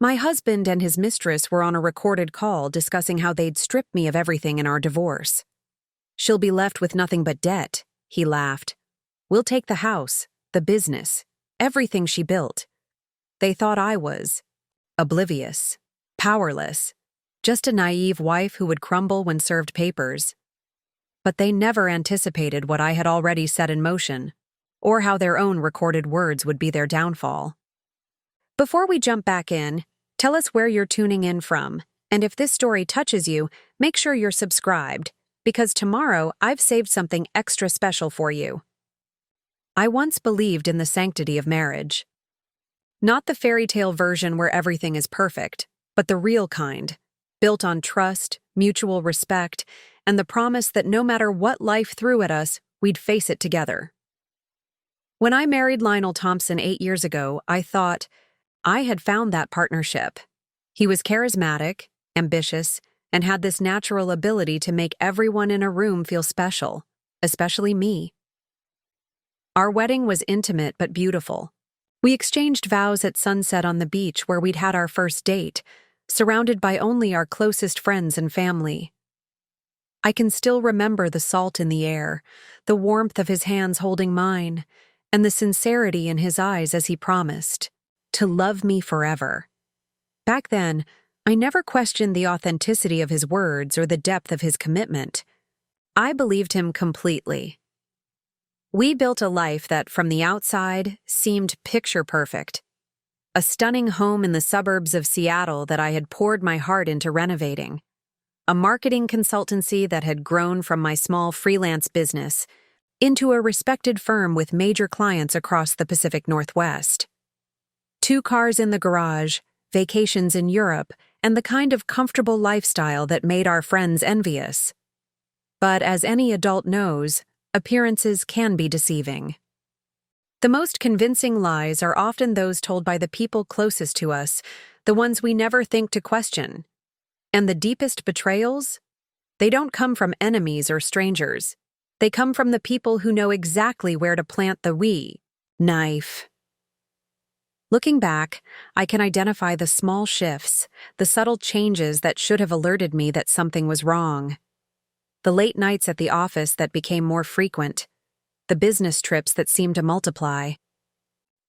My husband and his mistress were on a recorded call discussing how they'd strip me of everything in our divorce. "She'll be left with nothing but debt," he laughed. "We'll take the house, the business, everything she built." They thought I was oblivious, powerless, just a naive wife who would crumble when served papers. But they never anticipated what I had already set in motion, or how their own recorded words would be their downfall. Before we jump back in, tell us where you're tuning in from, and if this story touches you, make sure you're subscribed, because tomorrow I've saved something extra special for you. I once believed in the sanctity of marriage. Not the fairy tale version where everything is perfect, but the real kind, built on trust, mutual respect, and the promise that no matter what life threw at us, we'd face it together. When I married Lionel Thompson 8 years ago, I thought I had found that partnership. He was charismatic, ambitious, and had this natural ability to make everyone in a room feel special, especially me. Our wedding was intimate but beautiful. We exchanged vows at sunset on the beach where we'd had our first date, surrounded by only our closest friends and family. I can still remember the salt in the air, the warmth of his hands holding mine, and the sincerity in his eyes as he promised to love me forever. Back then, I never questioned the authenticity of his words or the depth of his commitment. I believed him completely. We built a life that, from the outside, seemed picture-perfect. A stunning home in the suburbs of Seattle that I had poured my heart into renovating. A marketing consultancy that had grown from my small freelance business into a respected firm with major clients across the Pacific Northwest. 2 cars in the garage, vacations in Europe, and the kind of comfortable lifestyle that made our friends envious. But as any adult knows, appearances can be deceiving. The most convincing lies are often those told by the people closest to us, the ones we never think to question. And the deepest betrayals? They don't come from enemies or strangers. They come from the people who know exactly where to plant the knife. Looking back, I can identify the small shifts, the subtle changes that should have alerted me that something was wrong. The late nights at the office that became more frequent, the business trips that seemed to multiply,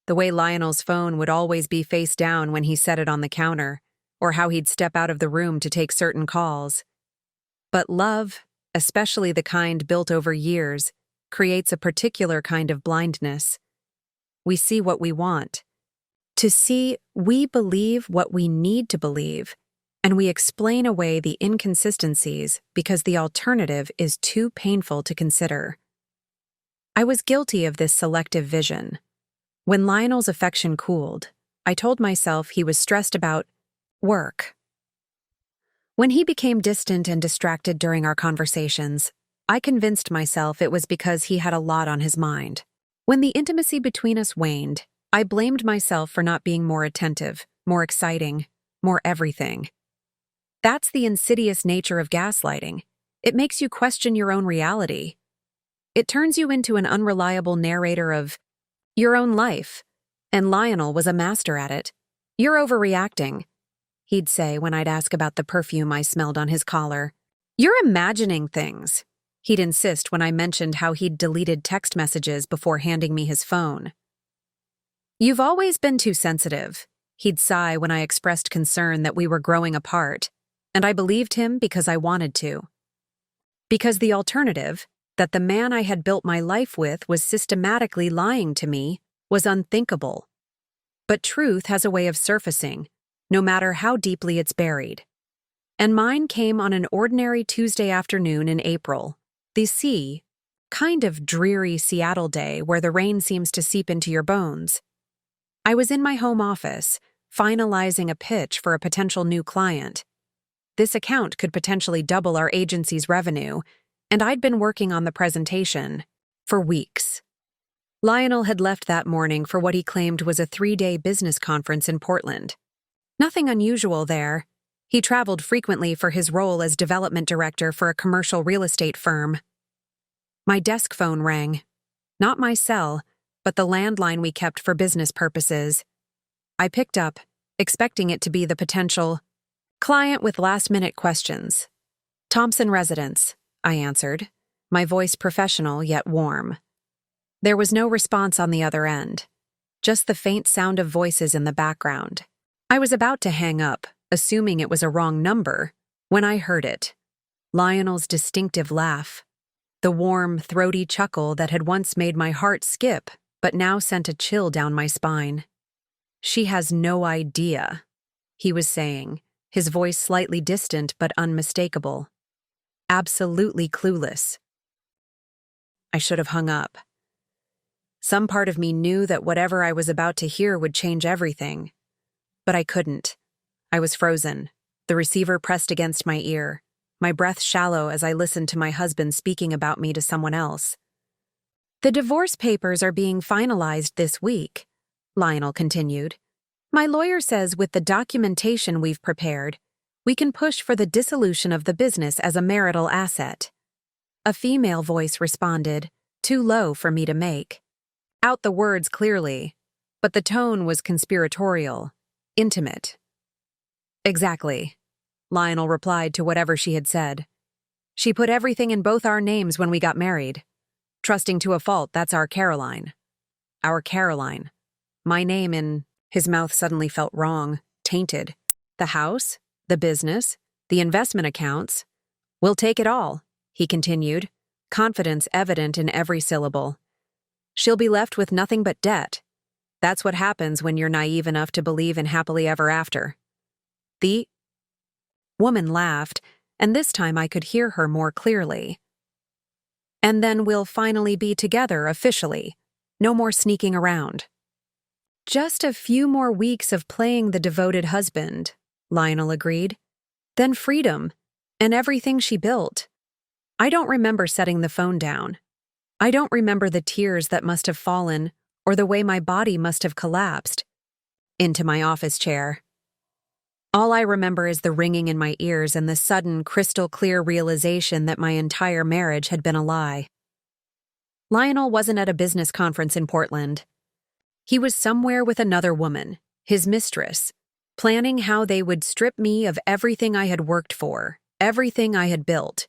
the way Lionel's phone would always be face down when he set it on the counter, or how he'd step out of the room to take certain calls. But love, especially the kind built over years, creates a particular kind of blindness. We see what we want. To see, we believe what we need to believe, and we explain away the inconsistencies because the alternative is too painful to consider. I was guilty of this selective vision. When Lionel's affection cooled, I told myself he was stressed about work. When he became distant and distracted during our conversations, I convinced myself it was because he had a lot on his mind. When the intimacy between us waned, I blamed myself for not being more attentive, more exciting, more everything. That's the insidious nature of gaslighting. It makes you question your own reality. It turns you into an unreliable narrator of your own life. And Lionel was a master at it. "You're overreacting," he'd say when I'd ask about the perfume I smelled on his collar. "You're imagining things," he'd insist when I mentioned how he'd deleted text messages before handing me his phone. "You've always been too sensitive," he'd sigh when I expressed concern that we were growing apart, and I believed him because I wanted to. Because the alternative, that the man I had built my life with was systematically lying to me, was unthinkable. But truth has a way of surfacing, no matter how deeply it's buried. And mine came on an ordinary Tuesday afternoon in April, the kind of dreary Seattle day where the rain seems to seep into your bones. I was in my home office, finalizing a pitch for a potential new client. This account could potentially double our agency's revenue, and I'd been working on the presentation for weeks. Lionel had left that morning for what he claimed was a 3-day business conference in Portland. Nothing unusual there. He traveled frequently for his role as development director for a commercial real estate firm. My desk phone rang. Not my cell, but the landline we kept for business purposes. I picked up, expecting it to be the potential client with last-minute questions. Thompson residence, I answered, my voice professional yet warm. There was no response on the other end, just the faint sound of voices in the background. I was about to hang up, assuming it was a wrong number, when I heard it. Lionel's distinctive laugh. The warm, throaty chuckle that had once made my heart skip, but now sent a chill down my spine. "She has no idea," he was saying, his voice slightly distant but unmistakable. Absolutely clueless. I should have hung up. Some part of me knew that whatever I was about to hear would change everything. But I couldn't. I was frozen, the receiver pressed against my ear, my breath shallow as I listened to my husband speaking about me to someone else. "The divorce papers are being finalized this week," Lionel continued. "My lawyer says with the documentation we've prepared, we can push for the dissolution of the business as a marital asset." A female voice responded, too low for me to make out the words clearly, but the tone was conspiratorial, intimate. "Exactly," Lionel replied to whatever she had said. "She put everything in both our names when we got married. Trusting to a fault, that's our Caroline. Our Caroline. My name in..." His mouth suddenly felt wrong, tainted. "The house, the business, the investment accounts. We'll take it all," he continued, confidence evident in every syllable. "She'll be left with nothing but debt. That's what happens when you're naive enough to believe in happily ever after." The woman laughed, and this time I could hear her more clearly. "And then we'll finally be together officially. No more sneaking around." "Just a few more weeks of playing the devoted husband," Lionel agreed. "Then freedom, and everything she built." I don't remember setting the phone down. I don't remember the tears that must have fallen, or the way my body must have collapsed into my office chair. All I remember is the ringing in my ears and the sudden, crystal-clear realization that my entire marriage had been a lie. Lionel wasn't at a business conference in Portland. He was somewhere with another woman, his mistress, planning how they would strip me of everything I had worked for, everything I had built.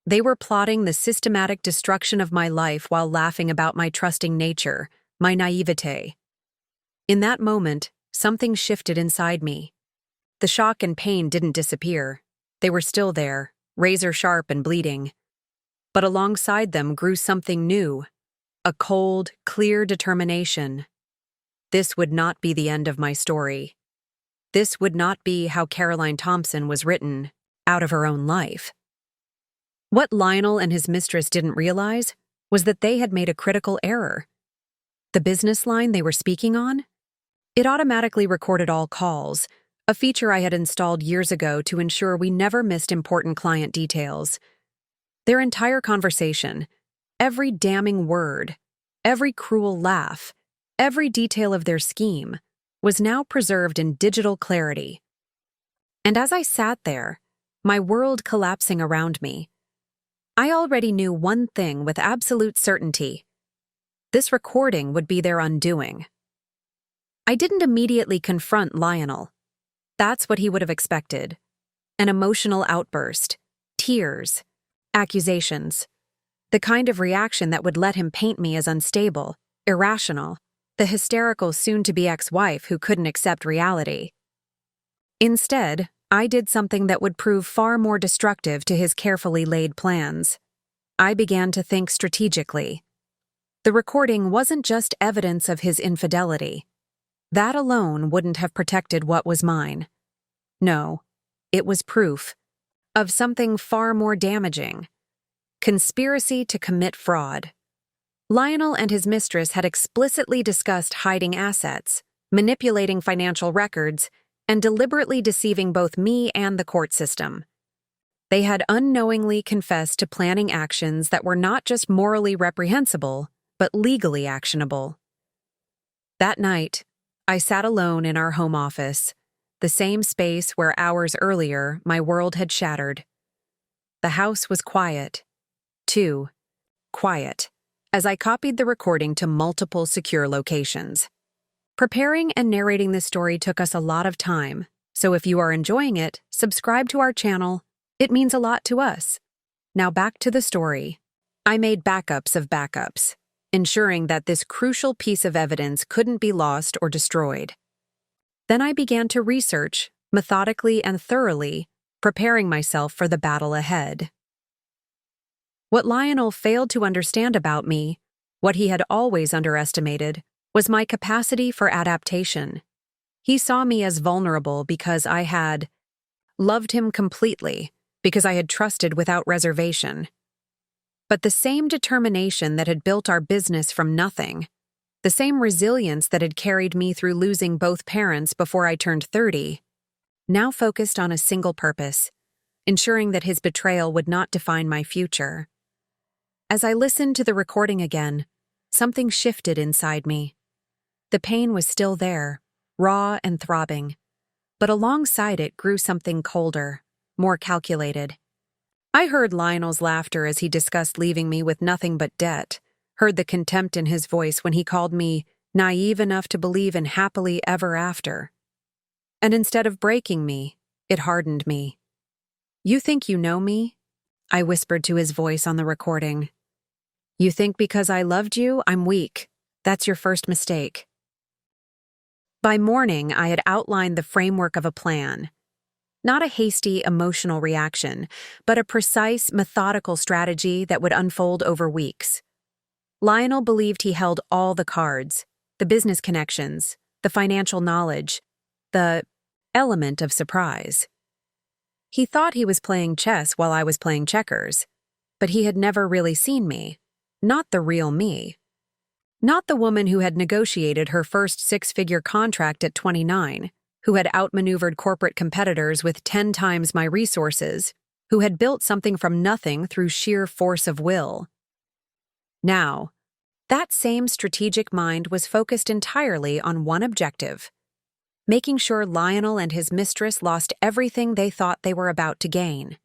They were plotting the systematic destruction of my life while laughing about my trusting nature, my naivete. In that moment, something shifted inside me. The shock and pain didn't disappear. They were still there, razor-sharp and bleeding. But alongside them grew something new, a cold, clear determination. This would not be the end of my story. This would not be how Caroline Thompson was written, out of her own life. What Lionel and his mistress didn't realize was that they had made a critical error. The business line they were speaking on? It automatically recorded all calls, a feature I had installed years ago to ensure we never missed important client details. Their entire conversation, every damning word, every cruel laugh, every detail of their scheme, was now preserved in digital clarity. And as I sat there, my world collapsing around me, I already knew one thing with absolute certainty. This recording would be their undoing. I didn't immediately confront Lionel. That's what he would have expected. An emotional outburst, tears, accusations. The kind of reaction that would let him paint me as unstable, irrational, the hysterical soon-to-be ex-wife who couldn't accept reality. Instead, I did something that would prove far more destructive to his carefully laid plans. I began to think strategically. The recording wasn't just evidence of his infidelity. That alone wouldn't have protected what was mine. No, it was proof of something far more damaging. Conspiracy to commit fraud. Lionel and his mistress had explicitly discussed hiding assets, manipulating financial records, and deliberately deceiving both me and the court system. They had unknowingly confessed to planning actions that were not just morally reprehensible, but legally actionable. That night, I sat alone in our home office, the same space where hours earlier my world had shattered. The house was quiet. Too quiet, as I copied the recording to multiple secure locations. Preparing and narrating this story took us a lot of time, so if you are enjoying it, subscribe to our channel. It means a lot to us. Now back to the story. I made backups of backups, ensuring that this crucial piece of evidence couldn't be lost or destroyed. Then I began to research, methodically and thoroughly, preparing myself for the battle ahead. What Lionel failed to understand about me, what he had always underestimated, was my capacity for adaptation. He saw me as vulnerable because I had loved him completely, because I had trusted without reservation. But the same determination that had built our business from nothing, the same resilience that had carried me through losing both parents before I turned 30, now focused on a single purpose, ensuring that his betrayal would not define my future. As I listened to the recording again, something shifted inside me. The pain was still there, raw and throbbing, but alongside it grew something colder, more calculated. I heard Lionel's laughter as he discussed leaving me with nothing but debt, heard the contempt in his voice when he called me naive enough to believe in happily ever after. And instead of breaking me, it hardened me. "You think you know me?" I whispered to his voice on the recording. "You think because I loved you, I'm weak. That's your first mistake." By morning, I had outlined the framework of a plan. Not a hasty, emotional reaction, but a precise, methodical strategy that would unfold over weeks. Lionel believed he held all the cards, the business connections, the financial knowledge, the element of surprise. He thought he was playing chess while I was playing checkers, but he had never really seen me, not the real me. Not the woman who had negotiated her first six-figure contract at 29, who had outmaneuvered corporate competitors with 10 times my resources, who had built something from nothing through sheer force of will. Now, that same strategic mind was focused entirely on one objective: making sure Lionel and his mistress lost everything they thought they were about to gain.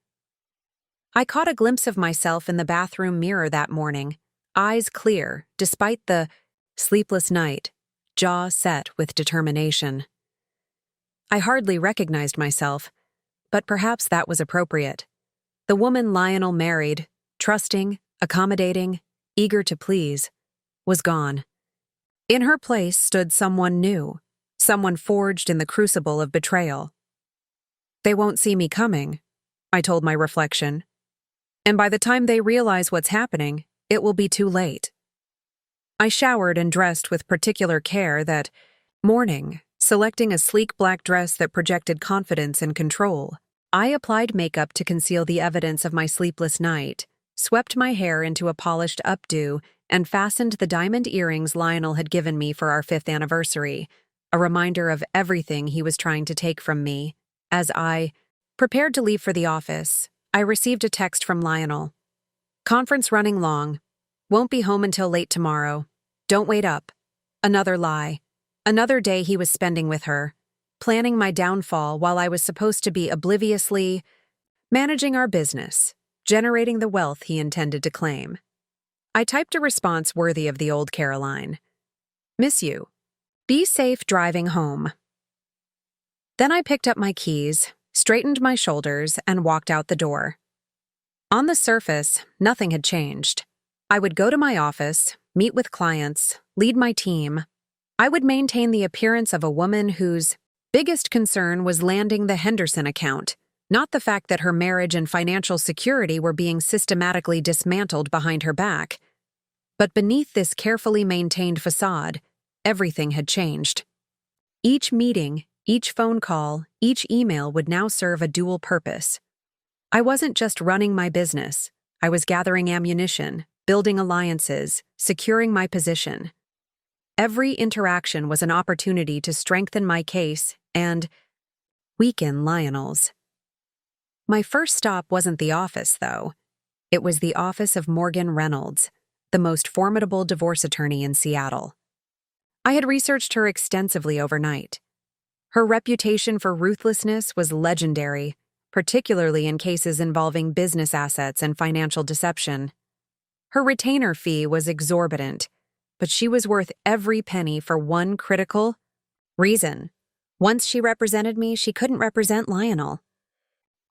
I caught a glimpse of myself in the bathroom mirror that morning, eyes clear, despite the sleepless night, jaw set with determination. I hardly recognized myself, but perhaps that was appropriate. The woman Lionel married, trusting, accommodating, eager to please, was gone. In her place stood someone new, someone forged in the crucible of betrayal. "They won't see me coming," I told my reflection. "And by the time they realize what's happening, it will be too late." I showered and dressed with particular care that morning, selecting a sleek black dress that projected confidence and control. I applied makeup to conceal the evidence of my sleepless night, swept my hair into a polished updo, and fastened the diamond earrings Lionel had given me for our 5th anniversary, a reminder of everything he was trying to take from me. As I prepared to leave for the office, I received a text from Lionel. "Conference running long. Won't be home until late tomorrow. Don't wait up." Another lie. Another day he was spending with her, planning my downfall while I was supposed to be obliviously managing our business, generating the wealth he intended to claim. I typed a response worthy of the old Caroline. "Miss you. Be safe driving home." Then I picked up my keys, straightened my shoulders, and walked out the door. On the surface, nothing had changed. I would go to my office, meet with clients, lead my team. I would maintain the appearance of a woman whose biggest concern was landing the Henderson account, not the fact that her marriage and financial security were being systematically dismantled behind her back. But beneath this carefully maintained facade, everything had changed. Each meeting, each phone call, each email would now serve a dual purpose. I wasn't just running my business. I was gathering ammunition, building alliances, securing my position. Every interaction was an opportunity to strengthen my case and weaken Lionel's. My first stop wasn't the office, though. It was the office of Morgan Reynolds, the most formidable divorce attorney in Seattle. I had researched her extensively overnight. Her reputation for ruthlessness was legendary, particularly in cases involving business assets and financial deception. Her retainer fee was exorbitant, but she was worth every penny for one critical reason. Once she represented me, she couldn't represent Lionel.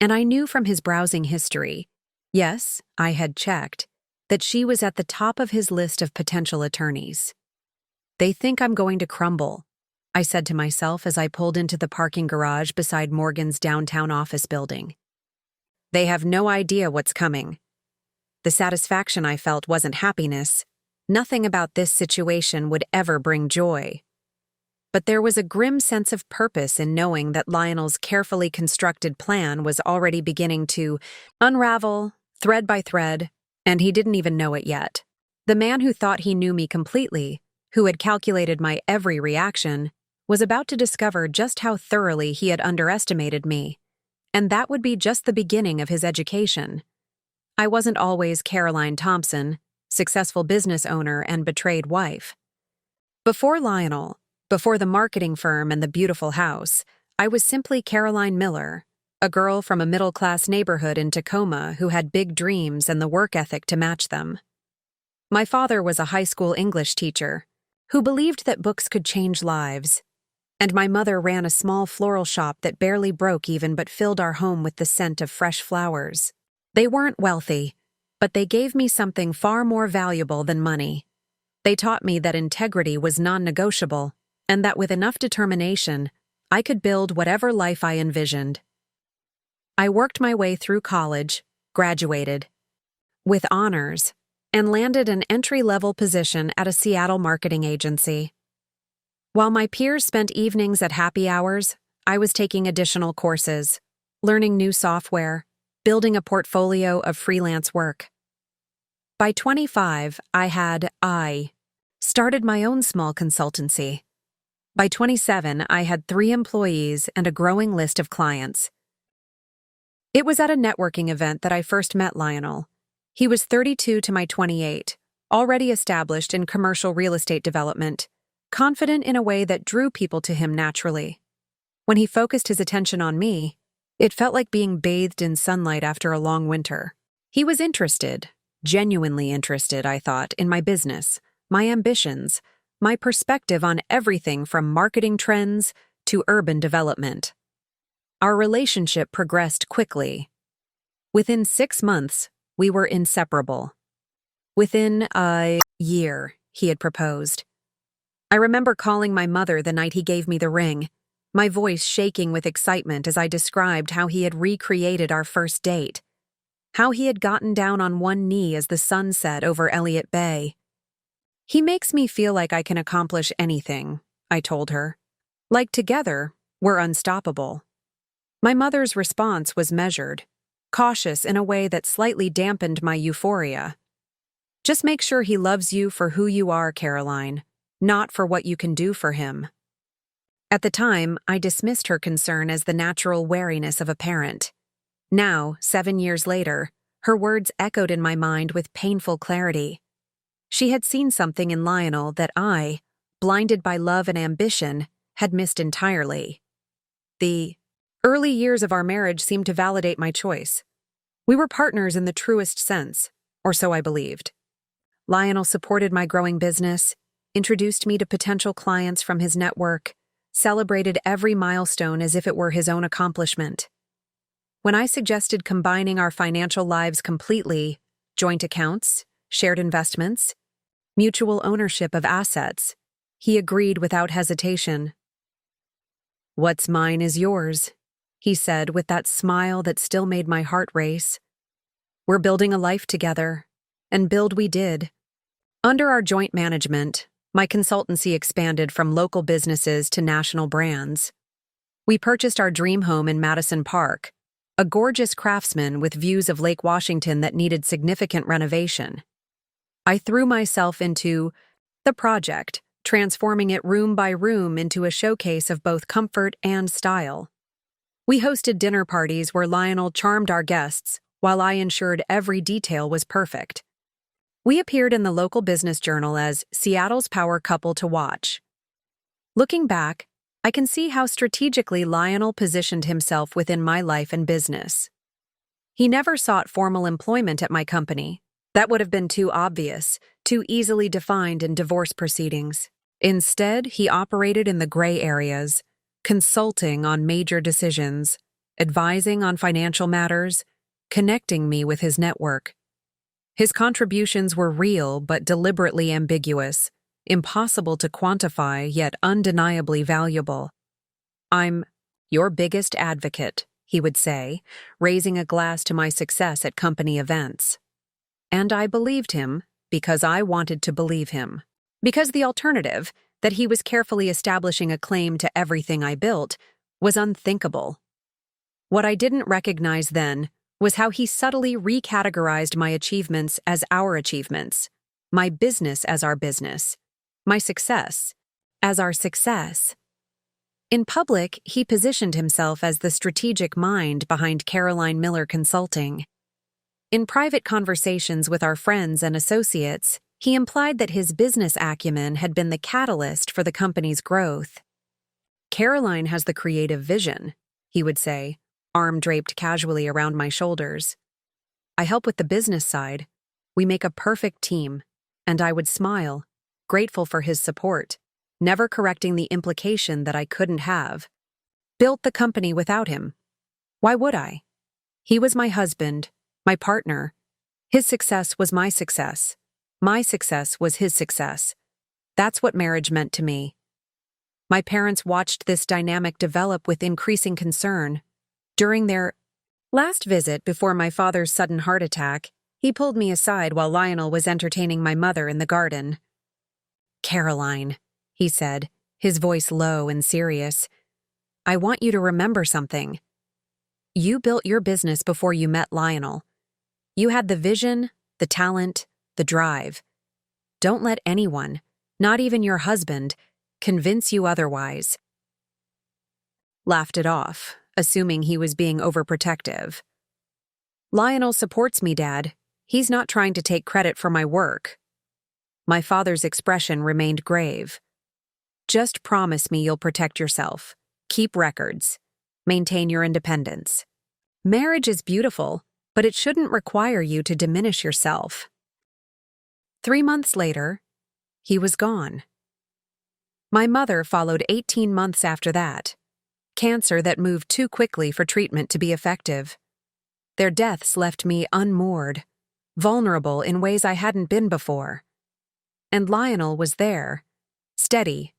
And I knew from his browsing history, yes, I had checked, that she was at the top of his list of potential attorneys. They think I'm going to crumble, I said to myself as I pulled into the parking garage beside Morgan's downtown office building. They have no idea what's coming. The satisfaction I felt wasn't happiness. Nothing about this situation would ever bring joy. But there was a grim sense of purpose in knowing that Lionel's carefully constructed plan was already beginning to unravel, thread by thread, and he didn't even know it yet. The man who thought he knew me completely, who had calculated my every reaction, was about to discover just how thoroughly he had underestimated me, and that would be just the beginning of his education. I wasn't always Caroline Thompson, successful business owner and betrayed wife. Before Lionel, before the marketing firm and the beautiful house, I was simply Caroline Miller, a girl from a middle-class neighborhood in Tacoma who had big dreams and the work ethic to match them. My father was a high school English teacher who believed that books could change lives, and my mother ran a small floral shop that barely broke even but filled our home with the scent of fresh flowers. They weren't wealthy, but they gave me something far more valuable than money. They taught me that integrity was non-negotiable, and that with enough determination, I could build whatever life I envisioned. I worked my way through college, graduated with honors, and landed an entry-level position at a Seattle marketing agency. While my peers spent evenings at happy hours, I was taking additional courses, learning new software, building a portfolio of freelance work. By 25, I started my own small consultancy. By 27, I had 3 employees and a growing list of clients. It was at a networking event that I first met Lionel. He was 32 to my 28, already established in commercial real estate development, confident in a way that drew people to him naturally. When he focused his attention on me, it felt like being bathed in sunlight after a long winter. He was interested, genuinely interested, I thought, in my business, my ambitions, my perspective on everything from marketing trends to urban development. Our relationship progressed quickly. Within 6 months, we were inseparable. Within a year, he had proposed. I remember calling my mother the night he gave me the ring, my voice shaking with excitement as I described how he had recreated our first date, how he had gotten down on one knee as the sun set over Elliott Bay. He makes me feel like I can accomplish anything, I told her. Like together, we're unstoppable. My mother's response was measured, cautious in a way that slightly dampened my euphoria. Just make sure he loves you for who you are, Caroline, not for what you can do for him. At the time, I dismissed her concern as the natural wariness of a parent. Now, 7 years later, her words echoed in my mind with painful clarity. She had seen something in Lionel that I, blinded by love and ambition, had missed entirely. The early years of our marriage seemed to validate my choice. We were partners in the truest sense, or so I believed. Lionel supported my growing business, introduced me to potential clients from his network, celebrated every milestone as if it were his own accomplishment. When I suggested combining our financial lives completely, joint accounts, shared investments, mutual ownership of assets, he agreed without hesitation. "What's mine is yours," he said with that smile that still made my heart race. "We're building a life together," and build we did. Under our joint management, my consultancy expanded from local businesses to national brands. We purchased our dream home in Madison Park, a gorgeous craftsman with views of Lake Washington that needed significant renovation. I threw myself into the project, transforming it room by room into a showcase of both comfort and style. We hosted dinner parties where Lionel charmed our guests, while I ensured every detail was perfect. We appeared in the local business journal as Seattle's power couple to watch. Looking back, I can see how strategically Lionel positioned himself within my life and business. He never sought formal employment at my company, That would have been too obvious, too easily defined in divorce proceedings. Instead, he operated in the gray areas, consulting on major decisions, advising on financial matters, connecting me with his network. His contributions were real but deliberately ambiguous, impossible to quantify yet undeniably valuable. "I'm your biggest advocate," he would say, raising a glass to my success at company events. And I believed him because I wanted to believe him. Because the alternative, that he was carefully establishing a claim to everything I built, was unthinkable. What I didn't recognize then was how he subtly recategorized my achievements as our achievements, my business as our business, my success as our success. In public, he positioned himself as the strategic mind behind Caroline Miller Consulting. In private conversations with our friends and associates, he implied that his business acumen had been the catalyst for the company's growth. "Caroline has the creative vision," he would say, arm draped casually around my shoulders. "I help with the business side. We make a perfect team." And I would smile, grateful for his support, never correcting the implication that I couldn't have built the company without him. Why would I? He was my husband, my partner. His success was my success. My success was his success. That's what marriage meant to me. My parents watched this dynamic develop with increasing concern. During their last visit before my father's sudden heart attack, he pulled me aside while Lionel was entertaining my mother in the garden. "Caroline," he said, his voice low and serious, "I want you to remember something. You built your business before you met Lionel. You had the vision, the talent, the drive. Don't let anyone, not even your husband, convince you otherwise." Laughed it off, assuming he was being overprotective. "Lionel supports me, Dad. He's not trying to take credit for my work." My father's expression remained grave. "Just promise me you'll protect yourself. Keep records. Maintain your independence. Marriage is beautiful, but it shouldn't require you to diminish yourself." 3 months later, he was gone. My mother followed 18 months after that. Cancer that moved too quickly for treatment to be effective. Their deaths left me unmoored, vulnerable in ways I hadn't been before. And Lionel was there, steady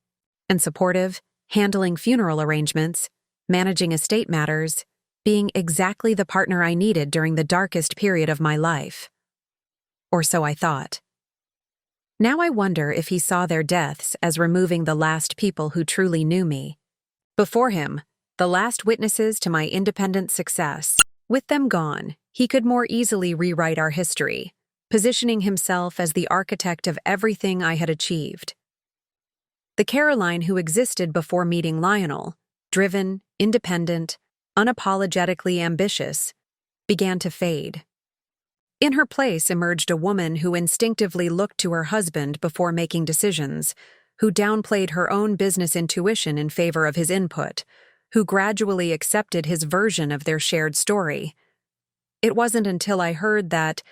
and supportive, handling funeral arrangements, managing estate matters, being exactly the partner I needed during the darkest period of my life. Or so I thought. Now I wonder if he saw their deaths as removing the last people who truly knew me. Before him, the last witnesses to my independent success. With them gone, he could more easily rewrite our history, positioning himself as the architect of everything I had achieved. The Caroline who existed before meeting Lionel, driven, independent, unapologetically ambitious, began to fade. In her place emerged a woman who instinctively looked to her husband before making decisions, who downplayed her own business intuition in favor of his input, who gradually accepted his version of their shared story. It wasn't until I heard that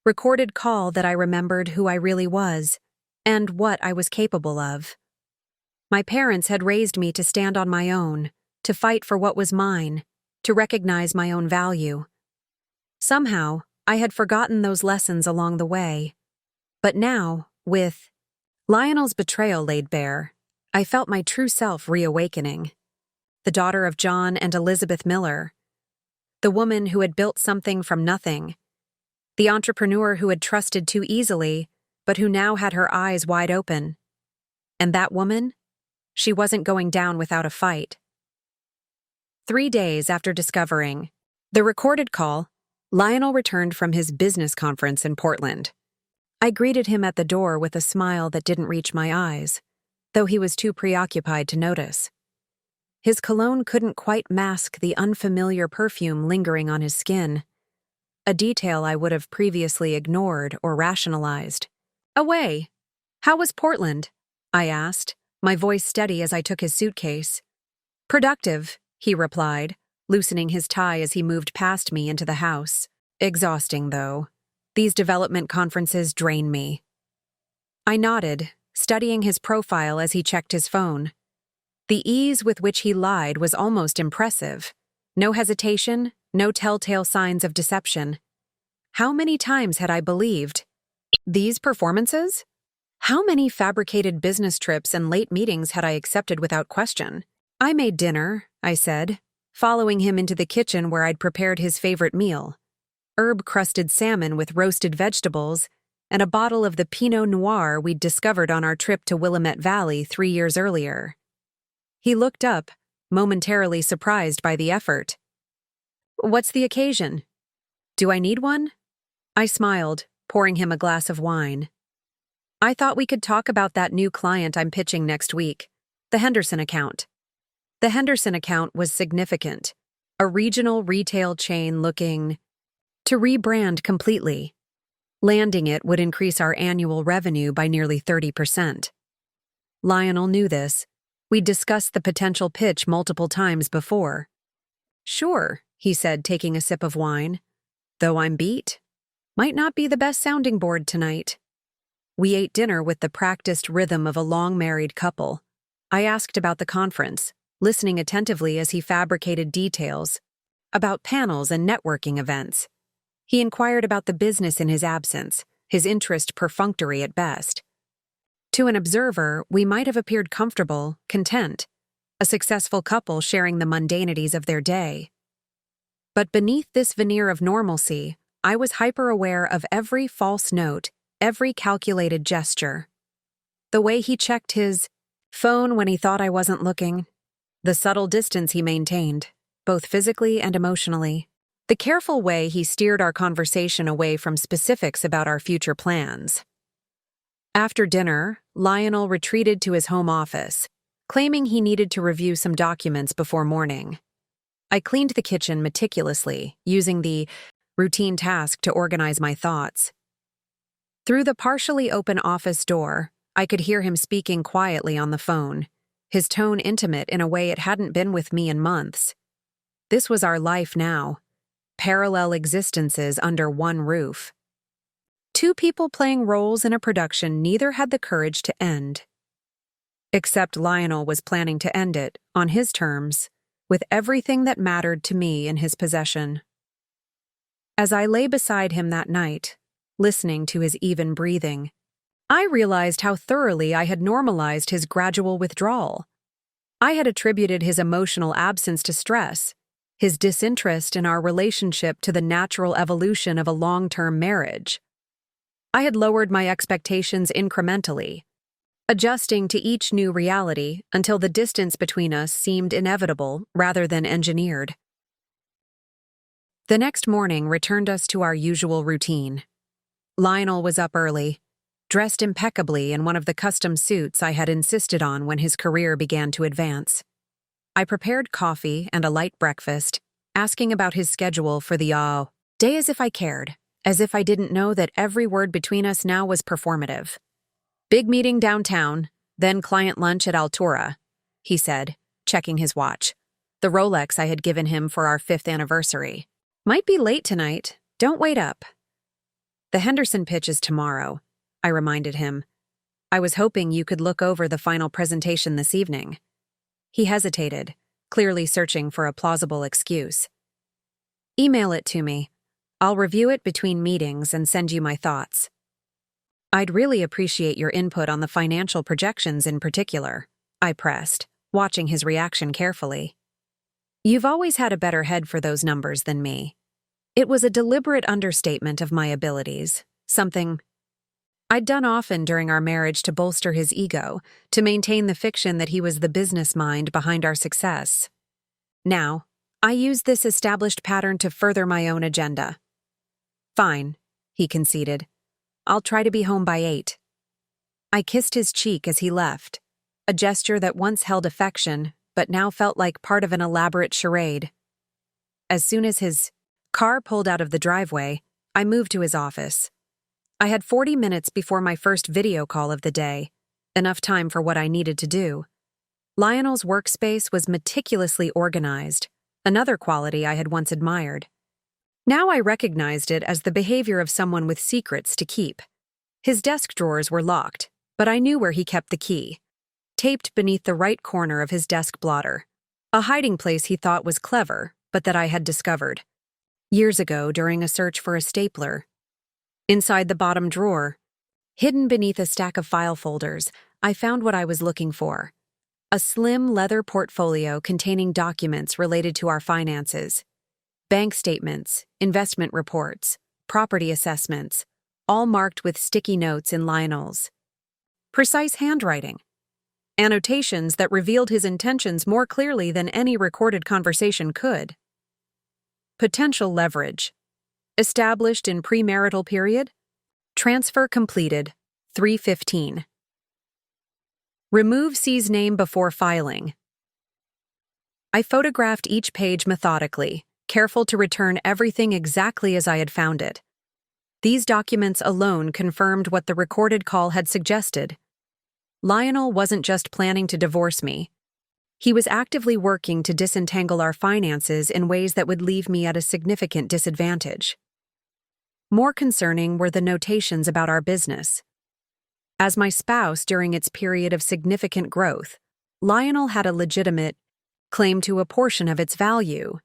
recorded call that I remembered who I really was, and what I was capable of. My parents had raised me to stand on my own, to fight for what was mine, to recognize my own value. Somehow, I had forgotten those lessons along the way. But now, with Lionel's betrayal laid bare, I felt my true self reawakening. The daughter of John and Elizabeth Miller. The woman who had built something from nothing. The entrepreneur who had trusted too easily, but who now had her eyes wide open. And that woman? She wasn't going down without a fight. 3 days after discovering the recorded call, Lionel returned from his business conference in Portland. I greeted him at the door with a smile that didn't reach my eyes, though he was too preoccupied to notice. His cologne couldn't quite mask the unfamiliar perfume lingering on his skin, a detail I would have previously ignored or rationalized. "Away. How was Portland?" I asked, my voice steady as I took his suitcase. "Productive," he replied, loosening his tie as he moved past me into the house. "Exhausting, though." These development conferences drain me. I nodded, studying his profile as he checked his phone. The ease with which he lied was almost impressive. No hesitation, no telltale signs of deception. How many times had I believed? These performances? How many fabricated business trips and late meetings had I accepted without question? I made dinner, I said, following him into the kitchen where I'd prepared his favorite meal. Herb-crusted salmon with roasted vegetables and a bottle of the Pinot Noir we'd discovered on our trip to Willamette Valley 3 years earlier. He looked up, momentarily surprised by the effort. "What's the occasion? Do I need one?" I smiled, pouring him a glass of wine. "I thought we could talk about that new client I'm pitching next week, the Henderson account." The Henderson account was significant, a regional retail chain looking to rebrand completely. Landing it would increase our annual revenue by nearly 30%. Lionel knew this. We'd discussed the potential pitch multiple times before. "Sure," he said, taking a sip of wine. "Though I'm beat. Might not be the best sounding board tonight." We ate dinner with the practiced rhythm of a long-married couple. I asked about the conference, listening attentively as he fabricated details about panels and networking events. He inquired about the business in his absence, his interest perfunctory at best. To an observer, we might have appeared comfortable, content, a successful couple sharing the mundanities of their day. But beneath this veneer of normalcy, I was hyper-aware of every false note, every calculated gesture. The way he checked his phone when he thought I wasn't looking, the subtle distance he maintained, both physically and emotionally, the careful way he steered our conversation away from specifics about our future plans. After dinner, Lionel retreated to his home office, claiming he needed to review some documents before morning. I cleaned the kitchen meticulously, using the routine task to organize my thoughts. Through the partially open office door, I could hear him speaking quietly on the phone, his tone intimate in a way it hadn't been with me in months. This was our life now, parallel existences under one roof. Two people playing roles in a production neither had the courage to end. Except Lionel was planning to end it, on his terms, with everything that mattered to me in his possession. As I lay beside him that night, listening to his even breathing, I realized how thoroughly I had normalized his gradual withdrawal. I had attributed his emotional absence to stress, his disinterest in our relationship to the natural evolution of a long-term marriage. I had lowered my expectations incrementally, adjusting to each new reality until the distance between us seemed inevitable rather than engineered. The next morning returned us to our usual routine. Lionel was up early, dressed impeccably in one of the custom suits I had insisted on when his career began to advance. I prepared coffee and a light breakfast, asking about his schedule for the day as if I cared, as if I didn't know that every word between us now was performative. "Big meeting downtown, then client lunch at Altura," he said, checking his watch, the Rolex I had given him for our 5th anniversary. "Might be late tonight. Don't wait up." "The Henderson pitch is tomorrow," I reminded him. "I was hoping you could look over the final presentation this evening." He hesitated, clearly searching for a plausible excuse. "Email it to me. I'll review it between meetings and send you my thoughts." "I'd really appreciate your input on the financial projections in particular," I pressed, watching his reaction carefully. "You've always had a better head for those numbers than me." It was a deliberate understatement of my abilities, something I'd done often during our marriage to bolster his ego, to maintain the fiction that he was the business mind behind our success. Now, I used this established pattern to further my own agenda. "Fine," he conceded. "I'll try to be home by 8. I kissed his cheek as he left, a gesture that once held affection, but now felt like part of an elaborate charade. As soon as his car pulled out of the driveway, I moved to his office. I had 40 minutes before my first video call of the day, enough time for what I needed to do. Lionel's workspace was meticulously organized, another quality I had once admired. Now I recognized it as the behavior of someone with secrets to keep. His desk drawers were locked, but I knew where he kept the key, taped beneath the right corner of his desk blotter, a hiding place he thought was clever, but that I had discovered years ago during a search for a stapler. Inside the bottom drawer, hidden beneath a stack of file folders, I found what I was looking for: a slim leather portfolio containing documents related to our finances. Bank statements, investment reports, property assessments, all marked with sticky notes in Lionel's precise handwriting. Annotations that revealed his intentions more clearly than any recorded conversation could. Potential leverage. Established in premarital period. Transfer completed, 3:15. Remove C's name before filing. I photographed each page methodically, careful to return everything exactly as I had found it. These documents alone confirmed what the recorded call had suggested. Lionel wasn't just planning to divorce me. He was actively working to disentangle our finances in ways that would leave me at a significant disadvantage. More concerning were the notations about our business. As my spouse during its period of significant growth, Lionel had a legitimate claim to a portion of its value.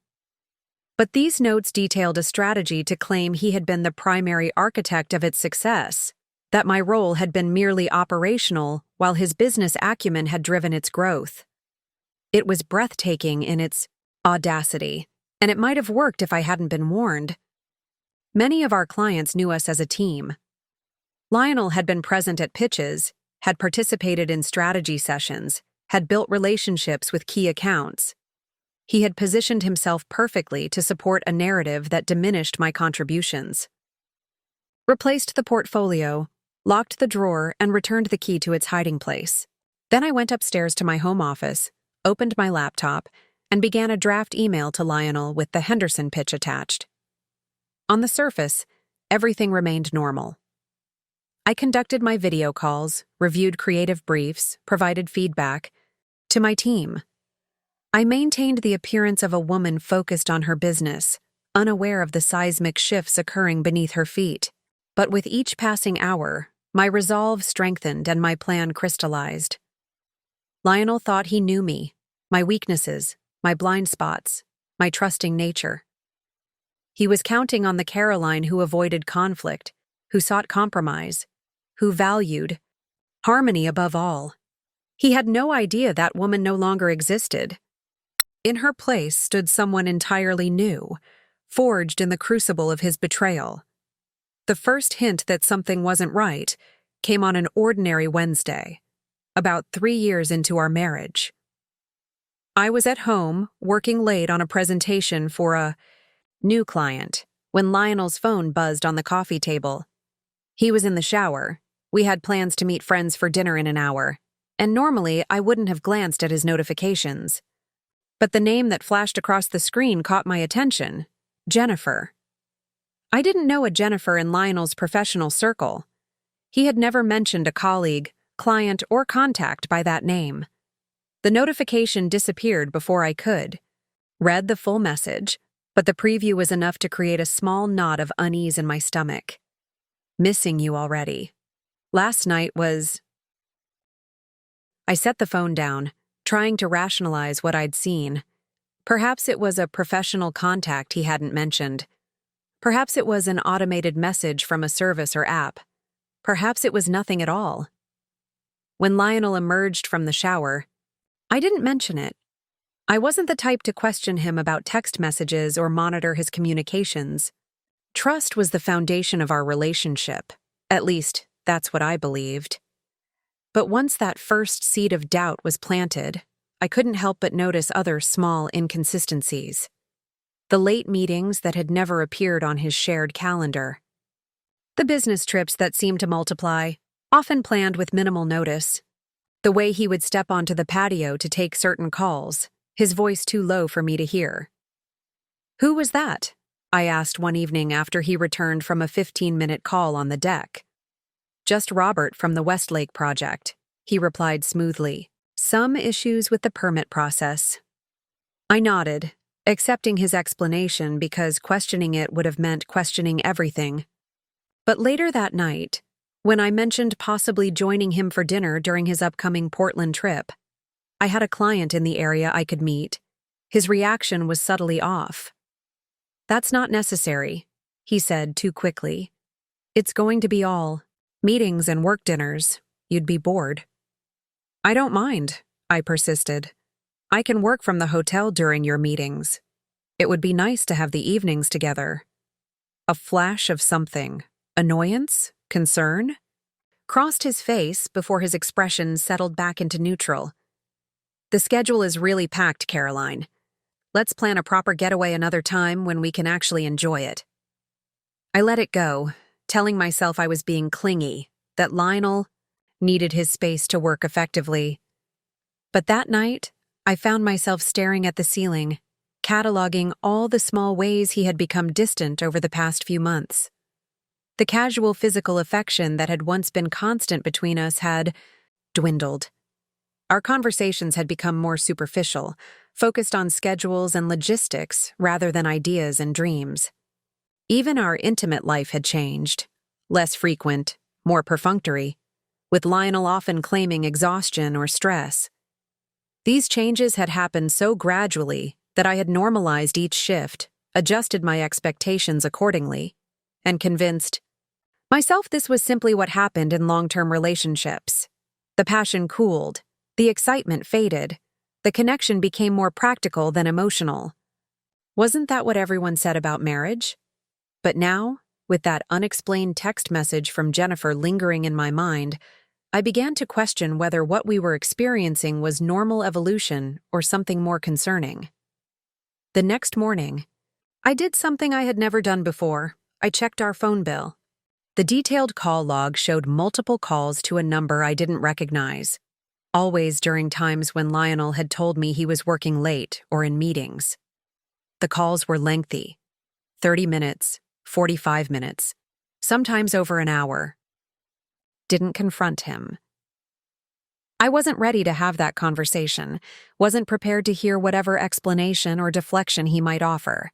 But these notes detailed a strategy to claim he had been the primary architect of its success, that my role had been merely operational while his business acumen had driven its growth. It was breathtaking in its audacity, and it might have worked if I hadn't been warned. Many of our clients knew us as a team. Lionel had been present at pitches, had participated in strategy sessions, had built relationships with key accounts. He had positioned himself perfectly to support a narrative that diminished my contributions. Replaced the portfolio, locked the drawer, and returned the key to its hiding place. Then I went upstairs to my home office, opened my laptop, and began a draft email to Lionel with the Henderson pitch attached. On the surface, everything remained normal. I conducted my video calls, reviewed creative briefs, provided feedback to my team. I maintained the appearance of a woman focused on her business, unaware of the seismic shifts occurring beneath her feet. But with each passing hour, my resolve strengthened and my plan crystallized. Lionel thought he knew me, my weaknesses, my blind spots, my trusting nature. He was counting on the Caroline who avoided conflict, who sought compromise, who valued harmony above all. He had no idea that woman no longer existed. In her place stood someone entirely new, forged in the crucible of his betrayal. The first hint that something wasn't right came on an ordinary Wednesday, about 3 years into our marriage. I was at home, working late on a presentation for a new client, when Lionel's phone buzzed on the coffee table. He was in the shower. We had plans to meet friends for dinner in an hour, and normally I wouldn't have glanced at his notifications. But the name that flashed across the screen caught my attention: Jennifer. I didn't know a Jennifer in Lionel's professional circle. He had never mentioned a colleague, client, or contact by that name. The notification disappeared before I could read the full message, but the preview was enough to create a small knot of unease in my stomach. Missing you already. Last night was... I set the phone down, trying to rationalize what I'd seen. Perhaps it was a professional contact he hadn't mentioned. Perhaps it was an automated message from a service or app. Perhaps it was nothing at all. When Lionel emerged from the shower, I didn't mention it. I wasn't the type to question him about text messages or monitor his communications. Trust was the foundation of our relationship. At least, that's what I believed. But once that first seed of doubt was planted, I couldn't help but notice other small inconsistencies. The late meetings that had never appeared on his shared calendar. The business trips that seemed to multiply, often planned with minimal notice. The way he would step onto the patio to take certain calls, his voice too low for me to hear. "Who was that?" I asked one evening after he returned from a 15-minute call on the deck. "Just Robert from the Westlake project," he replied smoothly. "Some issues with the permit process." I nodded, accepting his explanation because questioning it would have meant questioning everything. But later that night, when I mentioned possibly joining him for dinner during his upcoming Portland trip, I had a client in the area I could meet. His reaction was subtly off. "That's not necessary," he said too quickly. "It's going to be all meetings and work dinners. You'd be bored." "I don't mind," I persisted. "I can work from the hotel during your meetings. It would be nice to have the evenings together." A flash of something, annoyance, concern, crossed his face before his expression settled back into neutral. "The schedule is really packed, Caroline. Let's plan a proper getaway another time when we can actually enjoy it." I let it go, telling myself I was being clingy, that Lionel needed his space to work effectively. But that night, I found myself staring at the ceiling, cataloging all the small ways he had become distant over the past few months. The casual physical affection that had once been constant between us had dwindled. Our conversations had become more superficial, focused on schedules and logistics rather than ideas and dreams. Even our intimate life had changed, less frequent, more perfunctory, with Lionel often claiming exhaustion or stress. These changes had happened so gradually that I had normalized each shift, adjusted my expectations accordingly, and convinced myself this was simply what happened in long-term relationships. The passion cooled, the excitement faded, the connection became more practical than emotional. Wasn't that what everyone said about marriage? But now, with that unexplained text message from Jennifer lingering in my mind, I began to question whether what we were experiencing was normal evolution or something more concerning. The next morning, I did something I had never done before. I checked our phone bill. The detailed call log showed multiple calls to a number I didn't recognize, always during times when Lionel had told me he was working late or in meetings. The calls were lengthy, 30 minutes, 45 minutes, sometimes over an hour. Didn't confront him. I wasn't ready to have that conversation, wasn't prepared to hear whatever explanation or deflection he might offer.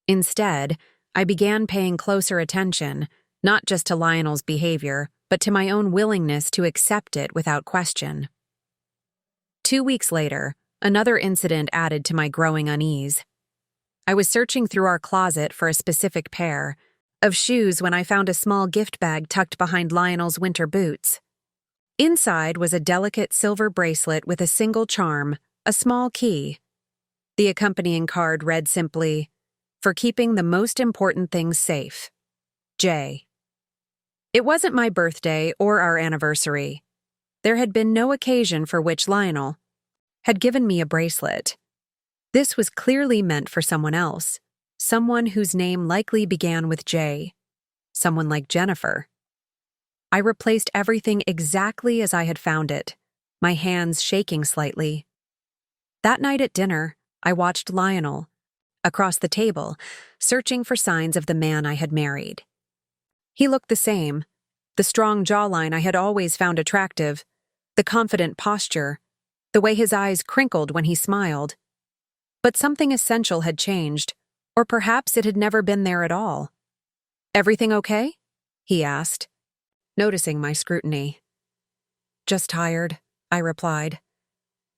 Instead, I began paying closer attention, not just to Lionel's behavior, but to my own willingness to accept it without question. 2 weeks later, another incident added to my growing unease. I was searching through our closet for a specific pair of shoes when I found a small gift bag tucked behind Lionel's winter boots. Inside was a delicate silver bracelet with a single charm, a small key. The accompanying card read simply, "For keeping the most important things safe. J." It wasn't my birthday or our anniversary. There had been no occasion for which Lionel had given me a bracelet. This was clearly meant for someone else, someone whose name likely began with J, someone like Jennifer. I replaced everything exactly as I had found it, my hands shaking slightly. That night at dinner, I watched Lionel, across the table, searching for signs of the man I had married. He looked the same, the strong jawline I had always found attractive, the confident posture, the way his eyes crinkled when he smiled. But something essential had changed, or perhaps it had never been there at all. "Everything okay?" he asked, noticing my scrutiny. "Just tired," I replied.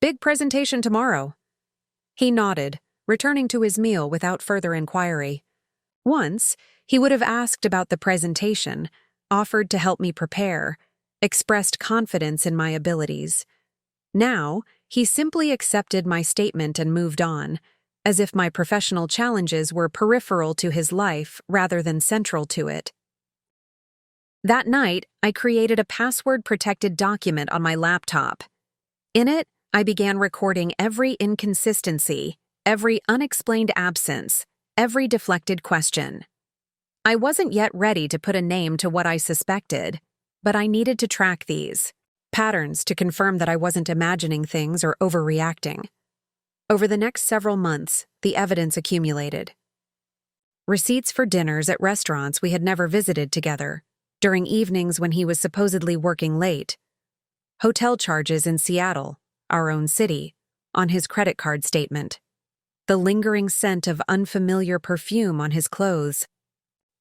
"Big presentation tomorrow." He nodded, returning to his meal without further inquiry. Once, he would have asked about the presentation, offered to help me prepare, expressed confidence in my abilities. Now, he simply accepted my statement and moved on, as if my professional challenges were peripheral to his life rather than central to it. That night, I created a password-protected document on my laptop. In it, I began recording every inconsistency, every unexplained absence, every deflected question. I wasn't yet ready to put a name to what I suspected, but I needed to track these patterns to confirm that I wasn't imagining things or overreacting. Over the next several months, the evidence accumulated. Receipts for dinners at restaurants we had never visited together, during evenings when he was supposedly working late. Hotel charges in Seattle, our own city, on his credit card statement. the lingering scent of unfamiliar perfume on his clothes.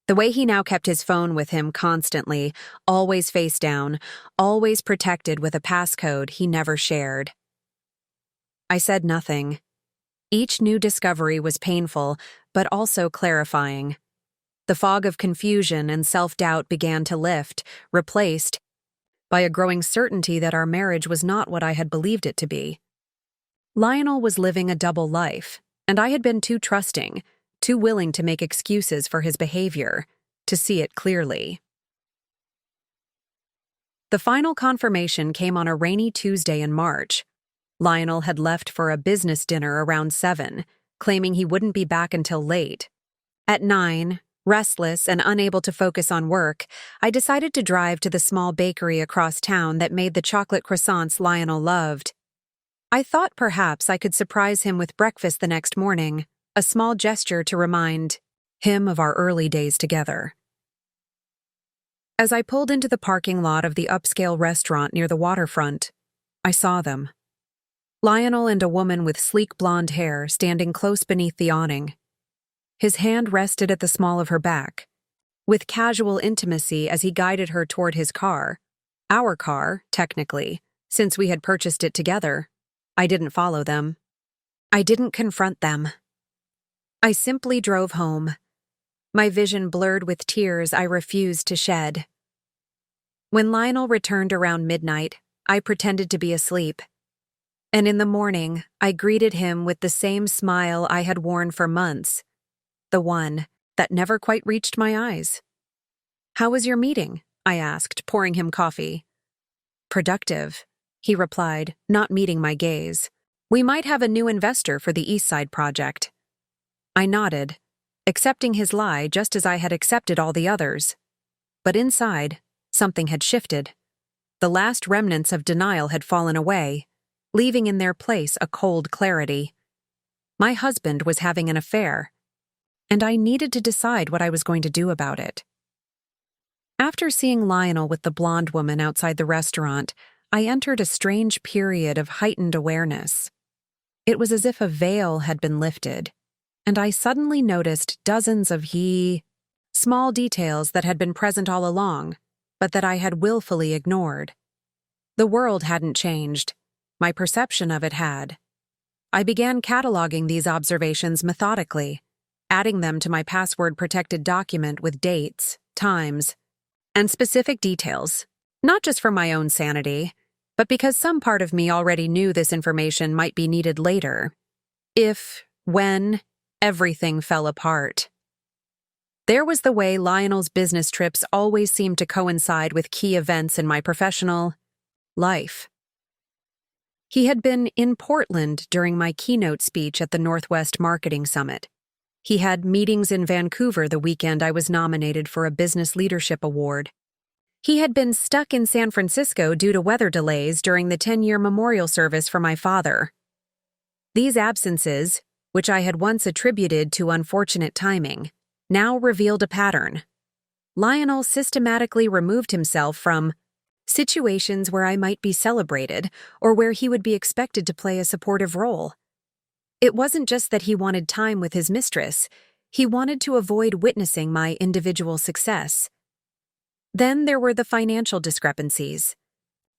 The way he now kept his phone with him constantly, always face down, always protected with a passcode he never shared. I said nothing. Each new discovery was painful, but also clarifying. The fog of confusion and self-doubt began to lift, replaced by a growing certainty that our marriage was not what I had believed it to be. Lionel was living a double life, and I had been too trusting, too willing to make excuses for his behavior, to see it clearly. The final confirmation came on a rainy Tuesday in March. Lionel had left for a business dinner around 7, claiming he wouldn't be back until late. At 9, restless and unable to focus on work, I decided to drive to the small bakery across town that made the chocolate croissants Lionel loved. I thought perhaps I could surprise him with breakfast the next morning, a small gesture to remind him of our early days together. As I pulled into the parking lot of the upscale restaurant near the waterfront, I saw them. Lionel and a woman with sleek blonde hair standing close beneath the awning. His hand rested at the small of her back, with casual intimacy as he guided her toward his car. Our car, technically, since we had purchased it together. I didn't follow them. I didn't confront them. I simply drove home, my vision blurred with tears I refused to shed. When Lionel returned around midnight, I pretended to be asleep. And in the morning, I greeted him with the same smile I had worn for months, the one that never quite reached my eyes. "How was your meeting?" I asked, pouring him coffee. "Productive," he replied, not meeting my gaze. "We might have a new investor for the East Side project." I nodded, accepting his lie just as I had accepted all the others. But inside, something had shifted. The last remnants of denial had fallen away, leaving in their place a cold clarity. My husband was having an affair, and I needed to decide what I was going to do about it. After seeing Lionel with the blonde woman outside the restaurant, I entered a strange period of heightened awareness. It was as if a veil had been lifted, and I suddenly noticed dozens of small details that had been present all along, but that I had willfully ignored. The world hadn't changed. My perception of it had. I began cataloging these observations methodically, adding them to my password-protected document with dates, times, and specific details, not just for my own sanity, but because some part of me already knew this information might be needed later, when everything fell apart. There was the way Lionel's business trips always seemed to coincide with key events in my professional life. He had been in Portland during my keynote speech at the Northwest Marketing Summit. He had meetings in Vancouver the weekend I was nominated for a Business Leadership Award. He had been stuck in San Francisco due to weather delays during the 10-year memorial service for my father. These absences, which I had once attributed to unfortunate timing, now revealed a pattern. Lionel systematically removed himself from situations where I might be celebrated or where he would be expected to play a supportive role. It wasn't just that he wanted time with his mistress, he wanted to avoid witnessing my individual success. Then there were the financial discrepancies.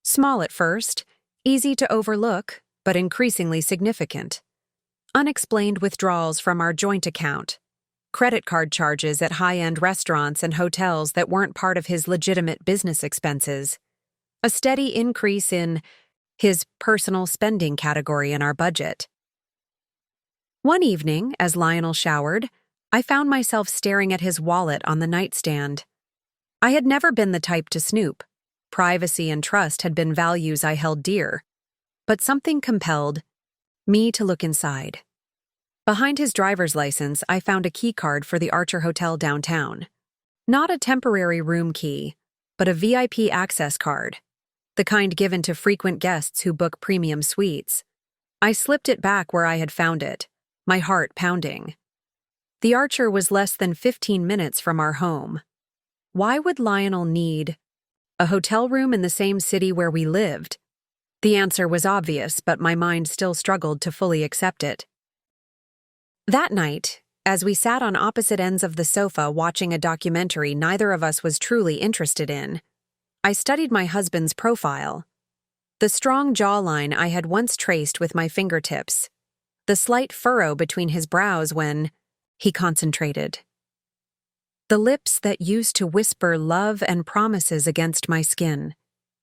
Small at first, easy to overlook, but increasingly significant. Unexplained withdrawals from our joint account. Credit card charges at high-end restaurants and hotels that weren't part of his legitimate business expenses. A steady increase in his personal spending category in our budget. One evening, as Lionel showered, I found myself staring at his wallet on the nightstand. I had never been the type to snoop. Privacy and trust had been values I held dear. But something compelled me to look inside. Behind his driver's license, I found a key card for the Archer Hotel downtown. Not a temporary room key, but a VIP access card, the kind given to frequent guests who book premium suites. I slipped it back where I had found it, my heart pounding. The Archer was less than 15 minutes from our home. Why would Lionel need a hotel room in the same city where we lived? The answer was obvious, but my mind still struggled to fully accept it. That night, as we sat on opposite ends of the sofa watching a documentary neither of us was truly interested in, I studied my husband's profile. The strong jawline I had once traced with my fingertips, the slight furrow between his brows when he concentrated. The lips that used to whisper love and promises against my skin.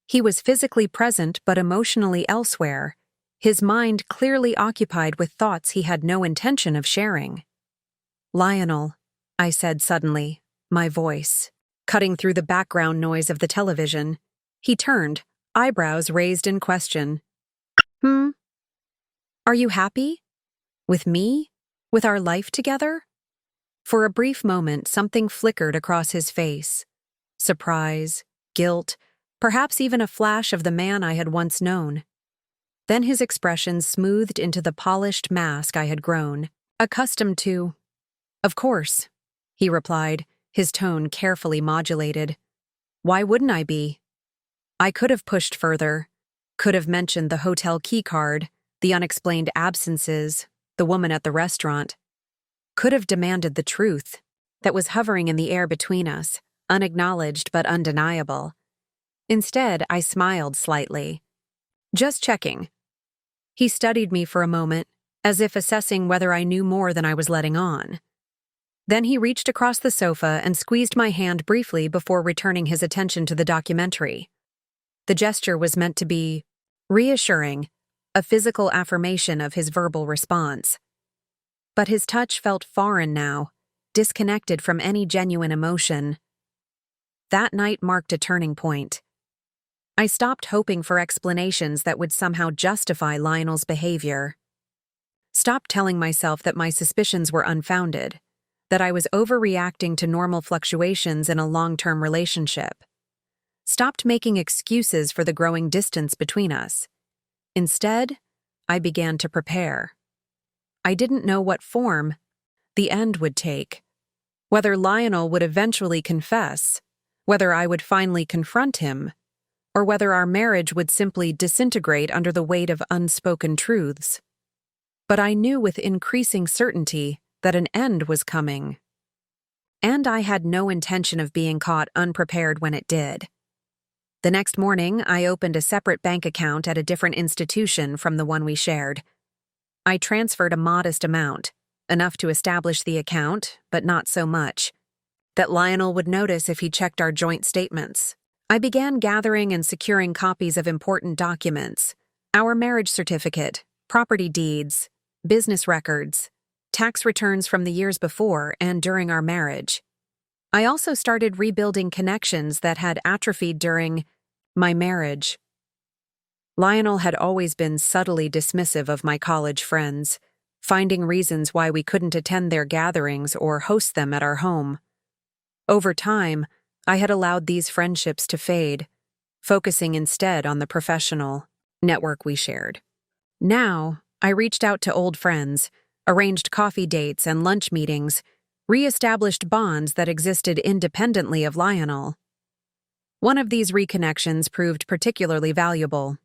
He was physically present but emotionally elsewhere, his mind clearly occupied with thoughts he had no intention of sharing. "Lionel," I said suddenly, my voice cutting through the background noise of the television. He turned, eyebrows raised in question. Are you happy? With me? With our life together?" For a brief moment, something flickered across his face. Surprise, guilt, perhaps even a flash of the man I had once known. Then his expression smoothed into the polished mask I had grown, accustomed to. "Of course," he replied, his tone carefully modulated. "Why wouldn't I be?" I could have pushed further, could have mentioned the hotel keycard, the unexplained absences, the woman at the restaurant. Could have demanded the truth that was hovering in the air between us, unacknowledged but undeniable. Instead, I smiled slightly. "Just checking." He studied me for a moment, as if assessing whether I knew more than I was letting on. Then he reached across the sofa and squeezed my hand briefly before returning his attention to the documentary. The gesture was meant to be reassuring, a physical affirmation of his verbal response. But his touch felt foreign now, disconnected from any genuine emotion. That night marked a turning point. I stopped hoping for explanations that would somehow justify Lionel's behavior. Stopped telling myself that my suspicions were unfounded, that I was overreacting to normal fluctuations in a long-term relationship. Stopped making excuses for the growing distance between us. Instead, I began to prepare. I didn't know what form the end would take, whether Lionel would eventually confess, whether I would finally confront him, or whether our marriage would simply disintegrate under the weight of unspoken truths. But I knew with increasing certainty that an end was coming. And I had no intention of being caught unprepared when it did. The next morning, I opened a separate bank account at a different institution from the one we shared. I transferred a modest amount, enough to establish the account, but not so much that Lionel would notice if he checked our joint statements. I began gathering and securing copies of important documents: our marriage certificate, property deeds, business records, tax returns from the years before and during our marriage. I also started rebuilding connections that had atrophied during my marriage. Lionel had always been subtly dismissive of my college friends, finding reasons why we couldn't attend their gatherings or host them at our home. Over time, I had allowed these friendships to fade, focusing instead on the professional network we shared. Now, I reached out to old friends, arranged coffee dates and lunch meetings, re-established bonds that existed independently of Lionel. One of these reconnections proved particularly valuable.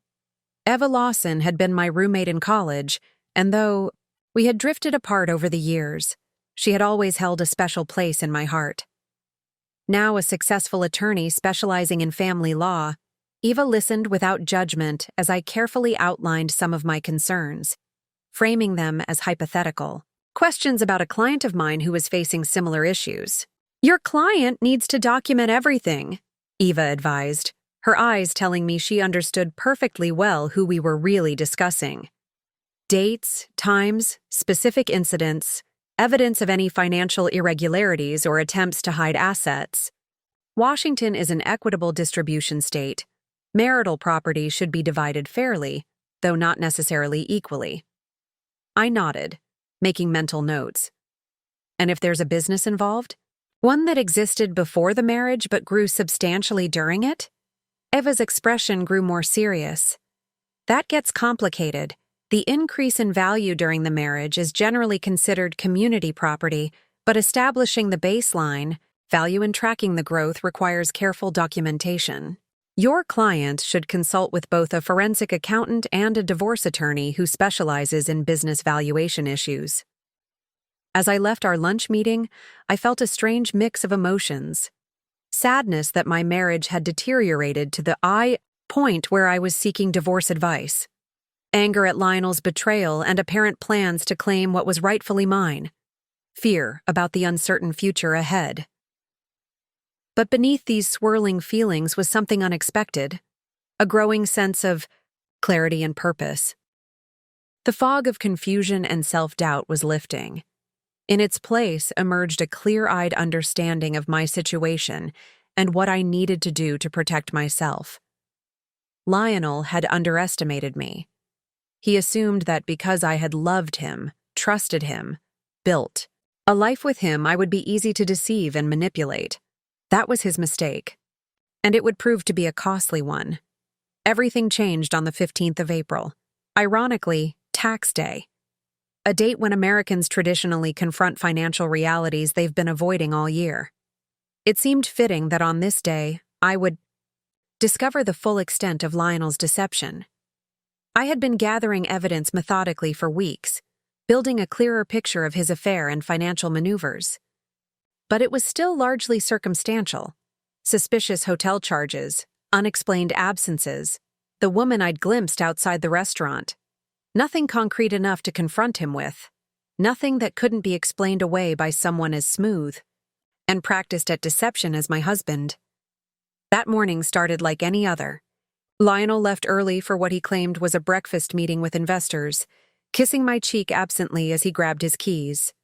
Eva Lawson had been my roommate in college, and though we had drifted apart over the years, she had always held a special place in my heart. Now a successful attorney specializing in family law, Eva listened without judgment as I carefully outlined some of my concerns, framing them as hypothetical questions about a client of mine who was facing similar issues. "Your client needs to document everything," Eva advised, her eyes telling me she understood perfectly well who we were really discussing. Dates, times, specific incidents, evidence of any financial irregularities or attempts to hide assets. Washington is an equitable distribution state. Marital property should be divided fairly, though not necessarily equally. I nodded, making mental notes. And if there's a business involved? One that existed before the marriage but grew substantially during it? Eva's expression grew more serious. That gets complicated. The increase in value during the marriage is generally considered community property, but establishing the baseline, value and tracking the growth requires careful documentation. Your client should consult with both a forensic accountant and a divorce attorney who specializes in business valuation issues. As I left our lunch meeting, I felt a strange mix of emotions. Sadness that my marriage had deteriorated to the point where I was seeking divorce advice. Anger at Lionel's betrayal and apparent plans to claim what was rightfully mine. Fear about the uncertain future ahead. But beneath these swirling feelings was something unexpected, a growing sense of clarity and purpose. The fog of confusion and self-doubt was lifting. In its place emerged a clear-eyed understanding of my situation and what I needed to do to protect myself. Lionel had underestimated me. He assumed that because I had loved him, trusted him, built a life with him, I would be easy to deceive and manipulate. That was his mistake, and it would prove to be a costly one. Everything changed on the 15th of April. Ironically, tax day. A date when Americans traditionally confront financial realities they've been avoiding all year. It seemed fitting that on this day, I would discover the full extent of Lionel's deception. I had been gathering evidence methodically for weeks, building a clearer picture of his affair and financial maneuvers. But it was still largely circumstantial. Suspicious hotel charges, unexplained absences, the woman I'd glimpsed outside the restaurant. Nothing concrete enough to confront him with. Nothing that couldn't be explained away by someone as smooth and practiced at deception as my husband. That morning started like any other. Lionel left early for what he claimed was a breakfast meeting with investors, kissing my cheek absently as he grabbed his keys.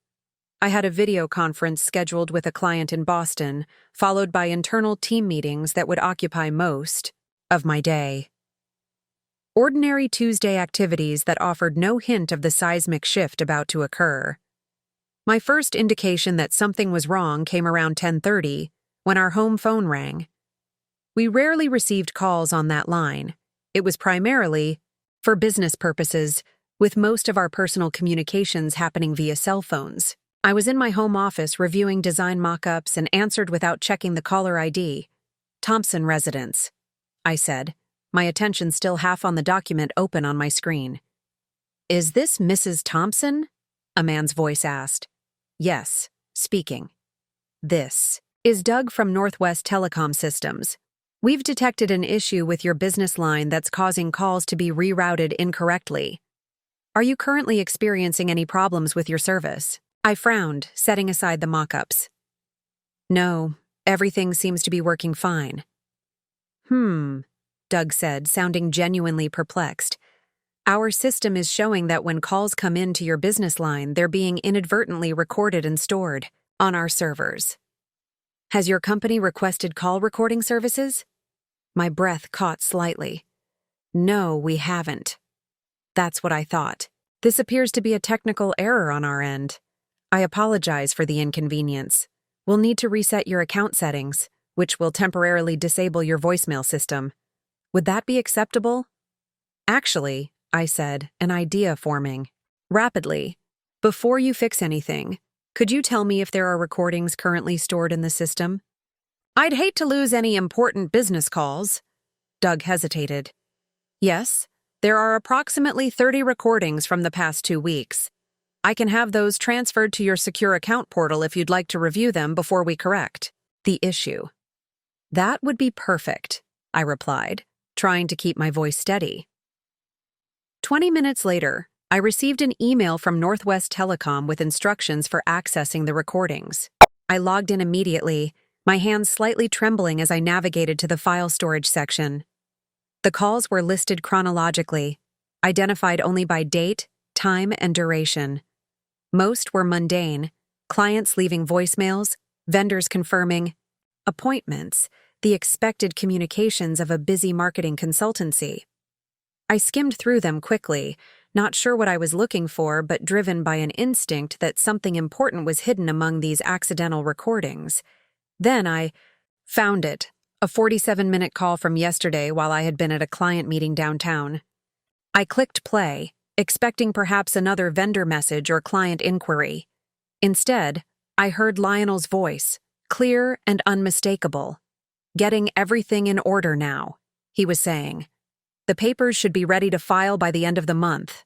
I had a video conference scheduled with a client in Boston, followed by internal team meetings that would occupy most of my day. Ordinary Tuesday activities that offered no hint of the seismic shift about to occur. My first indication that something was wrong came around 10:30, when our home phone rang. We rarely received calls on that line. It was primarily for business purposes, with most of our personal communications happening via cell phones. I was in my home office reviewing design mock-ups and answered without checking the caller ID. Thompson residence, I said, my attention still half on the document open on my screen. Is this Mrs. Thompson? A man's voice asked. Yes, speaking. This is Doug from Northwest Telecom Systems. We've detected an issue with your business line that's causing calls to be rerouted incorrectly. Are you currently experiencing any problems with your service? I frowned, setting aside the mock-ups. No, everything seems to be working fine. Doug said, sounding genuinely perplexed. Our system is showing that when calls come in to your business line, they're being inadvertently recorded and stored on our servers. Has your company requested call recording services? My breath caught slightly. No, we haven't. That's what I thought. This appears to be a technical error on our end. I apologize for the inconvenience. We'll need to reset your account settings, which will temporarily disable your voicemail system. Would that be acceptable? Actually, I said, an idea forming. Rapidly. Before you fix anything, could you tell me if there are recordings currently stored in the system? I'd hate to lose any important business calls. Doug hesitated. Yes, there are approximately 30 recordings from the past 2 weeks. I can have those transferred to your secure account portal if you'd like to review them before we correct the issue. That would be perfect, I replied, trying to keep my voice steady. 20 minutes later, I received an email from Northwest Telecom with instructions for accessing the recordings. I logged in immediately, my hands slightly trembling as I navigated to the file storage section. The calls were listed chronologically, identified only by date, time, and duration. Most were mundane, clients leaving voicemails, vendors confirming, appointments, the expected communications of a busy marketing consultancy. I skimmed through them quickly, not sure what I was looking for, but driven by an instinct that something important was hidden among these accidental recordings. Then I found it, a 47-minute call from yesterday while I had been at a client meeting downtown. I clicked play, expecting perhaps another vendor message or client inquiry. Instead, I heard Lionel's voice, clear and unmistakable. Getting everything in order now, he was saying. The papers should be ready to file by the end of the month.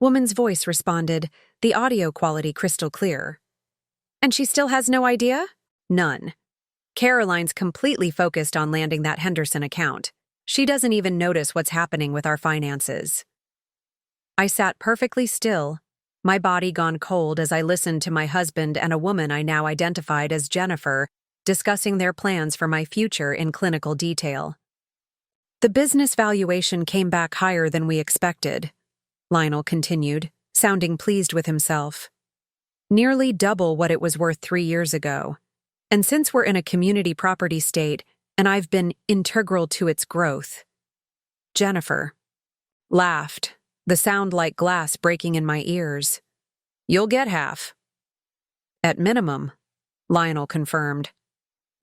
Woman's voice responded, the audio quality crystal clear. And she still has no idea? None. Caroline's completely focused on landing that Henderson account. She doesn't even notice what's happening with our finances. I sat perfectly still, my body gone cold as I listened to my husband and a woman I now identified as Jennifer discussing their plans for my future in clinical detail. The business valuation came back higher than we expected, Lionel continued, sounding pleased with himself. Nearly double what it was worth 3 years ago. And since we're in a community property state, and I've been integral to its growth. Jennifer laughed, the sound like glass breaking in my ears. You'll get half. At minimum, Lionel confirmed.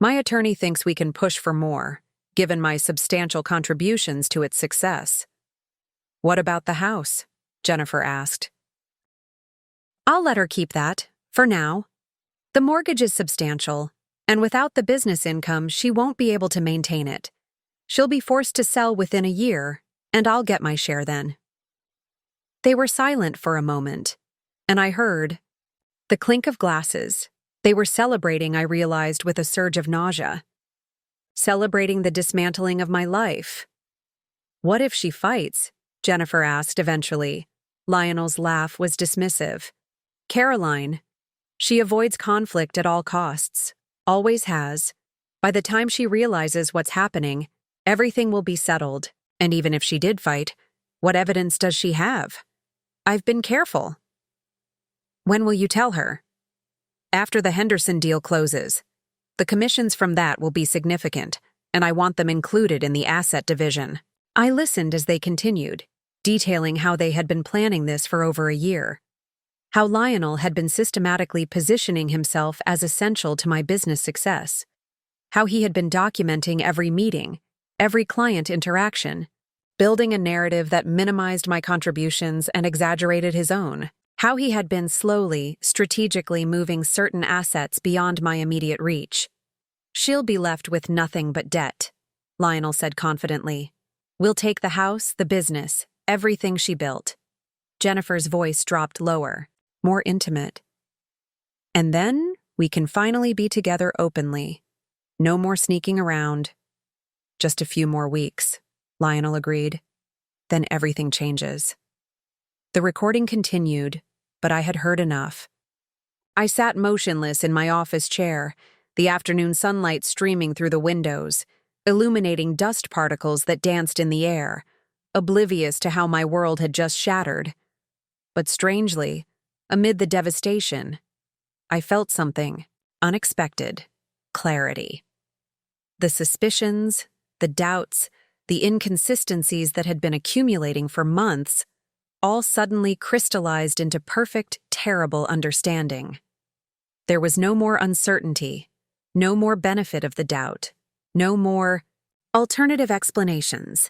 My attorney thinks we can push for more, given my substantial contributions to its success. What about the house? Jennifer asked. I'll let her keep that, for now. The mortgage is substantial, and without the business income, she won't be able to maintain it. She'll be forced to sell within a year, and I'll get my share then. They were silent for a moment, and I heard the clink of glasses. They were celebrating, I realized, with a surge of nausea. Celebrating the dismantling of my life. What if she fights? Jennifer asked eventually. Lionel's laugh was dismissive. Caroline. She avoids conflict at all costs. Always has. By the time she realizes what's happening, everything will be settled. And even if she did fight, what evidence does she have? I've been careful. When will you tell her? After the Henderson deal closes. The commissions from that will be significant, and I want them included in the asset division. I listened as they continued, detailing how they had been planning this for over a year. How Lionel had been systematically positioning himself as essential to my business success. How he had been documenting every meeting, every client interaction, building a narrative that minimized my contributions and exaggerated his own. How he had been slowly, strategically moving certain assets beyond my immediate reach. She'll be left with nothing but debt, Lionel said confidently. We'll take the house, the business, everything she built. Jennifer's voice dropped lower, more intimate. And then we can finally be together openly. No more sneaking around. Just a few more weeks, Lionel agreed. Then everything changes. The recording continued, but I had heard enough. I sat motionless in my office chair, the afternoon sunlight streaming through the windows, illuminating dust particles that danced in the air, oblivious to how my world had just shattered. But strangely, amid the devastation, I felt something unexpected: clarity. The suspicions, the doubts, the inconsistencies that had been accumulating for months all suddenly crystallized into perfect, terrible understanding. There was no more uncertainty, no more benefit of the doubt, no more alternative explanations.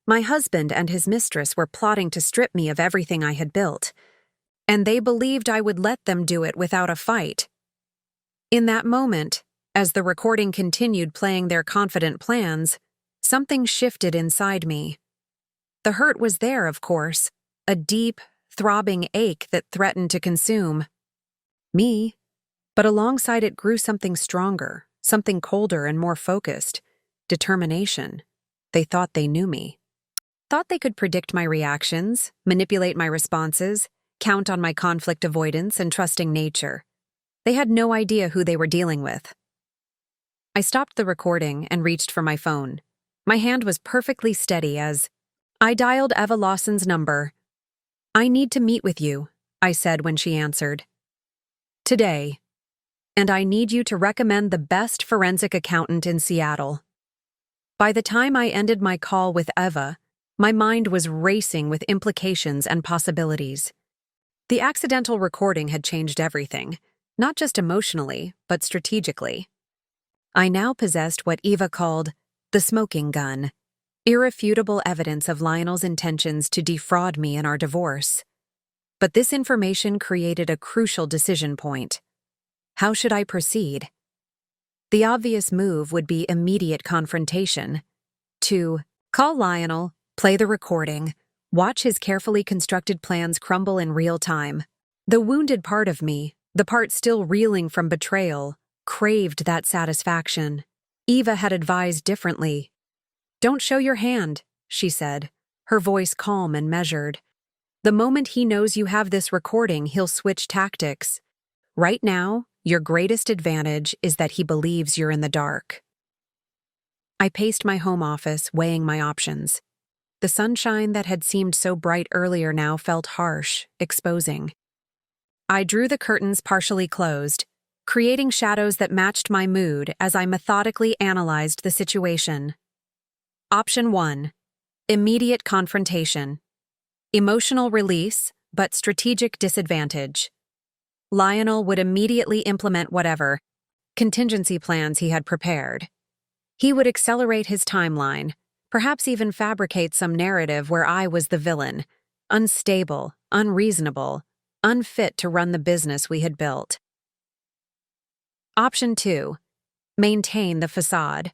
My husband and his mistress were plotting to strip me of everything I had built, and they believed I would let them do it without a fight. In that moment, as the recording continued playing their confident plans, something shifted inside me. The hurt was there, of course, a deep, throbbing ache that threatened to consume me, but alongside it grew something stronger, something colder and more focused: determination. They thought they knew me. Thought they could predict my reactions, manipulate my responses, count on my conflict avoidance and trusting nature. They had no idea who they were dealing with. I stopped the recording and reached for my phone. My hand was perfectly steady as I dialed Eva Lawson's number. I need to meet with you, I said when she answered. Today. And I need you to recommend the best forensic accountant in Seattle. By the time I ended my call with Eva, my mind was racing with implications and possibilities. The accidental recording had changed everything, not just emotionally, but strategically. I now possessed what Eva called the smoking gun, irrefutable evidence of Lionel's intentions to defraud me in our divorce. But this information created a crucial decision point. How should I proceed? The obvious move would be immediate confrontation. To call Lionel, play the recording, watch his carefully constructed plans crumble in real time. The wounded part of me, the part still reeling from betrayal, craved that satisfaction. Eva had advised differently. "Don't show your hand," she said, her voice calm and measured. "The moment he knows you have this recording, he'll switch tactics. Right now, your greatest advantage is that he believes you're in the dark." I paced my home office, weighing my options. The sunshine that had seemed so bright earlier now felt harsh, exposing. I drew the curtains partially closed, creating shadows that matched my mood as I methodically analyzed the situation. Option 1. Immediate confrontation. Emotional release, but strategic disadvantage. Lionel would immediately implement whatever contingency plans he had prepared. He would accelerate his timeline, perhaps even fabricate some narrative where I was the villain, unstable, unreasonable, unfit to run the business we had built. Option 2. Maintain the facade.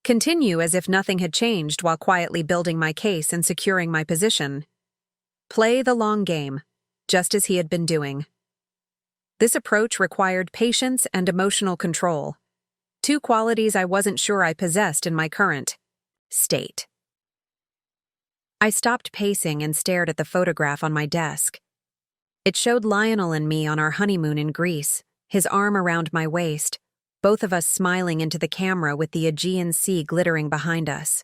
Continue as if nothing had changed while quietly building my case and securing my position. Play the long game, just as he had been doing. This approach required patience and emotional control, two qualities I wasn't sure I possessed in my current state. I stopped pacing and stared at the photograph on my desk. It showed Lionel and me on our honeymoon in Greece, his arm around my waist, both of us smiling into the camera with the Aegean Sea glittering behind us.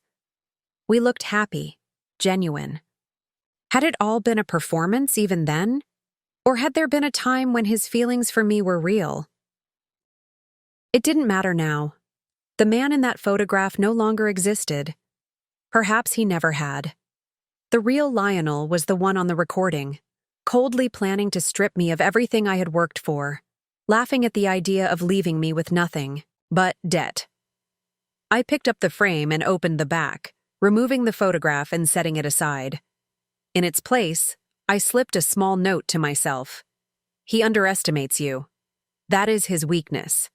We looked happy, genuine. Had it all been a performance even then? Or had there been a time when his feelings for me were real? It didn't matter now. The man in that photograph no longer existed. Perhaps he never had. The real Lionel was the one on the recording, coldly planning to strip me of everything I had worked for, laughing at the idea of leaving me with nothing but debt. I picked up the frame and opened the back, removing the photograph and setting it aside. In its place, I slipped a small note to myself. "He underestimates you. That is his weakness."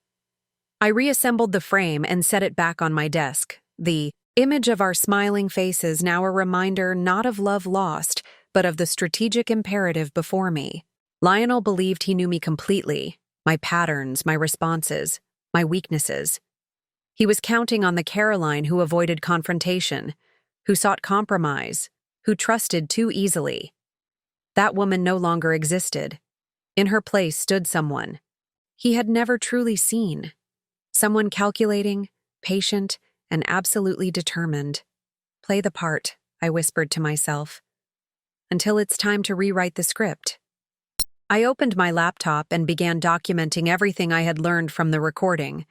I reassembled the frame and set it back on my desk, the image of our smiling faces now a reminder not of love lost, but of the strategic imperative before me. Lionel believed he knew me completely, my patterns, my responses, my weaknesses. He was counting on the Caroline who avoided confrontation, who sought compromise, who trusted too easily. That woman no longer existed. In her place stood someone he had never truly seen. Someone calculating, patient, and absolutely determined. "Play the part," I whispered to myself, "until it's time to rewrite the script." I opened my laptop and began documenting everything I had learned from the recording,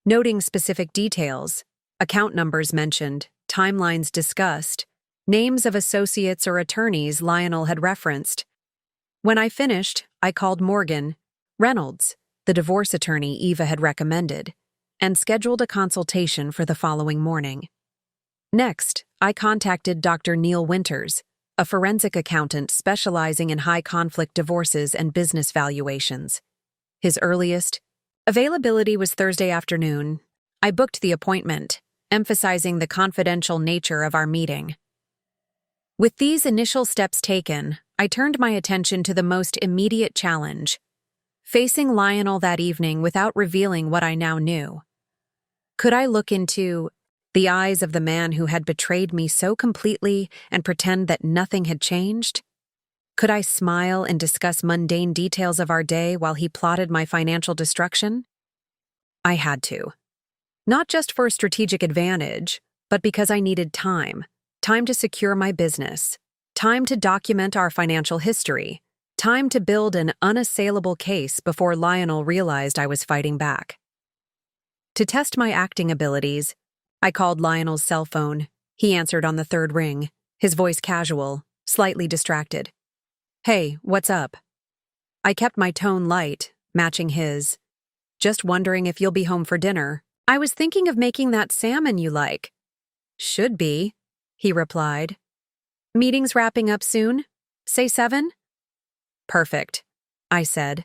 noting specific details, account numbers mentioned, timelines discussed, names of associates or attorneys Lionel had referenced. When I finished, I called Morgan Reynolds, the divorce attorney Eva had recommended, and scheduled a consultation for the following morning. Next, I contacted Dr. Neil Winters, a forensic accountant specializing in high-conflict divorces and business valuations. His earliest availability was Thursday afternoon. I booked the appointment, emphasizing the confidential nature of our meeting. With these initial steps taken, I turned my attention to the most immediate challenge, facing Lionel that evening without revealing what I now knew. Could I look into the eyes of the man who had betrayed me so completely and pretend that nothing had changed? Could I smile and discuss mundane details of our day while he plotted my financial destruction? I had to. Not just for strategic advantage, but because I needed time to secure my business, time to document our financial history, time to build an unassailable case before Lionel realized I was fighting back. To test my acting abilities, I called Lionel's cell phone. He answered on the third ring, his voice casual, slightly distracted. "Hey, what's up?" I kept my tone light, matching his. "Just wondering if you'll be home for dinner. I was thinking of making that salmon you like." "Should be," he replied. "Meeting's wrapping up soon? Say 7? "Perfect," I said,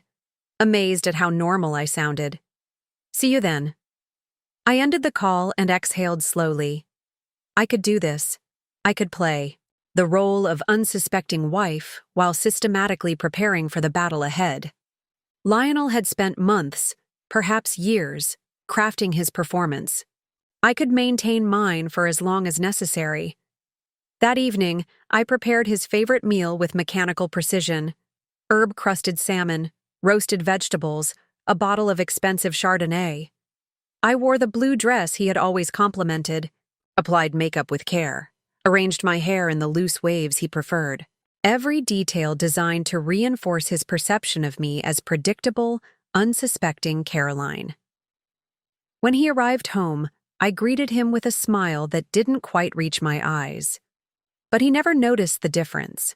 amazed at how normal I sounded. "See you then." I ended the call and exhaled slowly. I could do this. I could play. the role of unsuspecting wife while systematically preparing for the battle ahead. Lionel had spent months, perhaps years, crafting his performance. I could maintain mine for as long as necessary. That evening, I prepared his favorite meal with mechanical precision: herb-crusted salmon, roasted vegetables, a bottle of expensive Chardonnay. I wore the blue dress he had always complimented, applied makeup with care, arranged my hair in the loose waves he preferred. Every detail designed to reinforce his perception of me as predictable, unsuspecting Caroline. When he arrived home, I greeted him with a smile that didn't quite reach my eyes. But he never noticed the difference.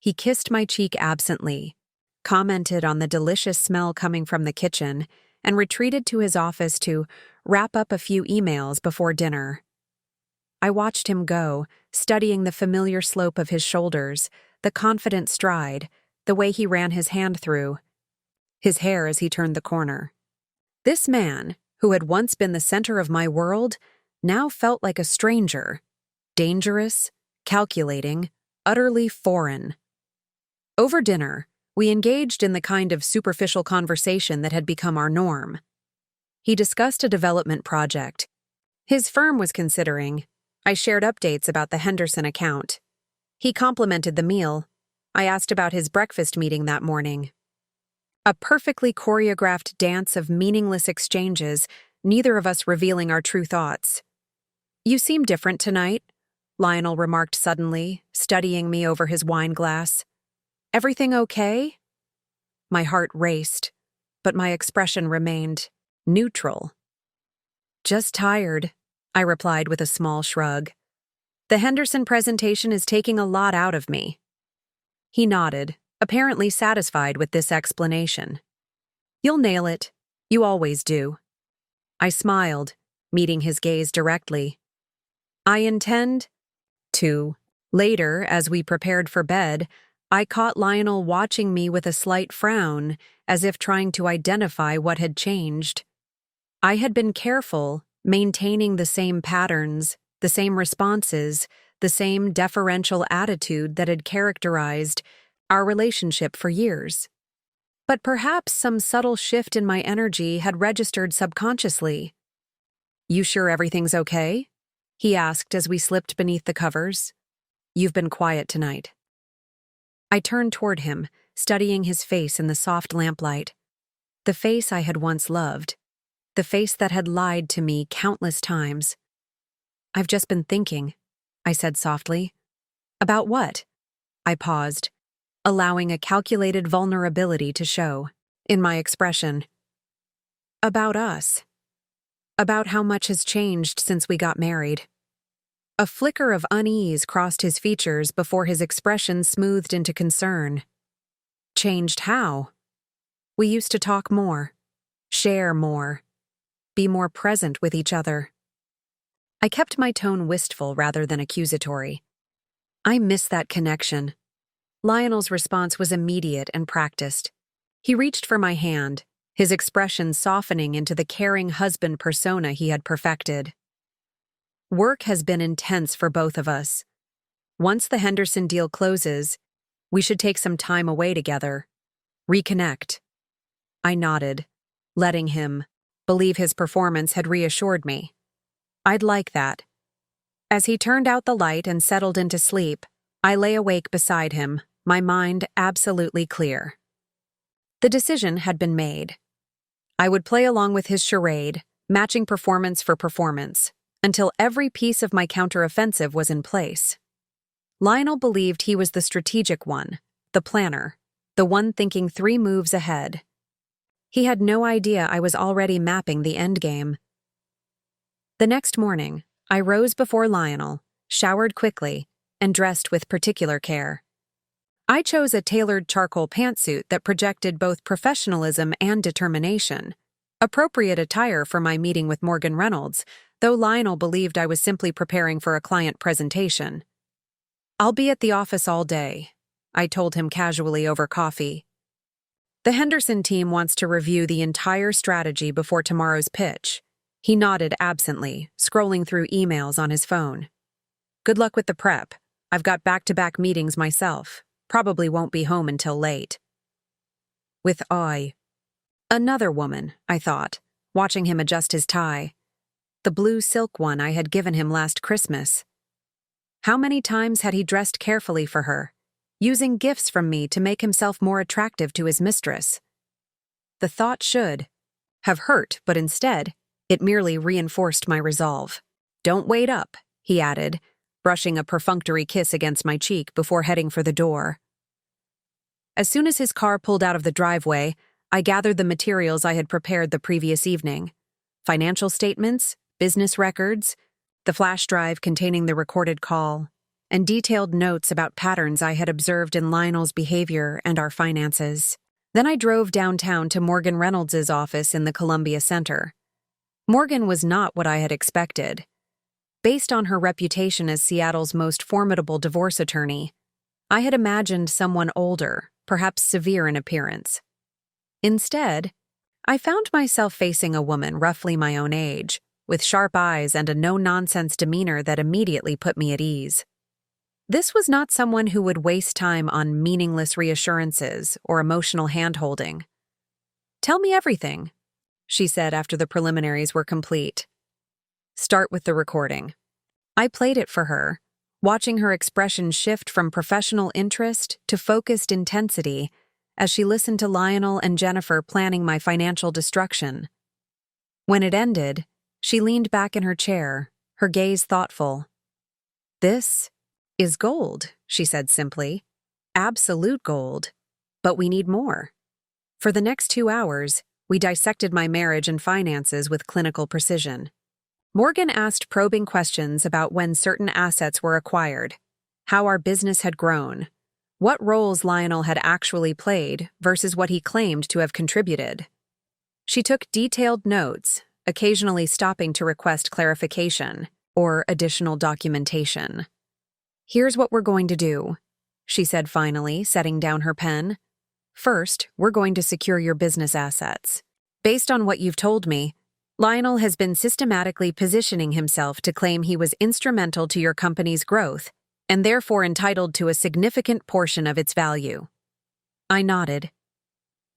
He kissed my cheek absently, commented on the delicious smell coming from the kitchen, and retreated to his office to wrap up a few emails before dinner. I watched him go, studying the familiar slope of his shoulders, the confident stride, the way he ran his hand through his hair as he turned the corner. This man, who had once been the center of my world, now felt like a stranger, dangerous, calculating, utterly foreign. Over dinner, we engaged in the kind of superficial conversation that had become our norm. He discussed a development project his firm was considering. I shared updates about the Henderson account. He complimented the meal. I asked about his breakfast meeting that morning. A perfectly choreographed dance of meaningless exchanges, neither of us revealing our true thoughts. "You seem different tonight," Lionel remarked suddenly, studying me over his wine glass. "Everything okay?" My heart raced, but my expression remained neutral. "Just tired," I replied with a small shrug. "The Henderson presentation is taking a lot out of me." He nodded, apparently satisfied with this explanation. "You'll nail it. You always do." I smiled, meeting his gaze directly. "I intend to." Later, as we prepared for bed, I caught Lionel watching me with a slight frown, as if trying to identify what had changed. I had been careful, maintaining the same patterns, the same responses, the same deferential attitude that had characterized our relationship for years. But perhaps some subtle shift in my energy had registered subconsciously. "You sure everything's okay?" he asked as we slipped beneath the covers. "You've been quiet tonight." I turned toward him, studying his face in the soft lamplight. The face I had once loved. The face that had lied to me countless times. "I've just been thinking," I said softly. "About what?" I paused, allowing a calculated vulnerability to show in my expression. "About us. About how much has changed since we got married." A flicker of unease crossed his features before his expression smoothed into concern. "Changed how?" "We used to talk more, share more, be more present with each other." I kept my tone wistful rather than accusatory. "I miss that connection." Lionel's response was immediate and practiced. He reached for my hand, his expression softening into the caring husband persona he had perfected. "Work has been intense for both of us. Once the Henderson deal closes, we should take some time away together. Reconnect." I nodded, letting him believe his performance had reassured me. "I'd like that." As he turned out the light and settled into sleep, I lay awake beside him, my mind absolutely clear. The decision had been made. I would play along with his charade, matching performance for performance, until every piece of my counteroffensive was in place. Lionel believed he was the strategic one, the planner, the one thinking 3 moves ahead. He had no idea I was already mapping the endgame. The next morning, I rose before Lionel, showered quickly, and dressed with particular care. I chose a tailored charcoal pantsuit that projected both professionalism and determination, appropriate attire for my meeting with Morgan Reynolds, though Lionel believed I was simply preparing for a client presentation. "I'll be at the office all day," I told him casually over coffee. "The Henderson team wants to review the entire strategy before tomorrow's pitch." He nodded absently, scrolling through emails on his phone. "Good luck with the prep. I've got back-to-back meetings myself. Probably won't be home until late. With awe. Another woman, I thought, watching him adjust his tie. The blue silk one I had given him last Christmas. How many times had he dressed carefully for her, using gifts from me to make himself more attractive to his mistress? The thought should have hurt, but instead, it merely reinforced my resolve. Don't wait up, he added, brushing a perfunctory kiss against my cheek before heading for the door. As soon as his car pulled out of the driveway, I gathered the materials I had prepared the previous evening. Financial statements, business records, the flash drive containing the recorded call, and detailed notes about patterns I had observed in Lionel's behavior and our finances. Then I drove downtown to Morgan Reynolds's office in the Columbia Center. Morgan was not what I had expected. Based on her reputation as Seattle's most formidable divorce attorney, I had imagined someone older, perhaps severe in appearance. Instead, I found myself facing a woman roughly my own age, with sharp eyes and a no-nonsense demeanor that immediately put me at ease. This was not someone who would waste time on meaningless reassurances or emotional hand-holding. "Tell me everything," she said after the preliminaries were complete. "Start with the recording." I played it for her, watching her expression shift from professional interest to focused intensity as she listened to Lionel and Jennifer planning my financial destruction. When it ended, she leaned back in her chair, her gaze thoughtful. "This is gold," she said simply. "Absolute gold. But we need more." For the next 2 hours, we dissected my marriage and finances with clinical precision. Morgan asked probing questions about when certain assets were acquired, how our business had grown, what roles Lionel had actually played versus what he claimed to have contributed. She took detailed notes, occasionally stopping to request clarification or additional documentation. "Here's what we're going to do," she said finally, setting down her pen. "First, we're going to secure your business assets. Based on what you've told me, Lionel has been systematically positioning himself to claim he was instrumental to your company's growth and therefore entitled to a significant portion of its value." I nodded.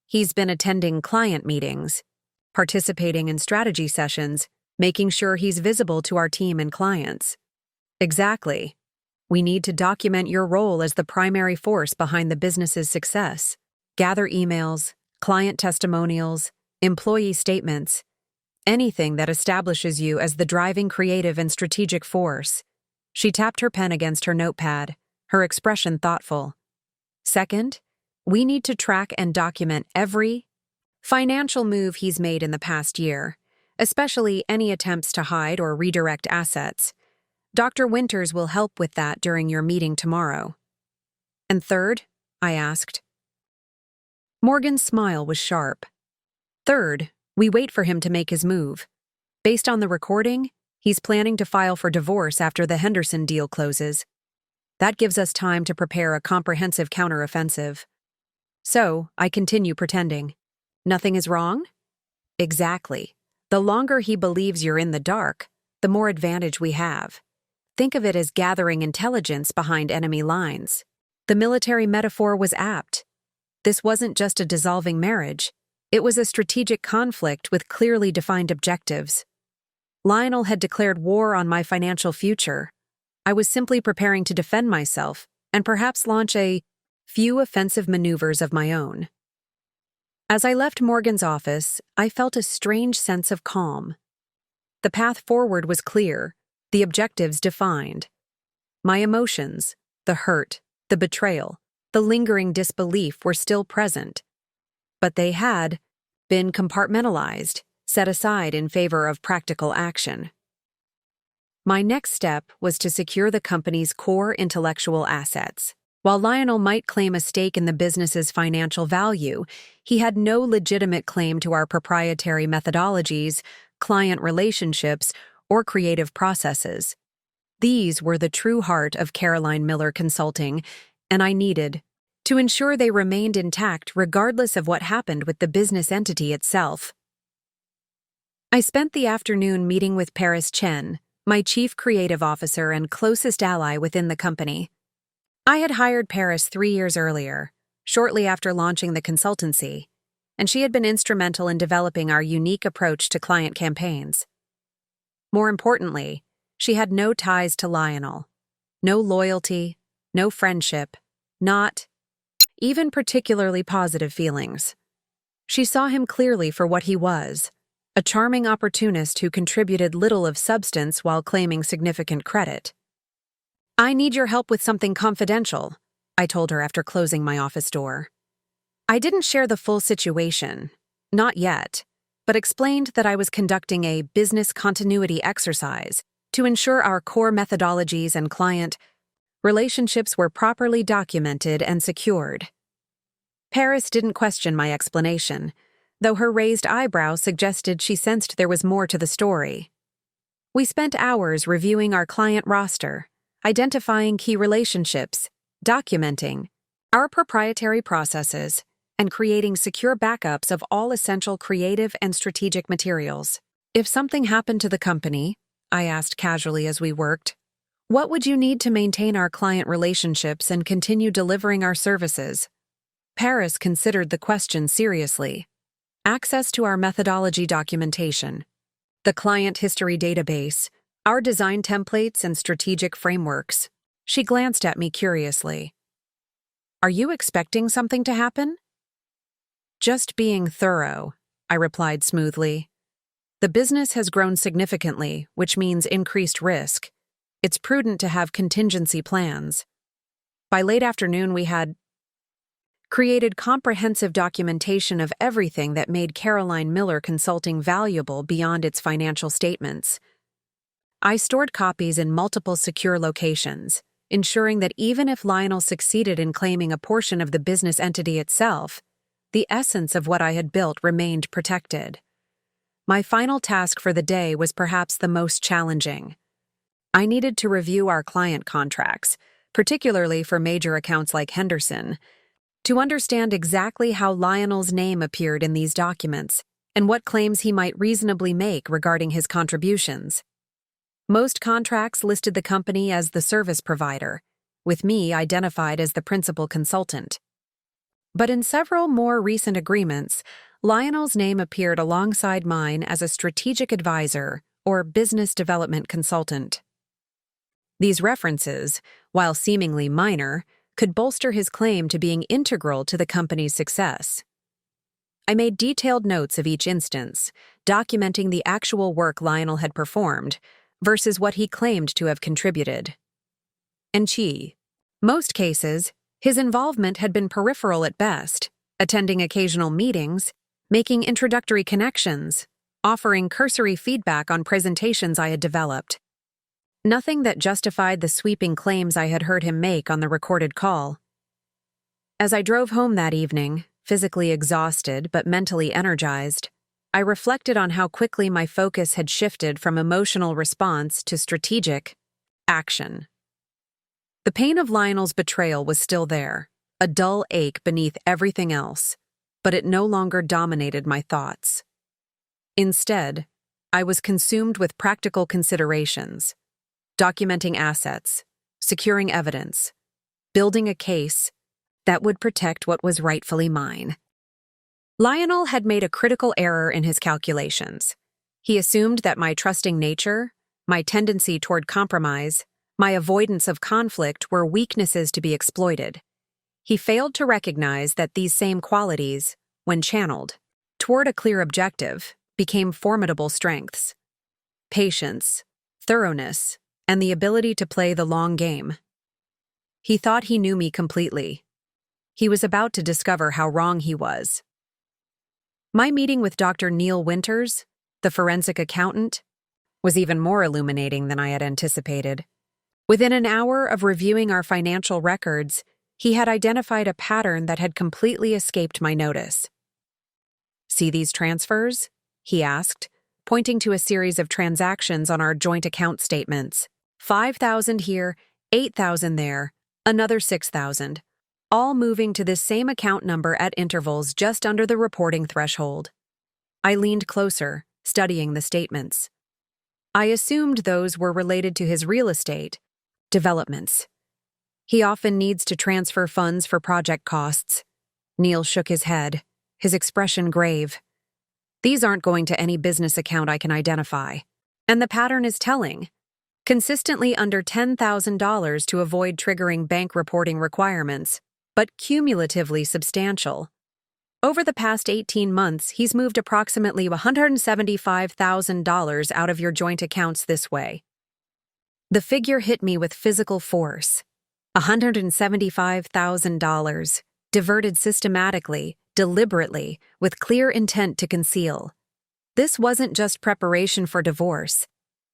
"He's been attending client meetings, participating in strategy sessions, making sure he's visible to our team and clients." "Exactly. We need to document your role as the primary force behind the business's success. Gather emails, client testimonials, employee statements, anything that establishes you as the driving creative and strategic force." She tapped her pen against her notepad, her expression thoughtful. "Second, we need to track and document every financial move he's made in the past year, especially any attempts to hide or redirect assets. Dr. Winters will help with that during your meeting tomorrow." "And third?" I asked. Morgan's smile was sharp. "Third, we wait for him to make his move. Based on the recording, he's planning to file for divorce after the Henderson deal closes. That gives us time to prepare a comprehensive counteroffensive." So, I continue pretending. "Nothing is wrong?" "Exactly. The longer he believes you're in the dark, the more advantage we have. Think of it as gathering intelligence behind enemy lines." The military metaphor was apt. This wasn't just a dissolving marriage. It was a strategic conflict with clearly defined objectives. Lionel had declared war on my financial future. I was simply preparing to defend myself and perhaps launch a few offensive maneuvers of my own. As I left Morgan's office, I felt a strange sense of calm. The path forward was clear, the objectives defined. My emotions, the hurt, the betrayal, the lingering disbelief were still present, but they had been compartmentalized, set aside in favor of practical action. My next step was to secure the company's core intellectual assets. While Lionel might claim a stake in the business's financial value, he had no legitimate claim to our proprietary methodologies, client relationships, or creative processes. These were the true heart of Caroline Miller Consulting, and I needed to ensure they remained intact regardless of what happened with the business entity itself. I spent the afternoon meeting with Paris Chen, my chief creative officer and closest ally within the company. I had hired Paris 3 years earlier, shortly after launching the consultancy, and she had been instrumental in developing our unique approach to client campaigns. More importantly, she had no ties to Lionel, no loyalty, no friendship, not even particularly positive feelings. She saw him clearly for what he was, a charming opportunist who contributed little of substance while claiming significant credit. "I need your help with something confidential," I told her after closing my office door. I didn't share the full situation, not yet, but explained that I was conducting a business continuity exercise to ensure our core methodologies and client relationships were properly documented and secured. Paris didn't question my explanation, though her raised eyebrow suggested she sensed there was more to the story. We spent hours reviewing our client roster, identifying key relationships, documenting our proprietary processes, and creating secure backups of all essential creative and strategic materials. "If something happened to the company," I asked casually as we worked, "what would you need to maintain our client relationships and continue delivering our services?" Paris considered the question seriously. "Access to our methodology documentation, the client history database, our design templates and strategic frameworks." She glanced at me curiously. "Are you expecting something to happen?" "Just being thorough," I replied smoothly. "The business has grown significantly, which means increased risk. It's prudent to have contingency plans." By late afternoon, we had created comprehensive documentation of everything that made Caroline Miller Consulting valuable beyond its financial statements. I stored copies in multiple secure locations, ensuring that even if Lionel succeeded in claiming a portion of the business entity itself, the essence of what I had built remained protected. My final task for the day was perhaps the most challenging. I needed to review our client contracts, particularly for major accounts like Henderson, to understand exactly how Lionel's name appeared in these documents and what claims he might reasonably make regarding his contributions. Most contracts listed the company as the service provider, with me identified as the principal consultant. But in several more recent agreements, Lionel's name appeared alongside mine as a strategic advisor or business development consultant. These references, while seemingly minor, could bolster his claim to being integral to the company's success. I made detailed notes of each instance, documenting the actual work Lionel had performed versus what he claimed to have contributed. And most cases, his involvement had been peripheral at best, attending occasional meetings, making introductory connections, offering cursory feedback on presentations I had developed. Nothing that justified the sweeping claims I had heard him make on the recorded call. As I drove home that evening, physically exhausted but mentally energized, I reflected on how quickly my focus had shifted from emotional response to strategic action. The pain of Lionel's betrayal was still there, a dull ache beneath everything else, but it no longer dominated my thoughts. Instead, I was consumed with practical considerations, documenting assets, securing evidence, building a case that would protect what was rightfully mine. Lionel had made a critical error in his calculations. He assumed that my trusting nature, my tendency toward compromise, my avoidance of conflict were weaknesses to be exploited. He failed to recognize that these same qualities, when channeled toward a clear objective, became formidable strengths. Patience, thoroughness, and the ability to play the long game. He thought he knew me completely. He was about to discover how wrong he was. My meeting with Dr. Neil Winters, the forensic accountant, was even more illuminating than I had anticipated. Within an hour of reviewing our financial records, he had identified a pattern that had completely escaped my notice. "See these transfers?" he asked, pointing to a series of transactions on our joint account statements. 5,000 here, 8,000 there, another 6,000, all moving to this same account number at intervals just under the reporting threshold. I leaned closer, studying the statements. I assumed those were related to his real estate developments. He often needs to transfer funds for project costs. Neil shook his head, his expression grave. These aren't going to any business account I can identify. And the pattern is telling. Consistently under $10,000 to avoid triggering bank reporting requirements, but cumulatively substantial. Over the past 18 months, he's moved approximately $175,000 out of your joint accounts this way. The figure hit me with physical force. $175,000, diverted systematically, deliberately, with clear intent to conceal. This wasn't just preparation for divorce.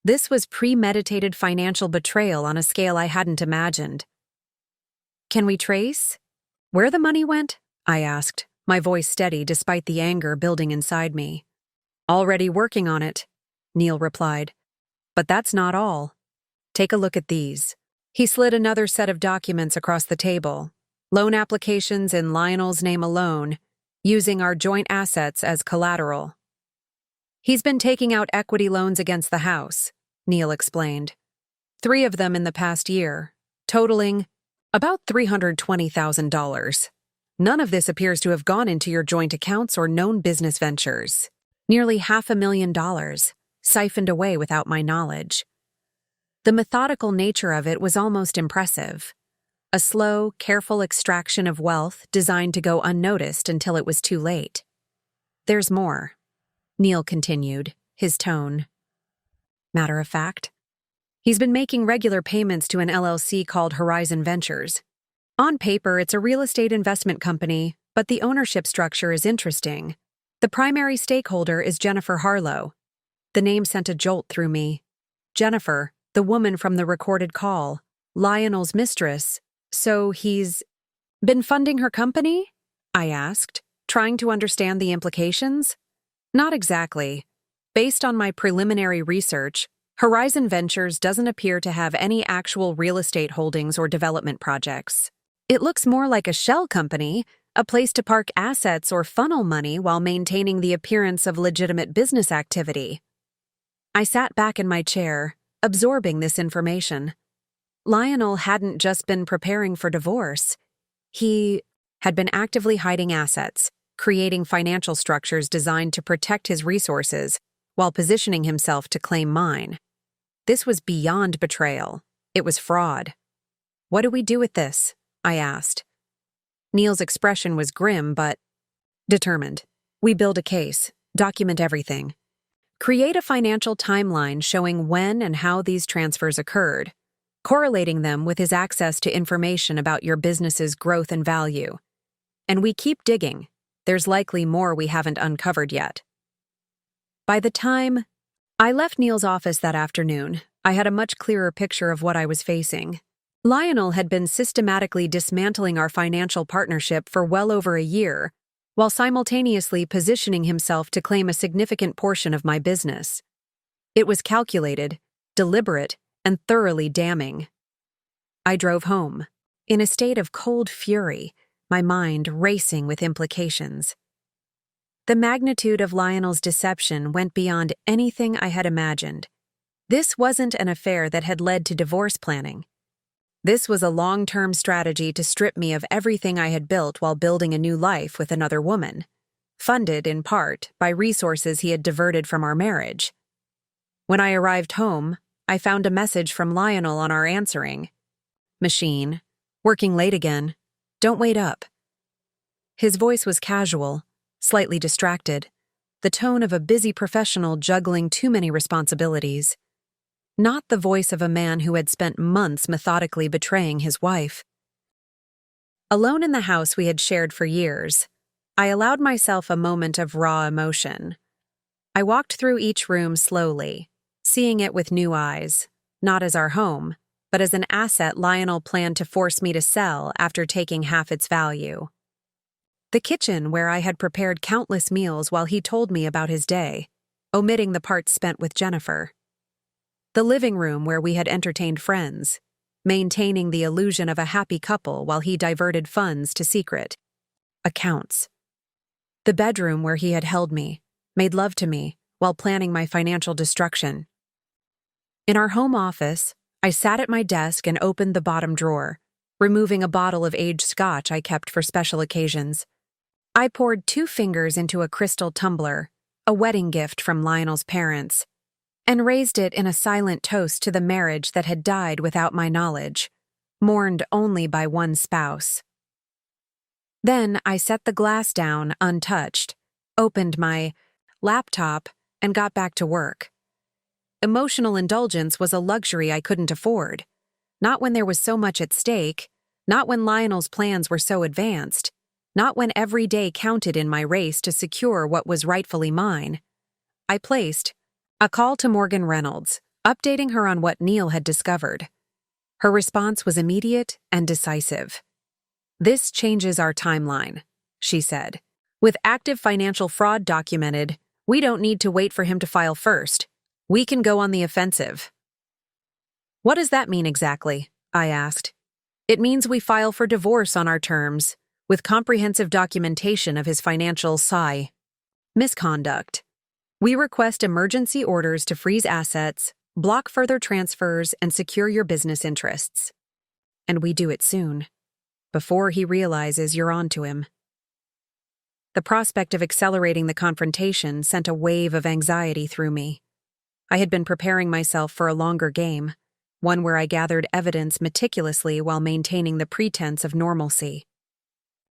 This was premeditated financial betrayal on a scale I hadn't imagined. Can we trace where the money went? I asked, my voice steady despite the anger building inside me. Already working on it, Neil replied. But that's not all. Take a look at these. He slid another set of documents across the table. Loan applications in Lionel's name alone, using our joint assets as collateral. He's been taking out equity loans against the house, Neil explained. 3 of them in the past year, totaling about $320,000. None of this appears to have gone into your joint accounts or known business ventures. Nearly $500,000, siphoned away without my knowledge. The methodical nature of it was almost impressive. A slow, careful extraction of wealth designed to go unnoticed until it was too late. There's more, Neil continued, his tone matter of fact. He's been making regular payments to an LLC called Horizon Ventures. On paper, it's a real estate investment company, but the ownership structure is interesting. The primary stakeholder is Jennifer Harlow. The name sent a jolt through me. Jennifer, the woman from the recorded call, Lionel's mistress. So he's been funding her company? I asked, trying to understand the implications. Not exactly. Based on my preliminary research, Horizon Ventures doesn't appear to have any actual real estate holdings or development projects. It looks more like a shell company, a place to park assets or funnel money while maintaining the appearance of legitimate business activity. I sat back in my chair, absorbing this information. Lionel hadn't just been preparing for divorce. He had been actively hiding assets, creating financial structures designed to protect his resources while positioning himself to claim mine. This was beyond betrayal. It was fraud. What do we do with this? I asked. Neil's expression was grim but determined. We build a case, document everything. Create a financial timeline showing when and how these transfers occurred, correlating them with his access to information about your business's growth and value. And we keep digging. There's likely more we haven't uncovered yet. By the time I left Neil's office that afternoon, I had a much clearer picture of what I was facing. Lionel had been systematically dismantling our financial partnership for well over a year, while simultaneously positioning himself to claim a significant portion of my business. It was calculated, deliberate, and thoroughly damning. I drove home, in a state of cold fury, my mind racing with implications. The magnitude of Lionel's deception went beyond anything I had imagined. This wasn't an affair that had led to divorce planning. This was a long-term strategy to strip me of everything I had built while building a new life with another woman, funded in part by resources he had diverted from our marriage. When I arrived home, I found a message from Lionel on our answering machine. Working late again. Don't wait up. His voice was casual, slightly distracted, the tone of a busy professional juggling too many responsibilities. Not the voice of a man who had spent months methodically betraying his wife. Alone in the house we had shared for years, I allowed myself a moment of raw emotion. I walked through each room slowly, seeing it with new eyes, not as our home, but as an asset Lionel planned to force me to sell after taking half its value. The kitchen where I had prepared countless meals while he told me about his day, omitting the parts spent with Jennifer. The living room where we had entertained friends, maintaining the illusion of a happy couple while he diverted funds to secret accounts. The bedroom where he had held me, made love to me, while planning my financial destruction. In our home office, I sat at my desk and opened the bottom drawer, removing a bottle of aged scotch I kept for special occasions. I poured 2 fingers into a crystal tumbler, a wedding gift from Lionel's parents, and raised it in a silent toast to the marriage that had died without my knowledge, mourned only by one spouse. Then I set the glass down untouched, opened my laptop, and got back to work. Emotional indulgence was a luxury I couldn't afford. Not when there was so much at stake, not when Lionel's plans were so advanced, not when every day counted in my race to secure what was rightfully mine. I placed a call to Morgan Reynolds, updating her on what Neil had discovered. Her response was immediate and decisive. "This changes our timeline," she said. "With active financial fraud documented, we don't need to wait for him to file first. We can go on the offensive." "What does that mean exactly?" I asked. "It means we file for divorce on our terms, with comprehensive documentation of his financial misconduct. We request emergency orders to freeze assets, block further transfers, and secure your business interests. And we do it soon, before he realizes you're onto him." The prospect of accelerating the confrontation sent a wave of anxiety through me. I had been preparing myself for a longer game, one where I gathered evidence meticulously while maintaining the pretense of normalcy.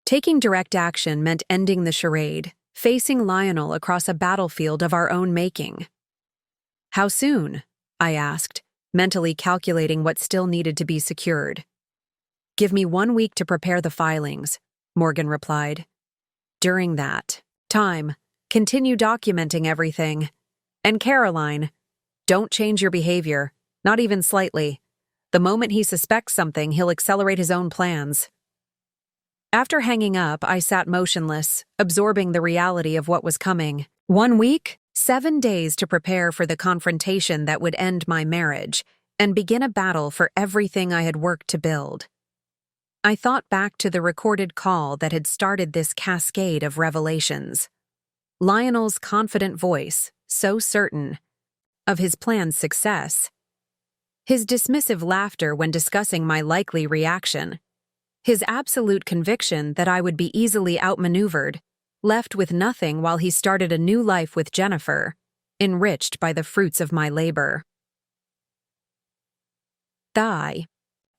Taking direct action meant ending the charade, facing Lionel across a battlefield of our own making. "How soon?" I asked, mentally calculating what still needed to be secured. "Give me 1 week to prepare the filings," Morgan replied. "During that time, continue documenting everything. And Caroline, don't change your behavior, not even slightly. The moment he suspects something, he'll accelerate his own plans." After hanging up, I sat motionless, absorbing the reality of what was coming. 1 week, 7 days to prepare for the confrontation that would end my marriage and begin a battle for everything I had worked to build. I thought back to the recorded call that had started this cascade of revelations. Lionel's confident voice, so certain of his plan's success. His dismissive laughter when discussing my likely reaction. His absolute conviction that I would be easily outmaneuvered, left with nothing while he started a new life with Jennifer, enriched by the fruits of my labor. The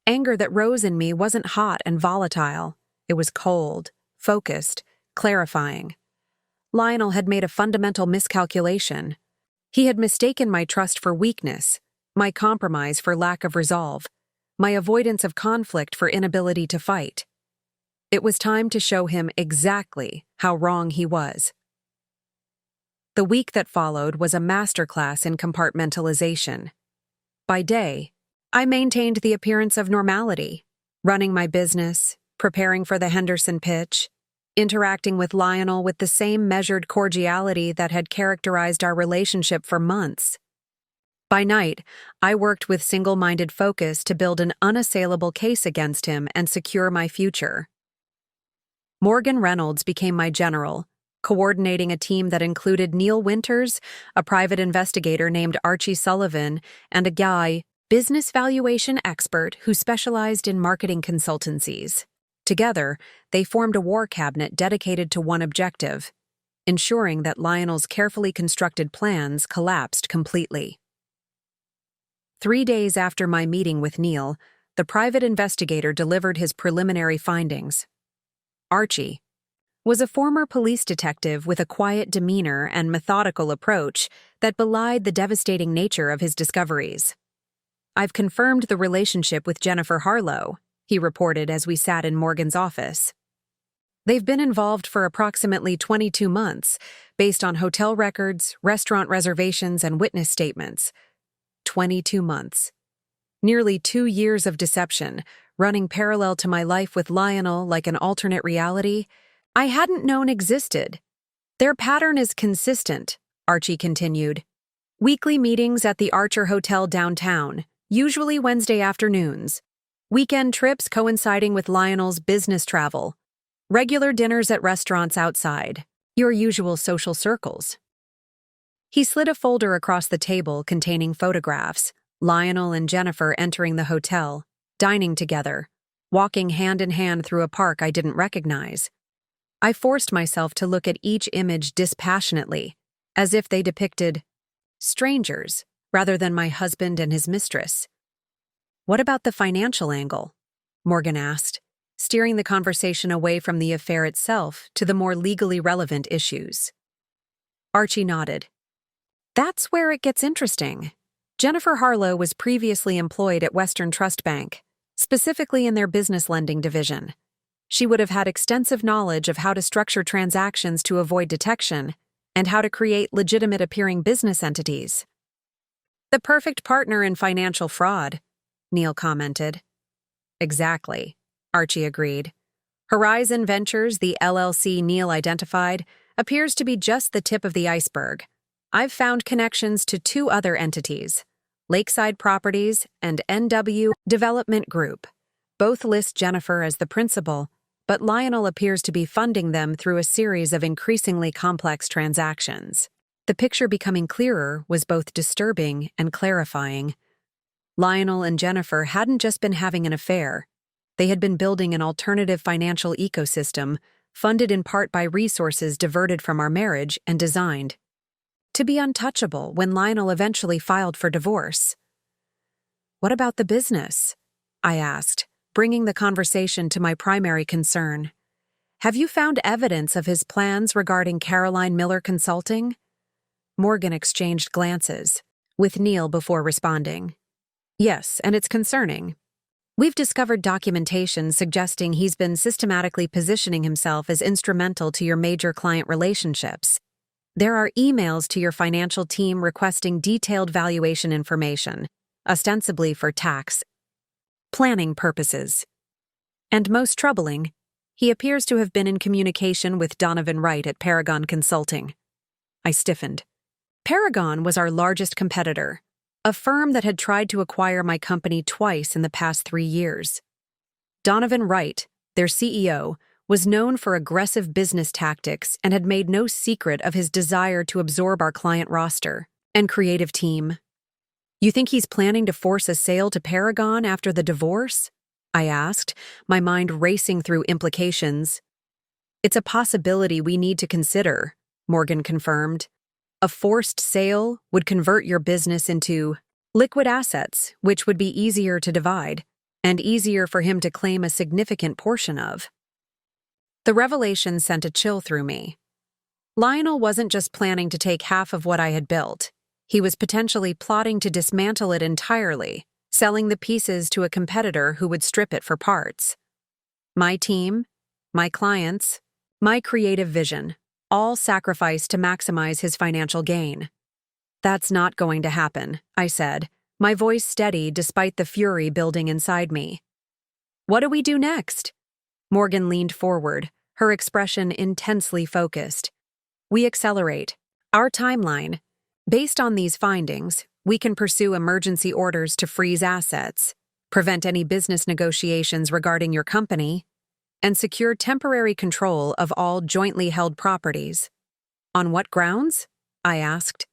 anger that rose in me wasn't hot and volatile. It was cold, focused, clarifying. Lionel had made a fundamental miscalculation. He had mistaken my trust for weakness, my compromise for lack of resolve, my avoidance of conflict for inability to fight. It was time to show him exactly how wrong he was. The week that followed was a masterclass in compartmentalization. By day, I maintained the appearance of normality, running my business, preparing for the Henderson pitch, interacting with Lionel with the same measured cordiality that had characterized our relationship for months. By night, I worked with single-minded focus to build an unassailable case against him and secure my future. Morgan Reynolds became my general, coordinating a team that included Neil Winters, a private investigator named Archie Sullivan, and a business valuation expert who specialized in marketing consultancies. Together, they formed a war cabinet dedicated to one objective: ensuring that Lionel's carefully constructed plans collapsed completely. 3 days after my meeting with Neil, the private investigator delivered his preliminary findings. Archie was a former police detective with a quiet demeanor and methodical approach that belied the devastating nature of his discoveries. "I've confirmed the relationship with Jennifer Harlow," he reported as we sat in Morgan's office. "They've been involved for approximately 22 months, based on hotel records, restaurant reservations, and witness statements. 22 months. Nearly 2 years of deception, running parallel to my life with Lionel like an alternate reality I hadn't known existed. Their pattern is consistent," Archie continued. "Weekly meetings at the Archer Hotel downtown, usually Wednesday afternoons. Weekend trips coinciding with Lionel's business travel. Regular dinners at restaurants outside. Your usual social circles." He slid a folder across the table containing photographs, Lionel and Jennifer entering the hotel, dining together, walking hand in hand through a park I didn't recognize. I forced myself to look at each image dispassionately, as if they depicted strangers rather than my husband and his mistress. "What about the financial angle?" Morgan asked, steering the conversation away from the affair itself to the more legally relevant issues. Archie nodded. "That's where it gets interesting. Jennifer Harlow was previously employed at Western Trust Bank, specifically in their business lending division. She would have had extensive knowledge of how to structure transactions to avoid detection and how to create legitimate-appearing business entities." "The perfect partner in financial fraud," Neil commented. "Exactly," Archie agreed. "Horizon Ventures, the LLC Neil identified, appears to be just the tip of the iceberg. I've found connections to 2 other entities, Lakeside Properties and NW Development Group. Both list Jennifer as the principal, but Lionel appears to be funding them through a series of increasingly complex transactions." The picture becoming clearer was both disturbing and clarifying. Lionel and Jennifer hadn't just been having an affair. They had been building an alternative financial ecosystem, funded in part by resources diverted from our marriage and designed to be untouchable when Lionel eventually filed for divorce. "What about the business?" I asked, bringing the conversation to my primary concern. "Have you found evidence of his plans regarding Caroline Miller Consulting?" Morgan exchanged glances with Neil before responding. "Yes, and it's concerning. We've discovered documentation suggesting he's been systematically positioning himself as instrumental to your major client relationships. There are emails to your financial team requesting detailed valuation information, ostensibly for tax planning purposes. And most troubling, he appears to have been in communication with Donovan Wright at Paragon Consulting." I stiffened. Paragon was our largest competitor, a firm that had tried to acquire my company twice in the past 3 years. Donovan Wright, their CEO, was known for aggressive business tactics and had made no secret of his desire to absorb our client roster and creative team. "You think he's planning to force a sale to Paragon after the divorce?" I asked, my mind racing through implications. "It's a possibility we need to consider," Morgan confirmed. "A forced sale would convert your business into liquid assets, which would be easier to divide, and easier for him to claim a significant portion of." The revelation sent a chill through me. Lionel wasn't just planning to take half of what I had built. He was potentially plotting to dismantle it entirely, selling the pieces to a competitor who would strip it for parts. My team, my clients, my creative vision, all sacrificed to maximize his financial gain. "That's not going to happen," I said, my voice steady despite the fury building inside me. "What do we do next?" Morgan leaned forward, her expression intensely focused. "We accelerate our timeline. Based on these findings, we can pursue emergency orders to freeze assets, prevent any business negotiations regarding your company, and secure temporary control of all jointly held properties." "On what grounds?" I asked.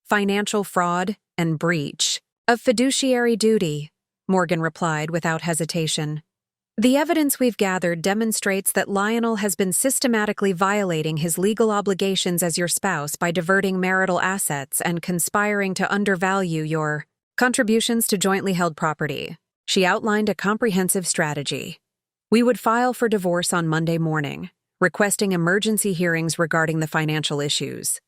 "Financial fraud and breach of fiduciary duty," Morgan replied without hesitation. "The evidence we've gathered demonstrates that Lionel has been systematically violating his legal obligations as your spouse by diverting marital assets and conspiring to undervalue your contributions to jointly held property." She outlined a comprehensive strategy. "We would file for divorce on Monday morning, requesting emergency hearings regarding the financial issues.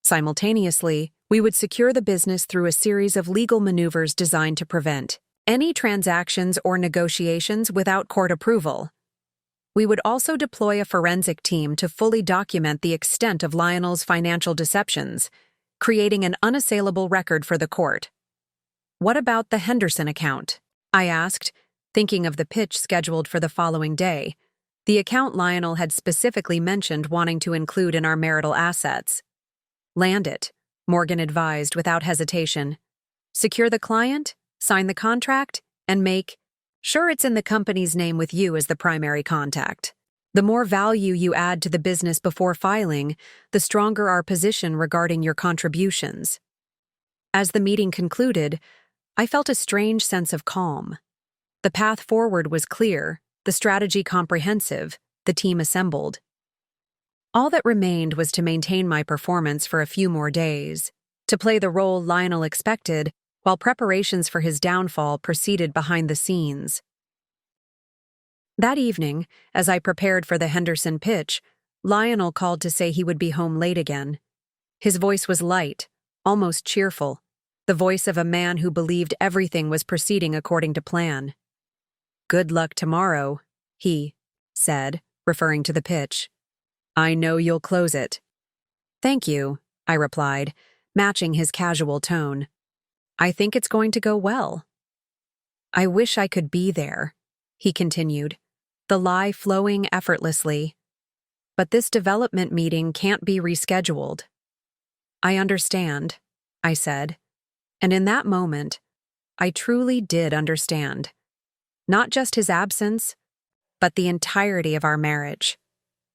Simultaneously, we would secure the business through a series of legal maneuvers designed to prevent any transactions or negotiations without court approval. We would also deploy a forensic team to fully document the extent of Lionel's financial deceptions, creating an unassailable record for the court." "What about the Henderson account?" I asked, thinking of the pitch scheduled for the following day, the account Lionel had specifically mentioned wanting to include in our marital assets. "Land it," Morgan advised without hesitation. "Secure the client, sign the contract, and make sure it's in the company's name with you as the primary contact. The more value you add to the business before filing, the stronger our position regarding your contributions." As the meeting concluded, I felt a strange sense of calm. The path forward was clear, the strategy comprehensive, the team assembled. All that remained was to maintain my performance for a few more days, to play the role Lionel expected while preparations for his downfall proceeded behind the scenes. That evening, as I prepared for the Henderson pitch, Lionel called to say he would be home late again. His voice was light, almost cheerful, the voice of a man who believed everything was proceeding according to plan. "Good luck tomorrow," he said, referring to the pitch. "I know you'll close it." "Thank you," I replied, matching his casual tone. "I think it's going to go well." "I wish I could be there," he continued, the lie flowing effortlessly. "But this development meeting can't be rescheduled." "I understand," I said, and in that moment, I truly did understand. Not just his absence, but the entirety of our marriage.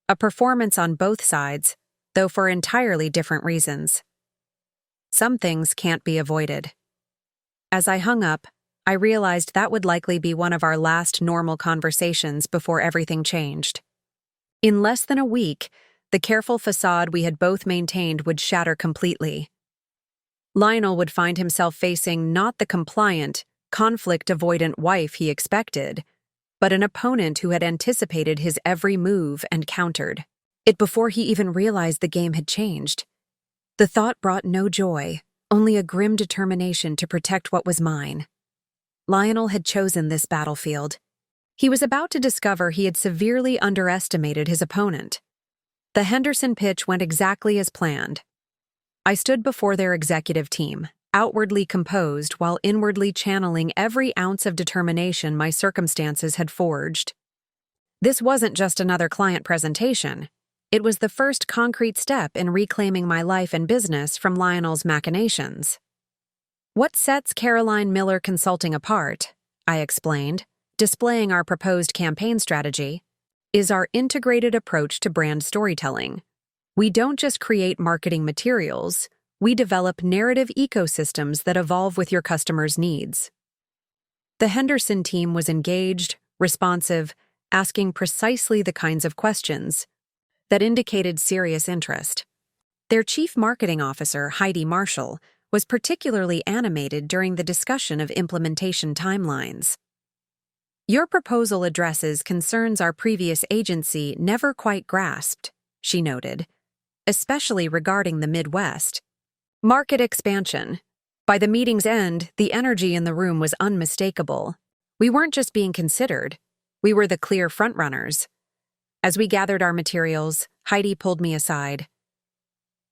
A performance on both sides, though for entirely different reasons. Some things can't be avoided. As I hung up, I realized that would likely be one of our last normal conversations before everything changed. In less than a week, the careful facade we had both maintained would shatter completely. Lionel would find himself facing not the compliant, conflict-avoidant wife he expected, but an opponent who had anticipated his every move and countered it before he even realized the game had changed. The thought brought no joy, only a grim determination to protect what was mine. Lionel had chosen this battlefield. He was about to discover he had severely underestimated his opponent. The Henderson pitch went exactly as planned. I stood before their executive team, outwardly composed while inwardly channeling every ounce of determination my circumstances had forged. This wasn't just another client presentation. It was the first concrete step in reclaiming my life and business from Lionel's machinations. "What sets Caroline Miller Consulting apart," I explained, displaying our proposed campaign strategy, "is our integrated approach to brand storytelling. We don't just create marketing materials, we develop narrative ecosystems that evolve with your customers' needs." The Henderson team was engaged, responsive, asking precisely the kinds of questions that indicated serious interest. Their chief marketing officer, Heidi Marshall, was particularly animated during the discussion of implementation timelines. "Your proposal addresses concerns our previous agency never quite grasped," she noted, "especially regarding the Midwest. Market expansion." By the meeting's end, the energy in the room was unmistakable. We weren't just being considered, we were the clear frontrunners. As we gathered our materials, Heidi pulled me aside.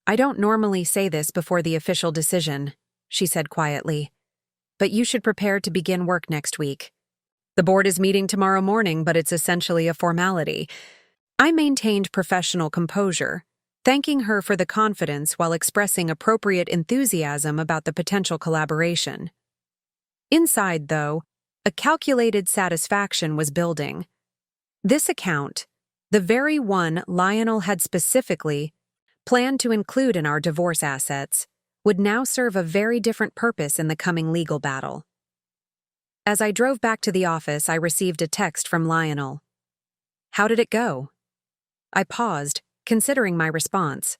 "I don't normally say this before the official decision," she said quietly, "but you should prepare to begin work next week. The board is meeting tomorrow morning, but it's essentially a formality." I maintained professional composure, thanking her for the confidence while expressing appropriate enthusiasm about the potential collaboration. Inside, though, a calculated satisfaction was building. This account, the very one Lionel had specifically planned to include in our divorce assets, would now serve a very different purpose in the coming legal battle. As I drove back to the office, I received a text from Lionel. "How did it go?" I paused, considering my response.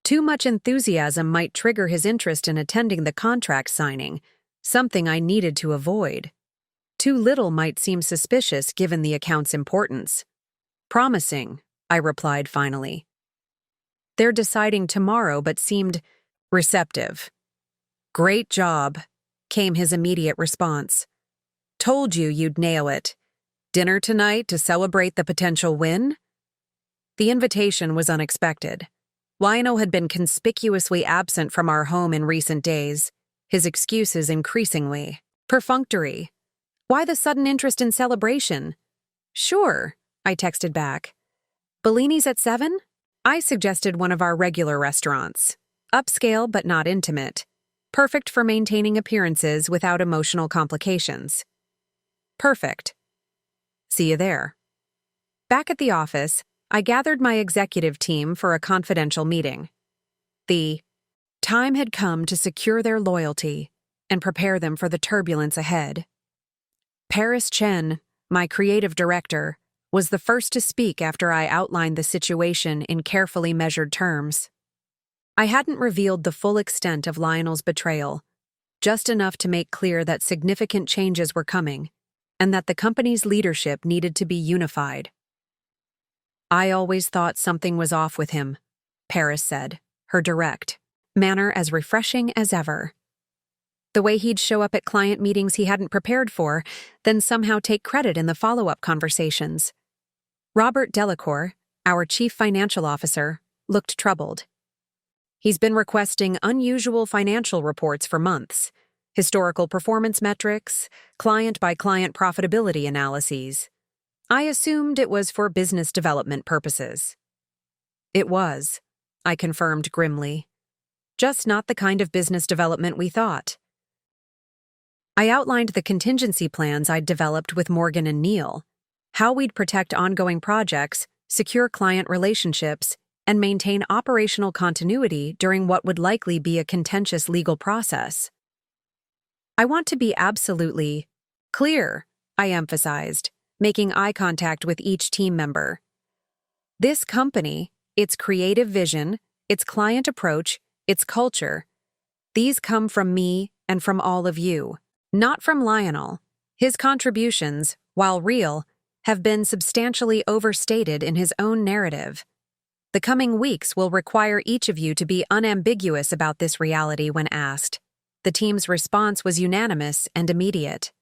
Too much enthusiasm might trigger his interest in attending the contract signing, something I needed to avoid. Too little might seem suspicious given the account's importance. "Promising," I replied finally. "They're deciding tomorrow but seemed receptive." "Great job," came his immediate response. "Told you you'd nail it. Dinner tonight to celebrate the potential win?" The invitation was unexpected. Lionel had been conspicuously absent from our home in recent days, his excuses increasingly perfunctory. "Why the sudden interest in celebration?" "Sure," I texted back. "Bellini's at 7? I suggested one of our regular restaurants. Upscale but not intimate. Perfect for maintaining appearances without emotional complications." "Perfect. See you there." Back at the office, I gathered my executive team for a confidential meeting. The time had come to secure their loyalty and prepare them for the turbulence ahead. Paris Chen, my creative director, was the first to speak after I outlined the situation in carefully measured terms. I hadn't revealed the full extent of Lionel's betrayal, just enough to make clear that significant changes were coming, and that the company's leadership needed to be unified. "I always thought something was off with him," Paris said, her direct manner as refreshing as ever. The way he'd show up at client meetings he hadn't prepared for, then somehow take credit in the follow-up conversations. Robert Delacour, our chief financial officer, looked troubled. "He's been requesting unusual financial reports for months, historical performance metrics, client-by-client profitability analyses. I assumed it was for business development purposes." "It was," I confirmed grimly. "Just not the kind of business development we thought." I outlined the contingency plans I'd developed with Morgan and Neil, how we'd protect ongoing projects, secure client relationships, and maintain operational continuity during what would likely be a contentious legal process. "I want to be absolutely clear," I emphasized, making eye contact with each team member. "This company, its creative vision, its client approach, its culture, these come from me and from all of you, not from Lionel. His contributions, while real, have been substantially overstated in his own narrative. The coming weeks will require each of you to be unambiguous about this reality when asked." The team's response was unanimous and immediate.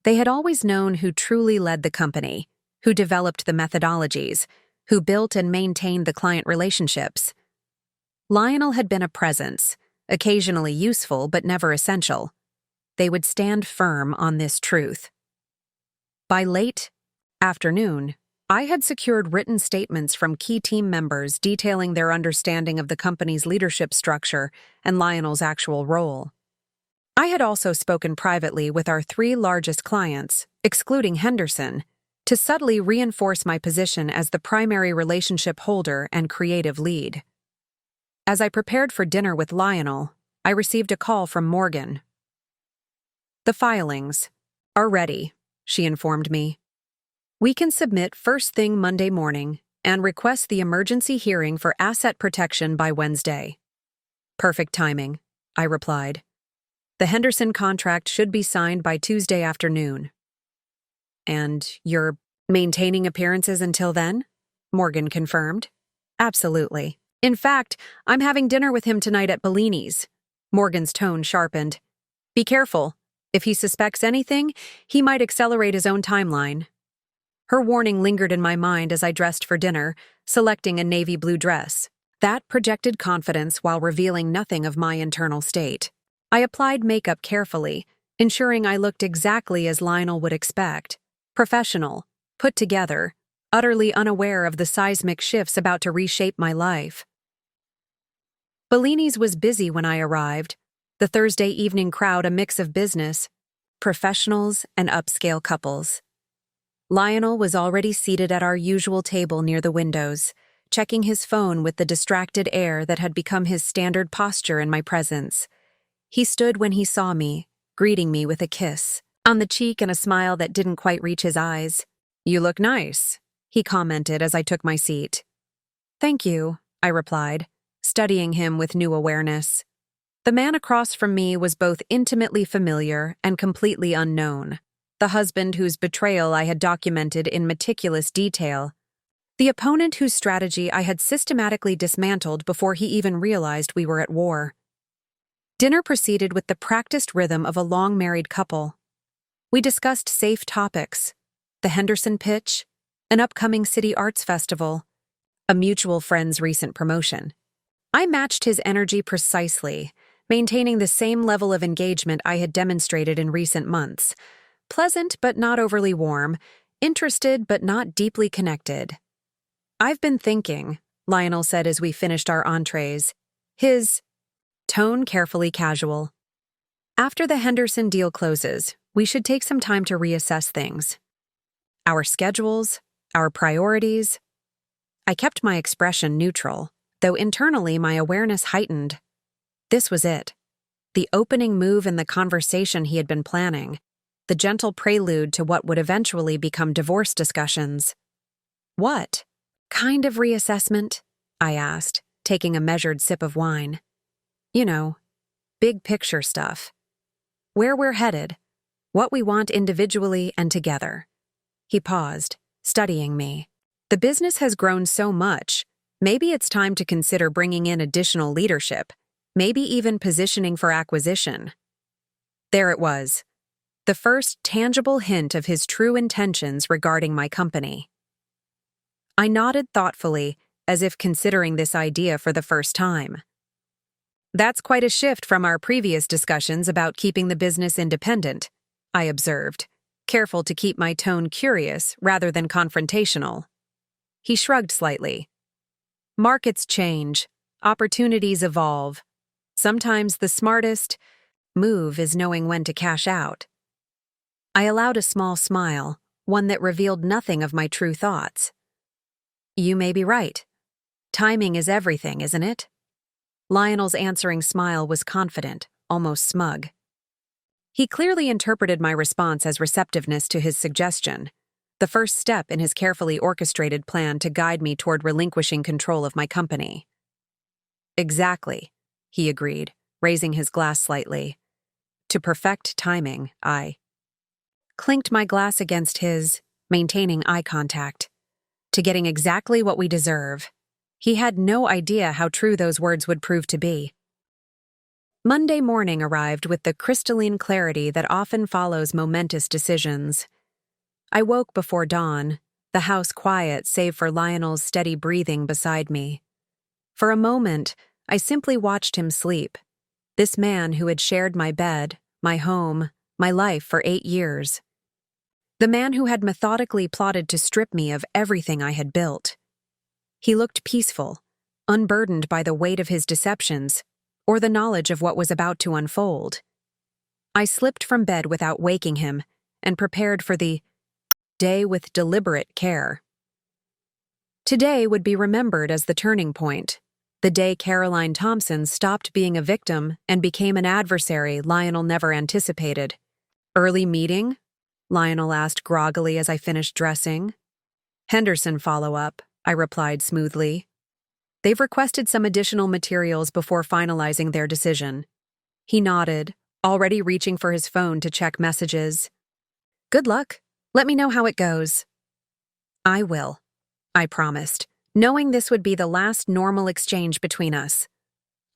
They had always known who truly led the company, who developed the methodologies, who built and maintained the client relationships. Lionel had been a presence, occasionally useful but never essential. They would stand firm on this truth. By late afternoon, I had secured written statements from key team members detailing their understanding of the company's leadership structure and Lionel's actual role. I had also spoken privately with our 3 largest clients, excluding Henderson, to subtly reinforce my position as the primary relationship holder and creative lead. As I prepared for dinner with Lionel, I received a call from Morgan. "The filings are ready," she informed me. "We can submit first thing Monday morning and request the emergency hearing for asset protection by Wednesday." "Perfect timing," I replied. "The Henderson contract should be signed by Tuesday afternoon." "And you're maintaining appearances until then?" Morgan confirmed. "Absolutely. In fact, I'm having dinner with him tonight at Bellini's." Morgan's tone sharpened. "Be careful. If he suspects anything, he might accelerate his own timeline." Her warning lingered in my mind as I dressed for dinner, selecting a navy blue dress. That projected confidence while revealing nothing of my internal state. I applied makeup carefully, ensuring I looked exactly as Lionel would expect. Professional, put together, utterly unaware of the seismic shifts about to reshape my life. Bellini's was busy when I arrived, the Thursday evening crowd a mix of business, professionals, and upscale couples. Lionel was already seated at our usual table near the windows, checking his phone with the distracted air that had become his standard posture in my presence. He stood when he saw me, greeting me with a kiss on the cheek and a smile that didn't quite reach his eyes. "You look nice," he commented as I took my seat. "Thank you," I replied, studying him with new awareness. The man across from me was both intimately familiar and completely unknown, the husband whose betrayal I had documented in meticulous detail, the opponent whose strategy I had systematically dismantled before he even realized we were at war. Dinner proceeded with the practiced rhythm of a long-married couple. We discussed safe topics: the Henderson pitch, an upcoming city arts festival, a mutual friend's recent promotion. I matched his energy precisely, maintaining the same level of engagement I had demonstrated in recent months. Pleasant but not overly warm, interested but not deeply connected. "I've been thinking," Lionel said as we finished our entrees, his tone carefully casual. "After the Henderson deal closes, we should take some time to reassess things. Our schedules, our priorities." I kept my expression neutral, though internally my awareness heightened. This was it. The opening move in the conversation he had been planning. the gentle prelude to what would eventually become divorce discussions. "What kind of reassessment?" I asked, taking a measured sip of wine. "You know, big picture stuff. Where we're headed, what we want individually and together." He paused, studying me. "The business has grown so much, maybe it's time to consider bringing in additional leadership, maybe even positioning for acquisition." There it was, the first tangible hint of his true intentions regarding my company. I nodded thoughtfully, as if considering this idea for the first time. "That's quite a shift from our previous discussions about keeping the business independent," I observed, careful to keep my tone curious rather than confrontational. He shrugged slightly. "Markets change, opportunities evolve. Sometimes the smartest move is knowing when to cash out." I allowed a small smile, one that revealed nothing of my true thoughts. "You may be right. Timing is everything, isn't it?" Lionel's answering smile was confident, almost smug. He clearly interpreted my response as receptiveness to his suggestion, the first step in his carefully orchestrated plan to guide me toward relinquishing control of my company. "Exactly," he agreed, raising his glass slightly. To perfect timing, I clinked my glass against his, maintaining eye contact. To getting exactly what we deserve. He had no idea how true those words would prove to be. Monday morning arrived with the crystalline clarity that often follows momentous decisions. I woke before dawn, the house quiet save for Lionel's steady breathing beside me. For a moment, I simply watched him sleep, this man who had shared my bed, my home, my life for 8 years. The man who had methodically plotted to strip me of everything I had built. He looked peaceful, unburdened by the weight of his deceptions, or the knowledge of what was about to unfold. I slipped from bed without waking him, and prepared for the day with deliberate care. Today would be remembered as the turning point, the day Caroline Thompson stopped being a victim and became an adversary Lionel never anticipated. "Early meeting?" Lionel asked groggily as I finished dressing. "Henderson follow-up," I replied smoothly. "They've requested some additional materials before finalizing their decision." He nodded, already reaching for his phone to check messages. "Good luck. Let me know how it goes." "I will," I promised, knowing this would be the last normal exchange between us.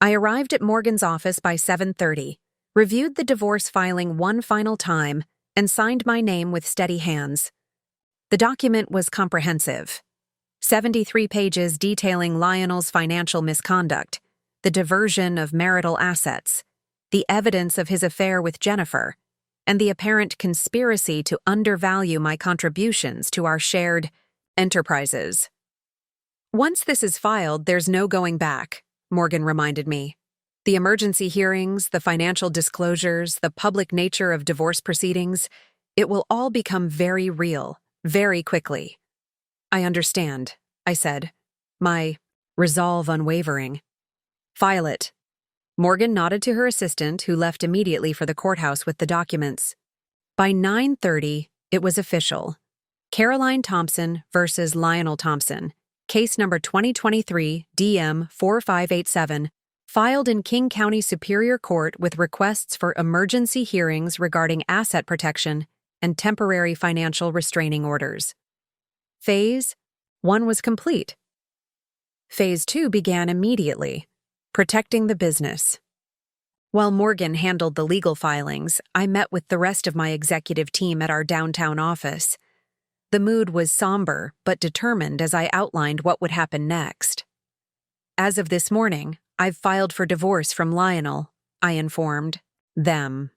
I arrived at Morgan's office by 7:30, reviewed the divorce filing one final time, and signed my name with steady hands. The document was comprehensive. 73 pages detailing Lionel's financial misconduct, the diversion of marital assets, the evidence of his affair with Jennifer, and the apparent conspiracy to undervalue my contributions to our shared enterprises. "Once this is filed, there's no going back," Morgan reminded me. "The emergency hearings, the financial disclosures, the public nature of divorce proceedings, it will all become very real, very quickly." "I understand," I said, my resolve unwavering. "File it." Morgan nodded to her assistant, who left immediately for the courthouse with the documents. By 9:30, it was official. Caroline Thompson versus Lionel Thompson, case number 2023 DM 4587, filed in King County Superior Court with requests for emergency hearings regarding asset protection and temporary financial restraining orders. Phase 1 was complete. Phase 2 began immediately, protecting the business. While Morgan handled the legal filings, I met with the rest of my executive team at our downtown office. The mood was somber but determined as I outlined what would happen next. "As of this morning, I've filed for divorce from Lionel," I informed them.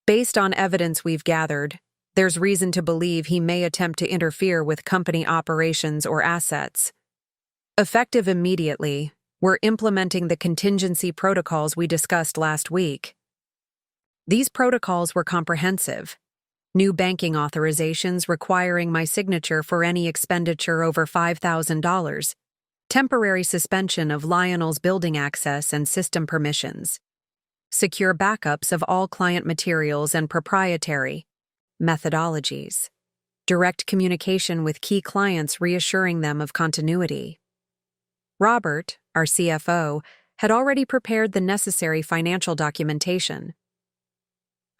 "Based on evidence we've gathered, there's reason to believe he may attempt to interfere with company operations or assets. Effective immediately, we're implementing the contingency protocols we discussed last week. These protocols were comprehensive. New banking authorizations requiring my signature for any expenditure over $5,000, temporary suspension of Lionel's building access and system permissions, secure backups of all client materials and proprietary methodologies, direct communication with key clients reassuring them of continuity. Robert, our CFO, had already prepared the necessary financial documentation.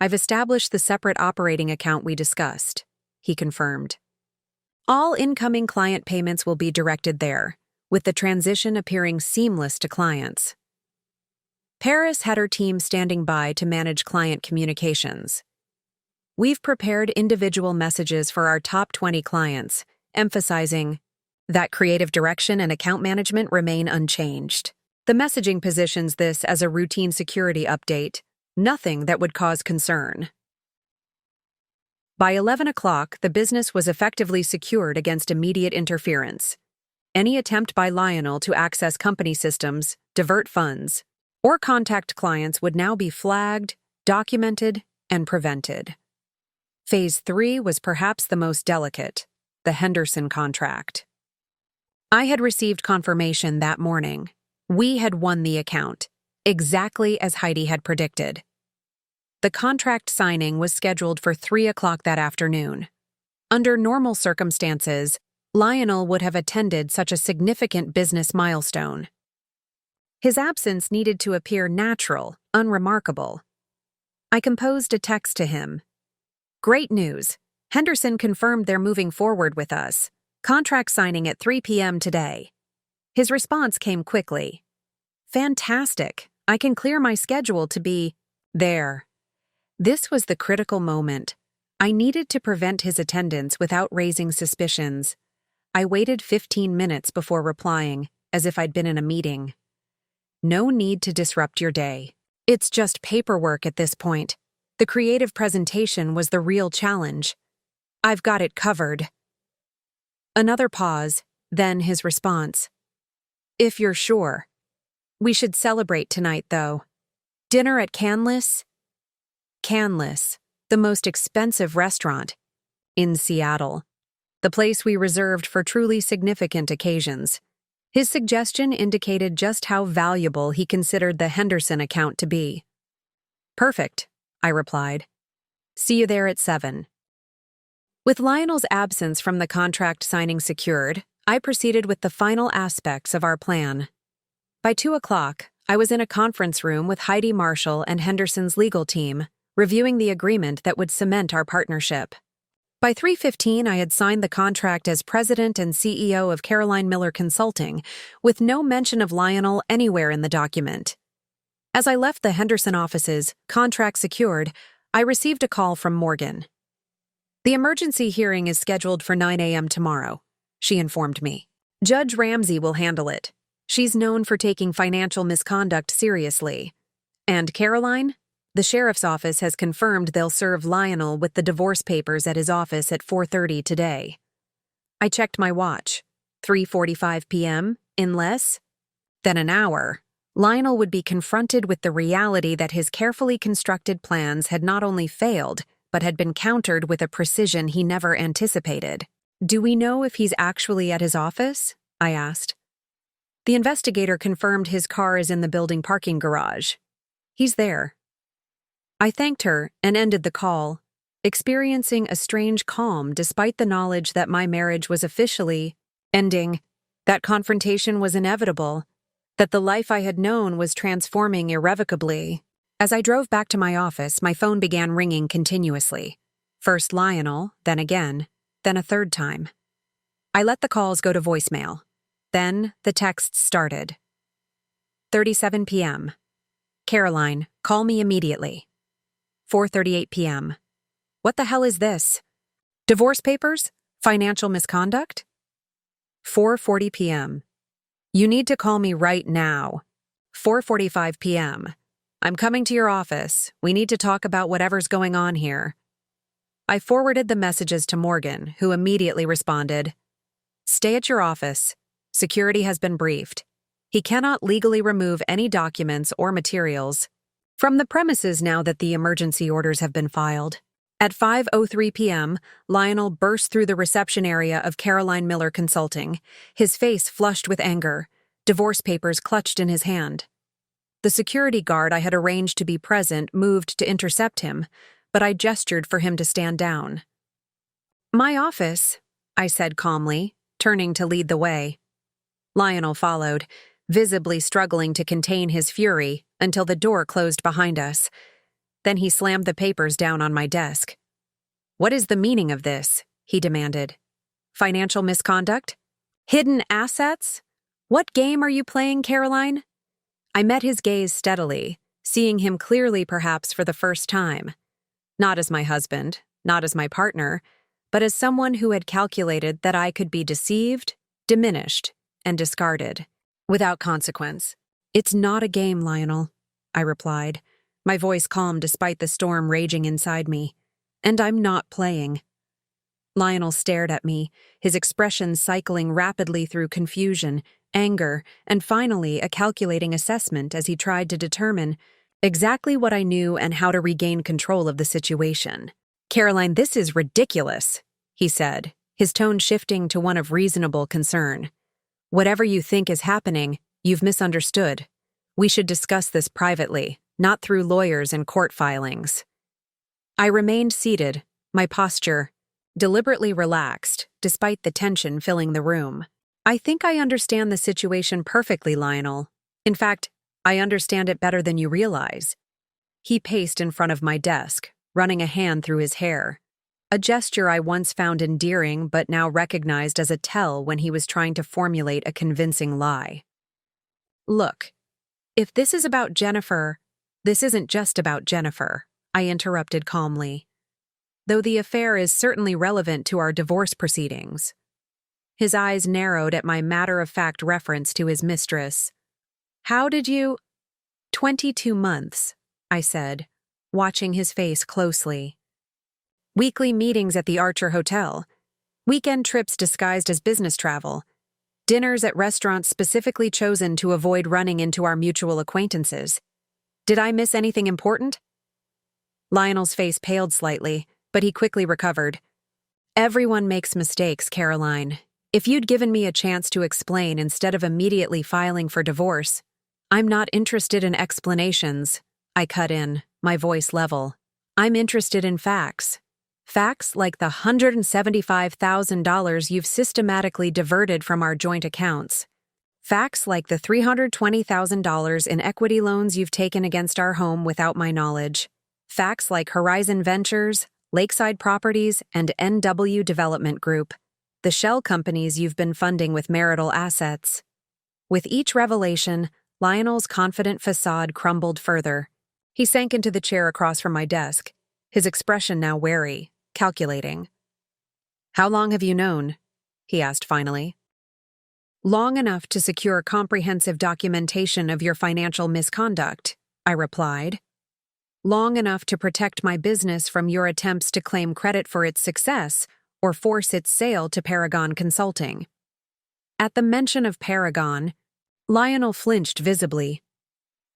"I've established the separate operating account we discussed," he confirmed. "All incoming client payments will be directed there, with the transition appearing seamless to clients." Paris had her team standing by to manage client communications. "We've prepared individual messages for our top 20 clients, emphasizing that creative direction and account management remain unchanged. The messaging positions this as a routine security update, nothing that would cause concern." By 11 o'clock, the business was effectively secured against immediate interference. Any attempt by Lionel to access company systems, divert funds, or contact clients would now be flagged, documented, and prevented. Phase 3 was perhaps the most delicate, the Henderson contract. I had received confirmation that morning. We had won the account, exactly as Heidi had predicted. The contract signing was scheduled for 3 o'clock that afternoon. Under normal circumstances, Lionel would have attended such a significant business milestone. His absence needed to appear natural, unremarkable. I composed a text to him. "Great news. Henderson confirmed they're moving forward with us. Contract signing at 3 p.m. today." His response came quickly. "Fantastic. I can clear my schedule to be there." This was the critical moment. I needed to prevent his attendance without raising suspicions. I waited 15 minutes before replying, as if I'd been in a meeting. "No need to disrupt your day. It's just paperwork at this point. The creative presentation was the real challenge. I've got it covered." Another pause, then his response. "If you're sure. We should celebrate tonight, though. Dinner at Canlis?" Canlis, the most expensive restaurant in Seattle, the place we reserved for truly significant occasions. His suggestion indicated just how valuable he considered the Henderson account to be. "Perfect," I replied. "See you there at 7. With Lionel's absence from the contract signing secured, I proceeded with the final aspects of our plan. By 2 o'clock, I was in a conference room with Heidi Marshall and Henderson's legal team, reviewing the agreement that would cement our partnership. By 3:15, I had signed the contract as president and CEO of Caroline Miller Consulting, with no mention of Lionel anywhere in the document. As I left the Henderson offices, contract secured, I received a call from Morgan. "The emergency hearing is scheduled for 9 a.m. tomorrow," she informed me. "Judge Ramsey will handle it. She's known for taking financial misconduct seriously. And Caroline? The sheriff's office has confirmed they'll serve Lionel with the divorce papers at his office at 4:30 today." I checked my watch. 3:45 p.m., in less than an hour. Lionel would be confronted with the reality that his carefully constructed plans had not only failed, but had been countered with a precision he never anticipated. "Do we know if he's actually at his office?" I asked. The investigator confirmed his car is in the building parking garage. "He's there." I thanked her and ended the call, experiencing a strange calm despite the knowledge that my marriage was officially ending, that confrontation was inevitable, that the life I had known was transforming irrevocably. As I drove back to my office, my phone began ringing continuously. First Lionel, then again, then a third time. I let the calls go to voicemail. Then the texts started. 3:37 p.m. "Caroline, call me immediately." 4:38 p.m. "What the hell is this? Divorce papers? Financial misconduct?" 4:40 p.m. "You need to call me right now." 4:45 p.m. "I'm coming to your office. We need to talk about whatever's going on here." I forwarded the messages to Morgan, who immediately responded, "Stay at your office. Security has been briefed. He cannot legally remove any documents or materials from the premises now that the emergency orders have been filed." At 5:03 p.m., Lionel burst through the reception area of Caroline Miller Consulting, his face flushed with anger, divorce papers clutched in his hand. The security guard I had arranged to be present moved to intercept him, but I gestured for him to stand down. "My office," I said calmly, turning to lead the way. Lionel followed, visibly struggling to contain his fury until the door closed behind us. Then he slammed the papers down on my desk. "What is the meaning of this?" he demanded. "Financial misconduct? Hidden assets? What game are you playing, Caroline?" I met his gaze steadily, seeing him clearly perhaps for the first time. Not as my husband, not as my partner, but as someone who had calculated that I could be deceived, diminished, and discarded, without consequence. "It's not a game, Lionel," I replied, my voice calm despite the storm raging inside me. "And I'm not playing." Lionel stared at me, his expression cycling rapidly through confusion, anger, and finally a calculating assessment as he tried to determine exactly what I knew and how to regain control of the situation. "Caroline, this is ridiculous," he said, his tone shifting to one of reasonable concern. "Whatever you think is happening, you've misunderstood. We should discuss this privately, not through lawyers and court filings." I remained seated, my posture deliberately relaxed, despite the tension filling the room. "I think I understand the situation perfectly, Lionel. In fact, I understand it better than you realize." He paced in front of my desk, running a hand through his hair, a gesture I once found endearing but now recognized as a tell when he was trying to formulate a convincing lie. "Look, if this is about Jennifer, this isn't just about Jennifer," I interrupted calmly, "though the affair is certainly relevant to our divorce proceedings." His eyes narrowed at my matter-of-fact reference to his mistress. "How did you—" 22 months, I said, watching his face closely. "Weekly meetings at the Archer Hotel, weekend trips disguised as business travel, dinners at restaurants specifically chosen to avoid running into our mutual acquaintances. Did I miss anything important?" Lionel's face paled slightly, but he quickly recovered. "Everyone makes mistakes, Caroline. If you'd given me a chance to explain instead of immediately filing for divorce—" "I'm not interested in explanations," I cut in, my voice level. "I'm interested in facts. Facts like the $175,000 you've systematically diverted from our joint accounts. Facts like the $320,000 in equity loans you've taken against our home without my knowledge. Facts like Horizon Ventures, Lakeside Properties, and NW Development Group, the shell companies you've been funding with marital assets." With each revelation, Lionel's confident facade crumbled further. He sank into the chair across from my desk, his expression now wary, calculating. "How long have you known?" he asked finally. "Long enough to secure comprehensive documentation of your financial misconduct," I replied. "Long enough to protect my business from your attempts to claim credit for its success or force its sale to Paragon Consulting." At the mention of Paragon, Lionel flinched visibly.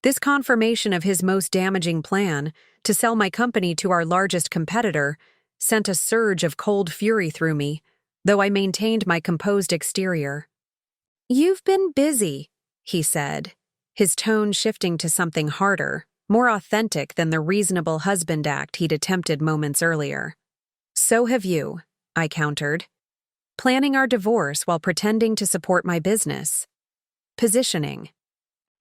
This confirmation of his most damaging plan, to sell my company to our largest competitor, sent a surge of cold fury through me, though I maintained my composed exterior. "You've been busy," he said, his tone shifting to something harder, more authentic than the reasonable husband act he'd attempted moments earlier. "So have you," I countered. "Planning our divorce while pretending to support my business. Positioning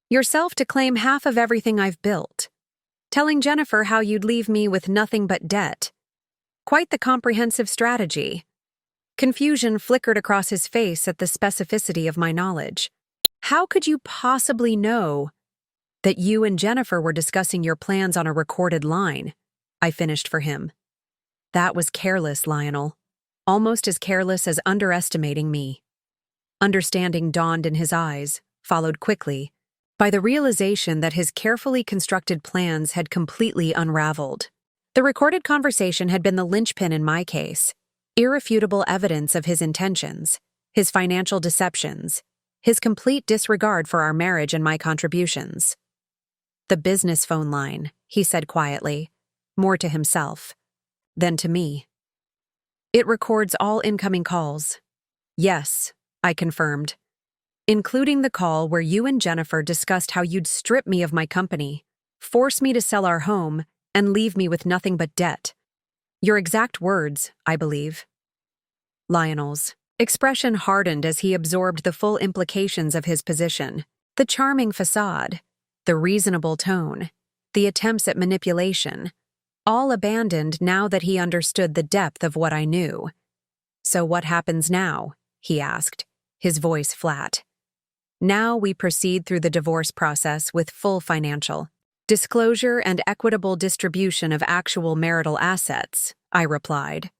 yourself to claim half of everything I've built. Telling Jennifer how you'd leave me with nothing but debt. Quite the comprehensive strategy." Confusion flickered across his face at the specificity of my knowledge. "How could you possibly know that you and Jennifer were discussing your plans on a recorded line?" I finished for him. "That was careless, Lionel. Almost as careless as underestimating me." Understanding dawned in his eyes, followed quickly by the realization that his carefully constructed plans had completely unraveled. The recorded conversation had been the linchpin in my case, irrefutable evidence of his intentions, his financial deceptions, his complete disregard for our marriage and my contributions. "The business phone line," he said quietly, more to himself than to me. "It records all incoming calls." "Yes," I confirmed. including the call where you and Jennifer discussed how you'd strip me of my company, force me to sell our home, and leave me with nothing but debt. Your exact words, I believe." Lionel's expression hardened as he absorbed the full implications of his position. The charming facade, the reasonable tone, the attempts at manipulation, all abandoned now that he understood the depth of what I knew. "So what happens now?" he asked, his voice flat. "Now we proceed through the divorce process with full financial disclosure and equitable distribution of actual marital assets," I replied.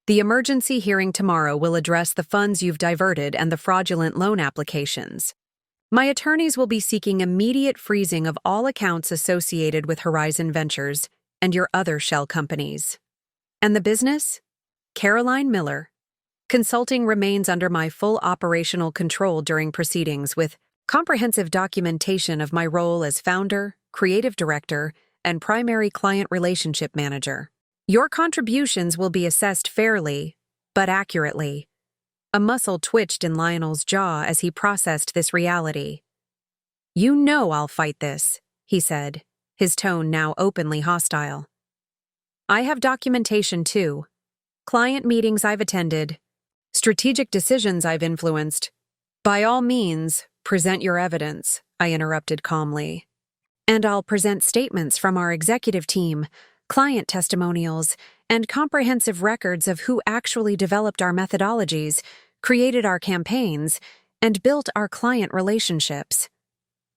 "The emergency hearing tomorrow will address the funds you've diverted and the fraudulent loan applications. My attorneys will be seeking immediate freezing of all accounts associated with Horizon Ventures and your other shell companies. And the business? Caroline Miller. Consulting remains under my full operational control during proceedings with comprehensive documentation of my role as founder, creative director, and primary client relationship manager. Your contributions will be assessed fairly, but accurately." A muscle twitched in Lionel's jaw as he processed this reality. "You know I'll fight this," he said, his tone now openly hostile. "I have documentation too. Client meetings I've attended, strategic decisions I've influenced. By all means, present your evidence," I interrupted calmly. "And I'll present statements from our executive team, client testimonials, and comprehensive records of who actually developed our methodologies, created our campaigns, and built our client relationships."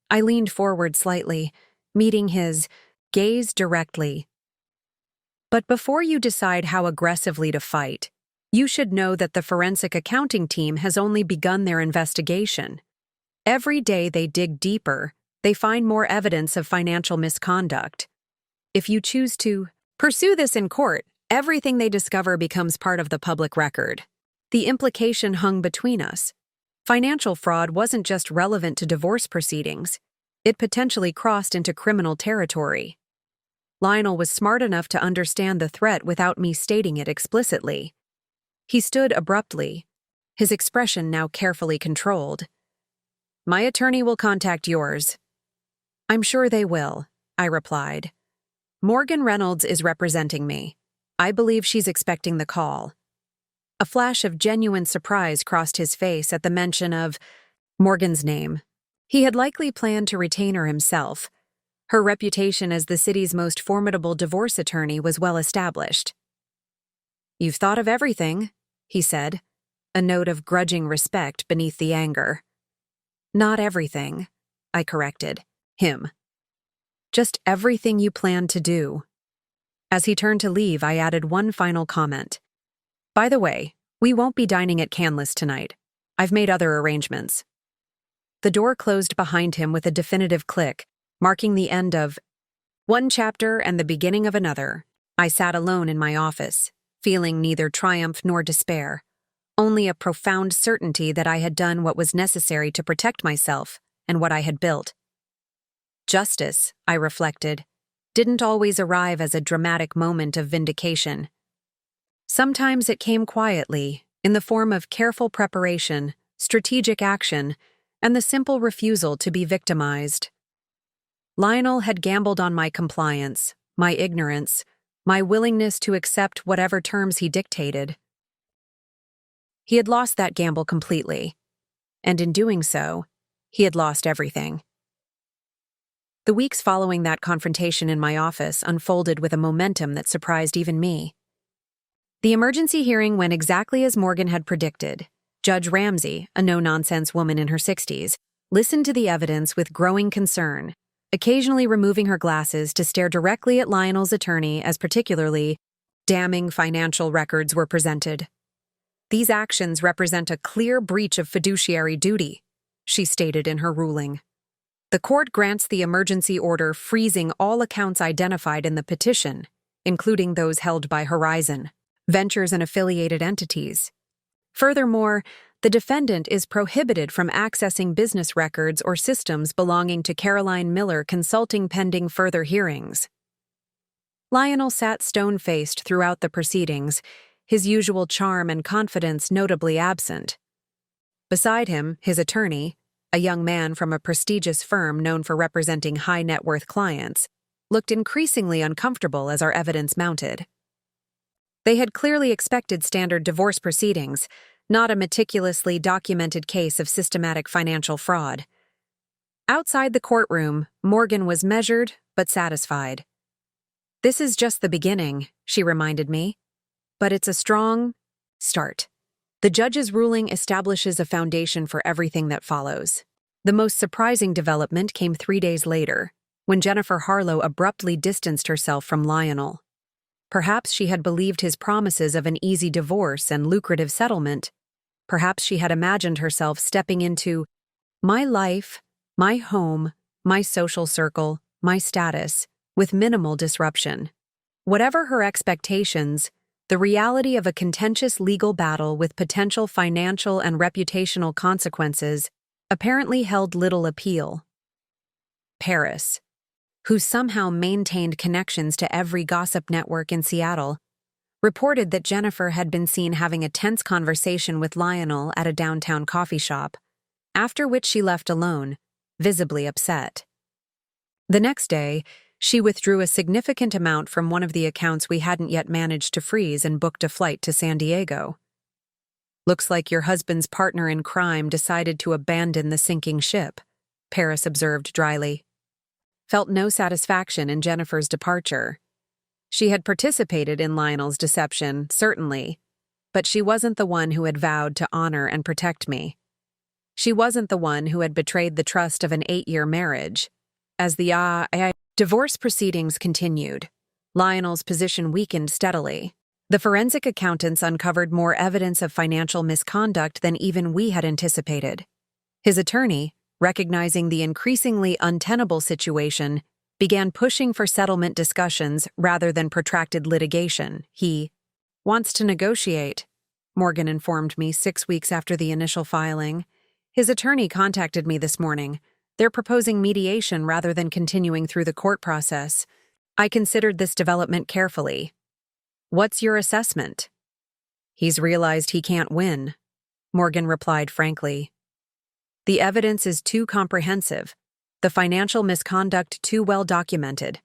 I leaned forward slightly, meeting his gaze directly. "But before you decide how aggressively to fight, you should know that the forensic accounting team has only begun their investigation. Every day they dig deeper, they find more evidence of financial misconduct. If you choose to pursue this in court, everything they discover becomes part of the public record. The implication hung between us. Financial fraud wasn't just relevant to divorce proceedings, it potentially crossed into criminal territory. Lionel was smart enough to understand the threat without me stating it explicitly. He stood abruptly, his expression now carefully controlled. "My attorney will contact yours." "I'm sure they will," I replied. "Morgan Reynolds is representing me. I believe she's expecting the call." A flash of genuine surprise crossed his face at the mention of Morgan's name. He had likely planned to retain her himself. Her reputation as the city's most formidable divorce attorney was well established. "You've thought of everything," he said, a note of grudging respect beneath the anger. "Not everything," I corrected him. "Just everything you planned to do." As he turned to leave, I added one final comment. "By the way, we won't be dining at Canlis tonight. I've made other arrangements." The door closed behind him with a definitive click, marking the end of one chapter and the beginning of another. I sat alone in my office, feeling neither triumph nor despair, only a profound certainty that I had done what was necessary to protect myself and what I had built. Justice, I reflected, didn't always arrive as a dramatic moment of vindication. Sometimes it came quietly, in the form of careful preparation, strategic action, and the simple refusal to be victimized. Lionel had gambled on my compliance, my ignorance, my willingness to accept whatever terms he dictated. He had lost that gamble completely, and in doing so, he had lost everything. The weeks following that confrontation in my office unfolded with a momentum that surprised even me. The emergency hearing went exactly as Morgan had predicted. Judge Ramsey, a no-nonsense woman in her 60s, listened to the evidence with growing concern, occasionally removing her glasses to stare directly at Lionel's attorney as particularly damning financial records were presented. "These actions represent a clear breach of fiduciary duty," she stated in her ruling. "The court grants the emergency order freezing all accounts identified in the petition, including those held by Horizon Ventures and affiliated entities. Furthermore, the defendant is prohibited from accessing business records or systems belonging to Caroline Miller Consulting pending further hearings." Lionel sat stone-faced throughout the proceedings, his usual charm and confidence notably absent. Beside him, his attorney, a young man from a prestigious firm known for representing high-net-worth clients, looked increasingly uncomfortable as our evidence mounted. They had clearly expected standard divorce proceedings, not a meticulously documented case of systematic financial fraud. Outside the courtroom, Morgan was measured but satisfied. "This is just the beginning," she reminded me. "But it's a strong start. The judge's ruling establishes a foundation for everything that follows." The most surprising development came 3 days later, when Jennifer Harlow abruptly distanced herself from Lionel. Perhaps she had believed his promises of an easy divorce and lucrative settlement. Perhaps she had imagined herself stepping into my life, my home, my social circle, my status, with minimal disruption. Whatever her expectations, the reality of a contentious legal battle with potential financial and reputational consequences apparently held little appeal. Paris, who somehow maintained connections to every gossip network in Seattle, reported that Jennifer had been seen having a tense conversation with Lionel at a downtown coffee shop, after which she left alone, visibly upset. The next day, she withdrew a significant amount from one of the accounts we hadn't yet managed to freeze and booked a flight to San Diego. "Looks like your husband's partner in crime decided to abandon the sinking ship," Paris observed dryly. Felt no satisfaction in Jennifer's departure. She had participated in Lionel's deception, certainly, but she wasn't the one who had vowed to honor and protect me. She wasn't the one who had betrayed the trust of an 8-year marriage. As the divorce proceedings continued, Lionel's position weakened steadily. The forensic accountants uncovered more evidence of financial misconduct than even we had anticipated. His attorney, recognizing the increasingly untenable situation, began pushing for settlement discussions rather than protracted litigation. "He wants to negotiate," Morgan informed me 6 weeks after the initial filing. "His attorney contacted me this morning. They're proposing mediation rather than continuing through the court process. I considered this development carefully. What's your assessment?" "He's realized he can't win," Morgan replied frankly. "The evidence is too comprehensive, the financial misconduct too well documented.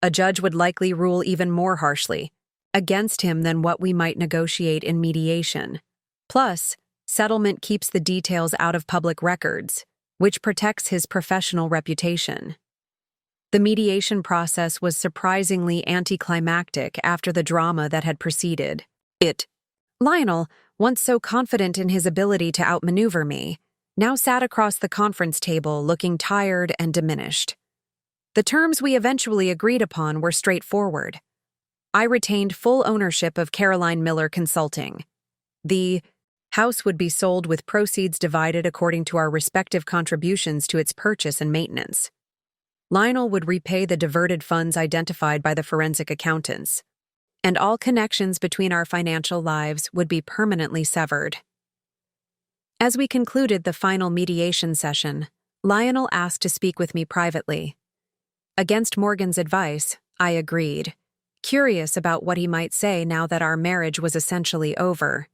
A judge would likely rule even more harshly against him than what we might negotiate in mediation. Plus, settlement keeps the details out of public records, which protects his professional reputation." The mediation process was surprisingly anticlimactic after the drama that had preceded it. Lionel, once so confident in his ability to outmaneuver me, now sat across the conference table looking tired and diminished. The terms we eventually agreed upon were straightforward. I retained full ownership of Caroline Miller Consulting. The house would be sold with proceeds divided according to our respective contributions to its purchase and maintenance. Lionel would repay the diverted funds identified by the forensic accountants, and all connections between our financial lives would be permanently severed. As we concluded the final mediation session, Lionel asked to speak with me privately. Against Morgan's advice, I agreed, curious about what he might say now that our marriage was essentially over.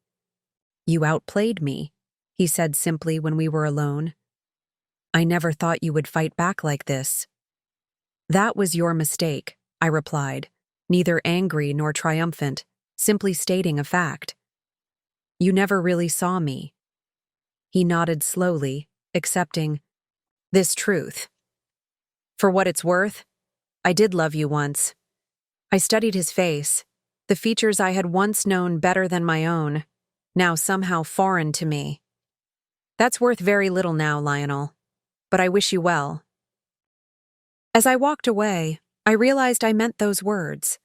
"You outplayed me," he said simply when we were alone. "I never thought you would fight back like this." "That was your mistake," I replied, neither angry nor triumphant, simply stating a fact. "You never really saw me." He nodded slowly, accepting this truth. "For what it's worth, I did love you once." I studied his face, the features I had once known better than my own, now somehow foreign to me. "That's worth very little now, Lionel, but I wish you well." As I walked away, I realized I meant those words.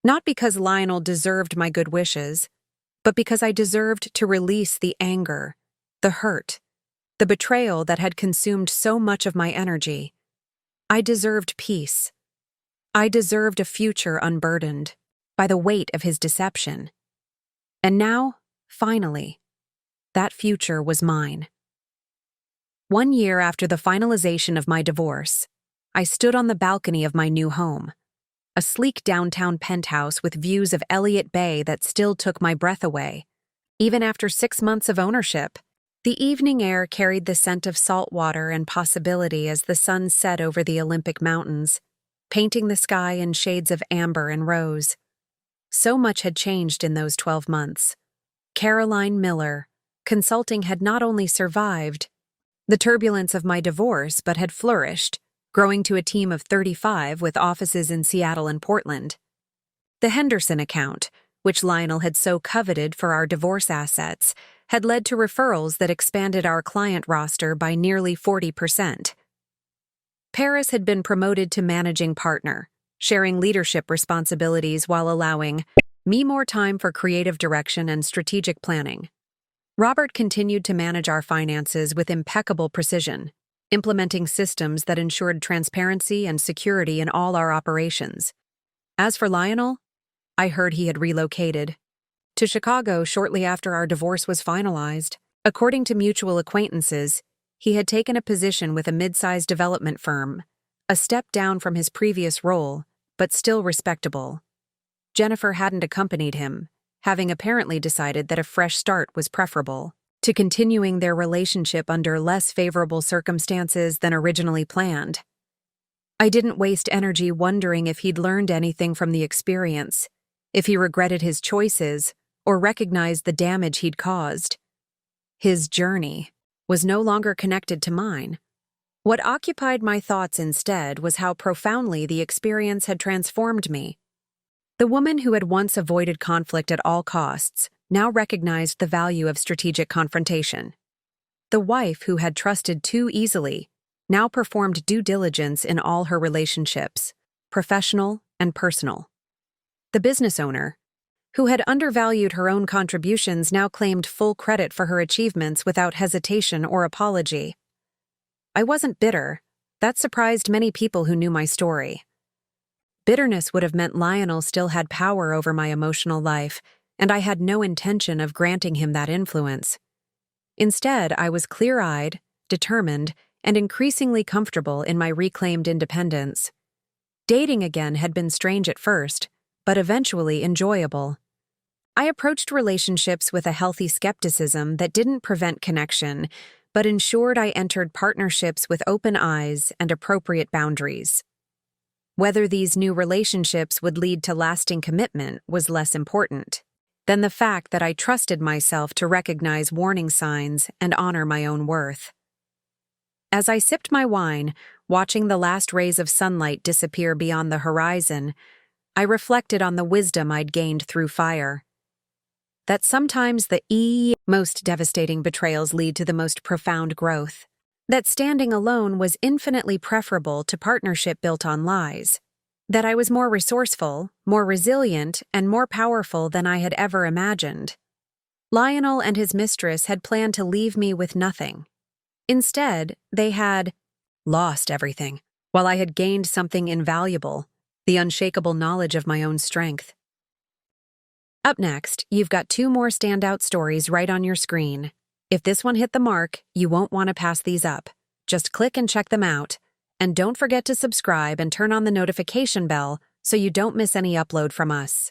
Not because Lionel deserved my good wishes, but because I deserved to release the anger, the hurt, the betrayal that had consumed so much of my energy. I deserved peace. I deserved a future unburdened by the weight of his deception. And now, finally, that future was mine. 1 year after the finalization of my divorce, I stood on the balcony of my new home, a sleek downtown penthouse with views of Elliott Bay that still took my breath away, even after 6 months of ownership. The evening air carried the scent of salt water and possibility as the sun set over the Olympic Mountains, painting the sky in shades of amber and rose. So much had changed in those 12 months. Caroline Miller, consulting, had not only survived the turbulence of my divorce but had flourished, growing to a team of 35 with offices in Seattle and Portland. The Henderson account, which Lionel had so coveted for our divorce assets, had led to referrals that expanded our client roster by nearly 40%. Paris had been promoted to managing partner, sharing leadership responsibilities while allowing me more time for creative direction and strategic planning. Robert continued to manage our finances with impeccable precision, implementing systems that ensured transparency and security in all our operations. As for Lionel, I heard he had relocated to Chicago shortly after our divorce was finalized. According to mutual acquaintances, he had taken a position with a mid-sized development firm, a step down from his previous role, but still respectable. Jennifer hadn't accompanied him, having apparently decided that a fresh start was preferable to continuing their relationship under less favorable circumstances than originally planned. I didn't waste energy wondering if he'd learned anything from the experience, if he regretted his choices, or recognized the damage he'd caused. His journey was no longer connected to mine. What occupied my thoughts instead was how profoundly the experience had transformed me. The woman who had once avoided conflict at all costs now recognized the value of strategic confrontation. The wife who had trusted too easily now performed due diligence in all her relationships, professional and personal. The business owner, who had undervalued her own contributions, now claimed full credit for her achievements without hesitation or apology. I wasn't bitter. That surprised many people who knew my story. Bitterness would have meant Lionel still had power over my emotional life, and I had no intention of granting him that influence. Instead, I was clear-eyed, determined, and increasingly comfortable in my reclaimed independence. Dating again had been strange at first, but eventually enjoyable. I approached relationships with a healthy skepticism that didn't prevent connection, but ensured I entered partnerships with open eyes and appropriate boundaries. Whether these new relationships would lead to lasting commitment was less important than the fact that I trusted myself to recognize warning signs and honor my own worth. As I sipped my wine, watching the last rays of sunlight disappear beyond the horizon, I reflected on the wisdom I'd gained through fire. That sometimes the most devastating betrayals lead to the most profound growth. That standing alone was infinitely preferable to partnership built on lies. That I was more resourceful, more resilient, and more powerful than I had ever imagined. Lionel and his mistress had planned to leave me with nothing. Instead, they had lost everything, while I had gained something invaluable, the unshakable knowledge of my own strength. Up next, you've got 2 more standout stories right on your screen. If this one hit the mark, you won't want to pass these up. Just click and check them out. And don't forget to subscribe and turn on the notification bell so you don't miss any upload from us.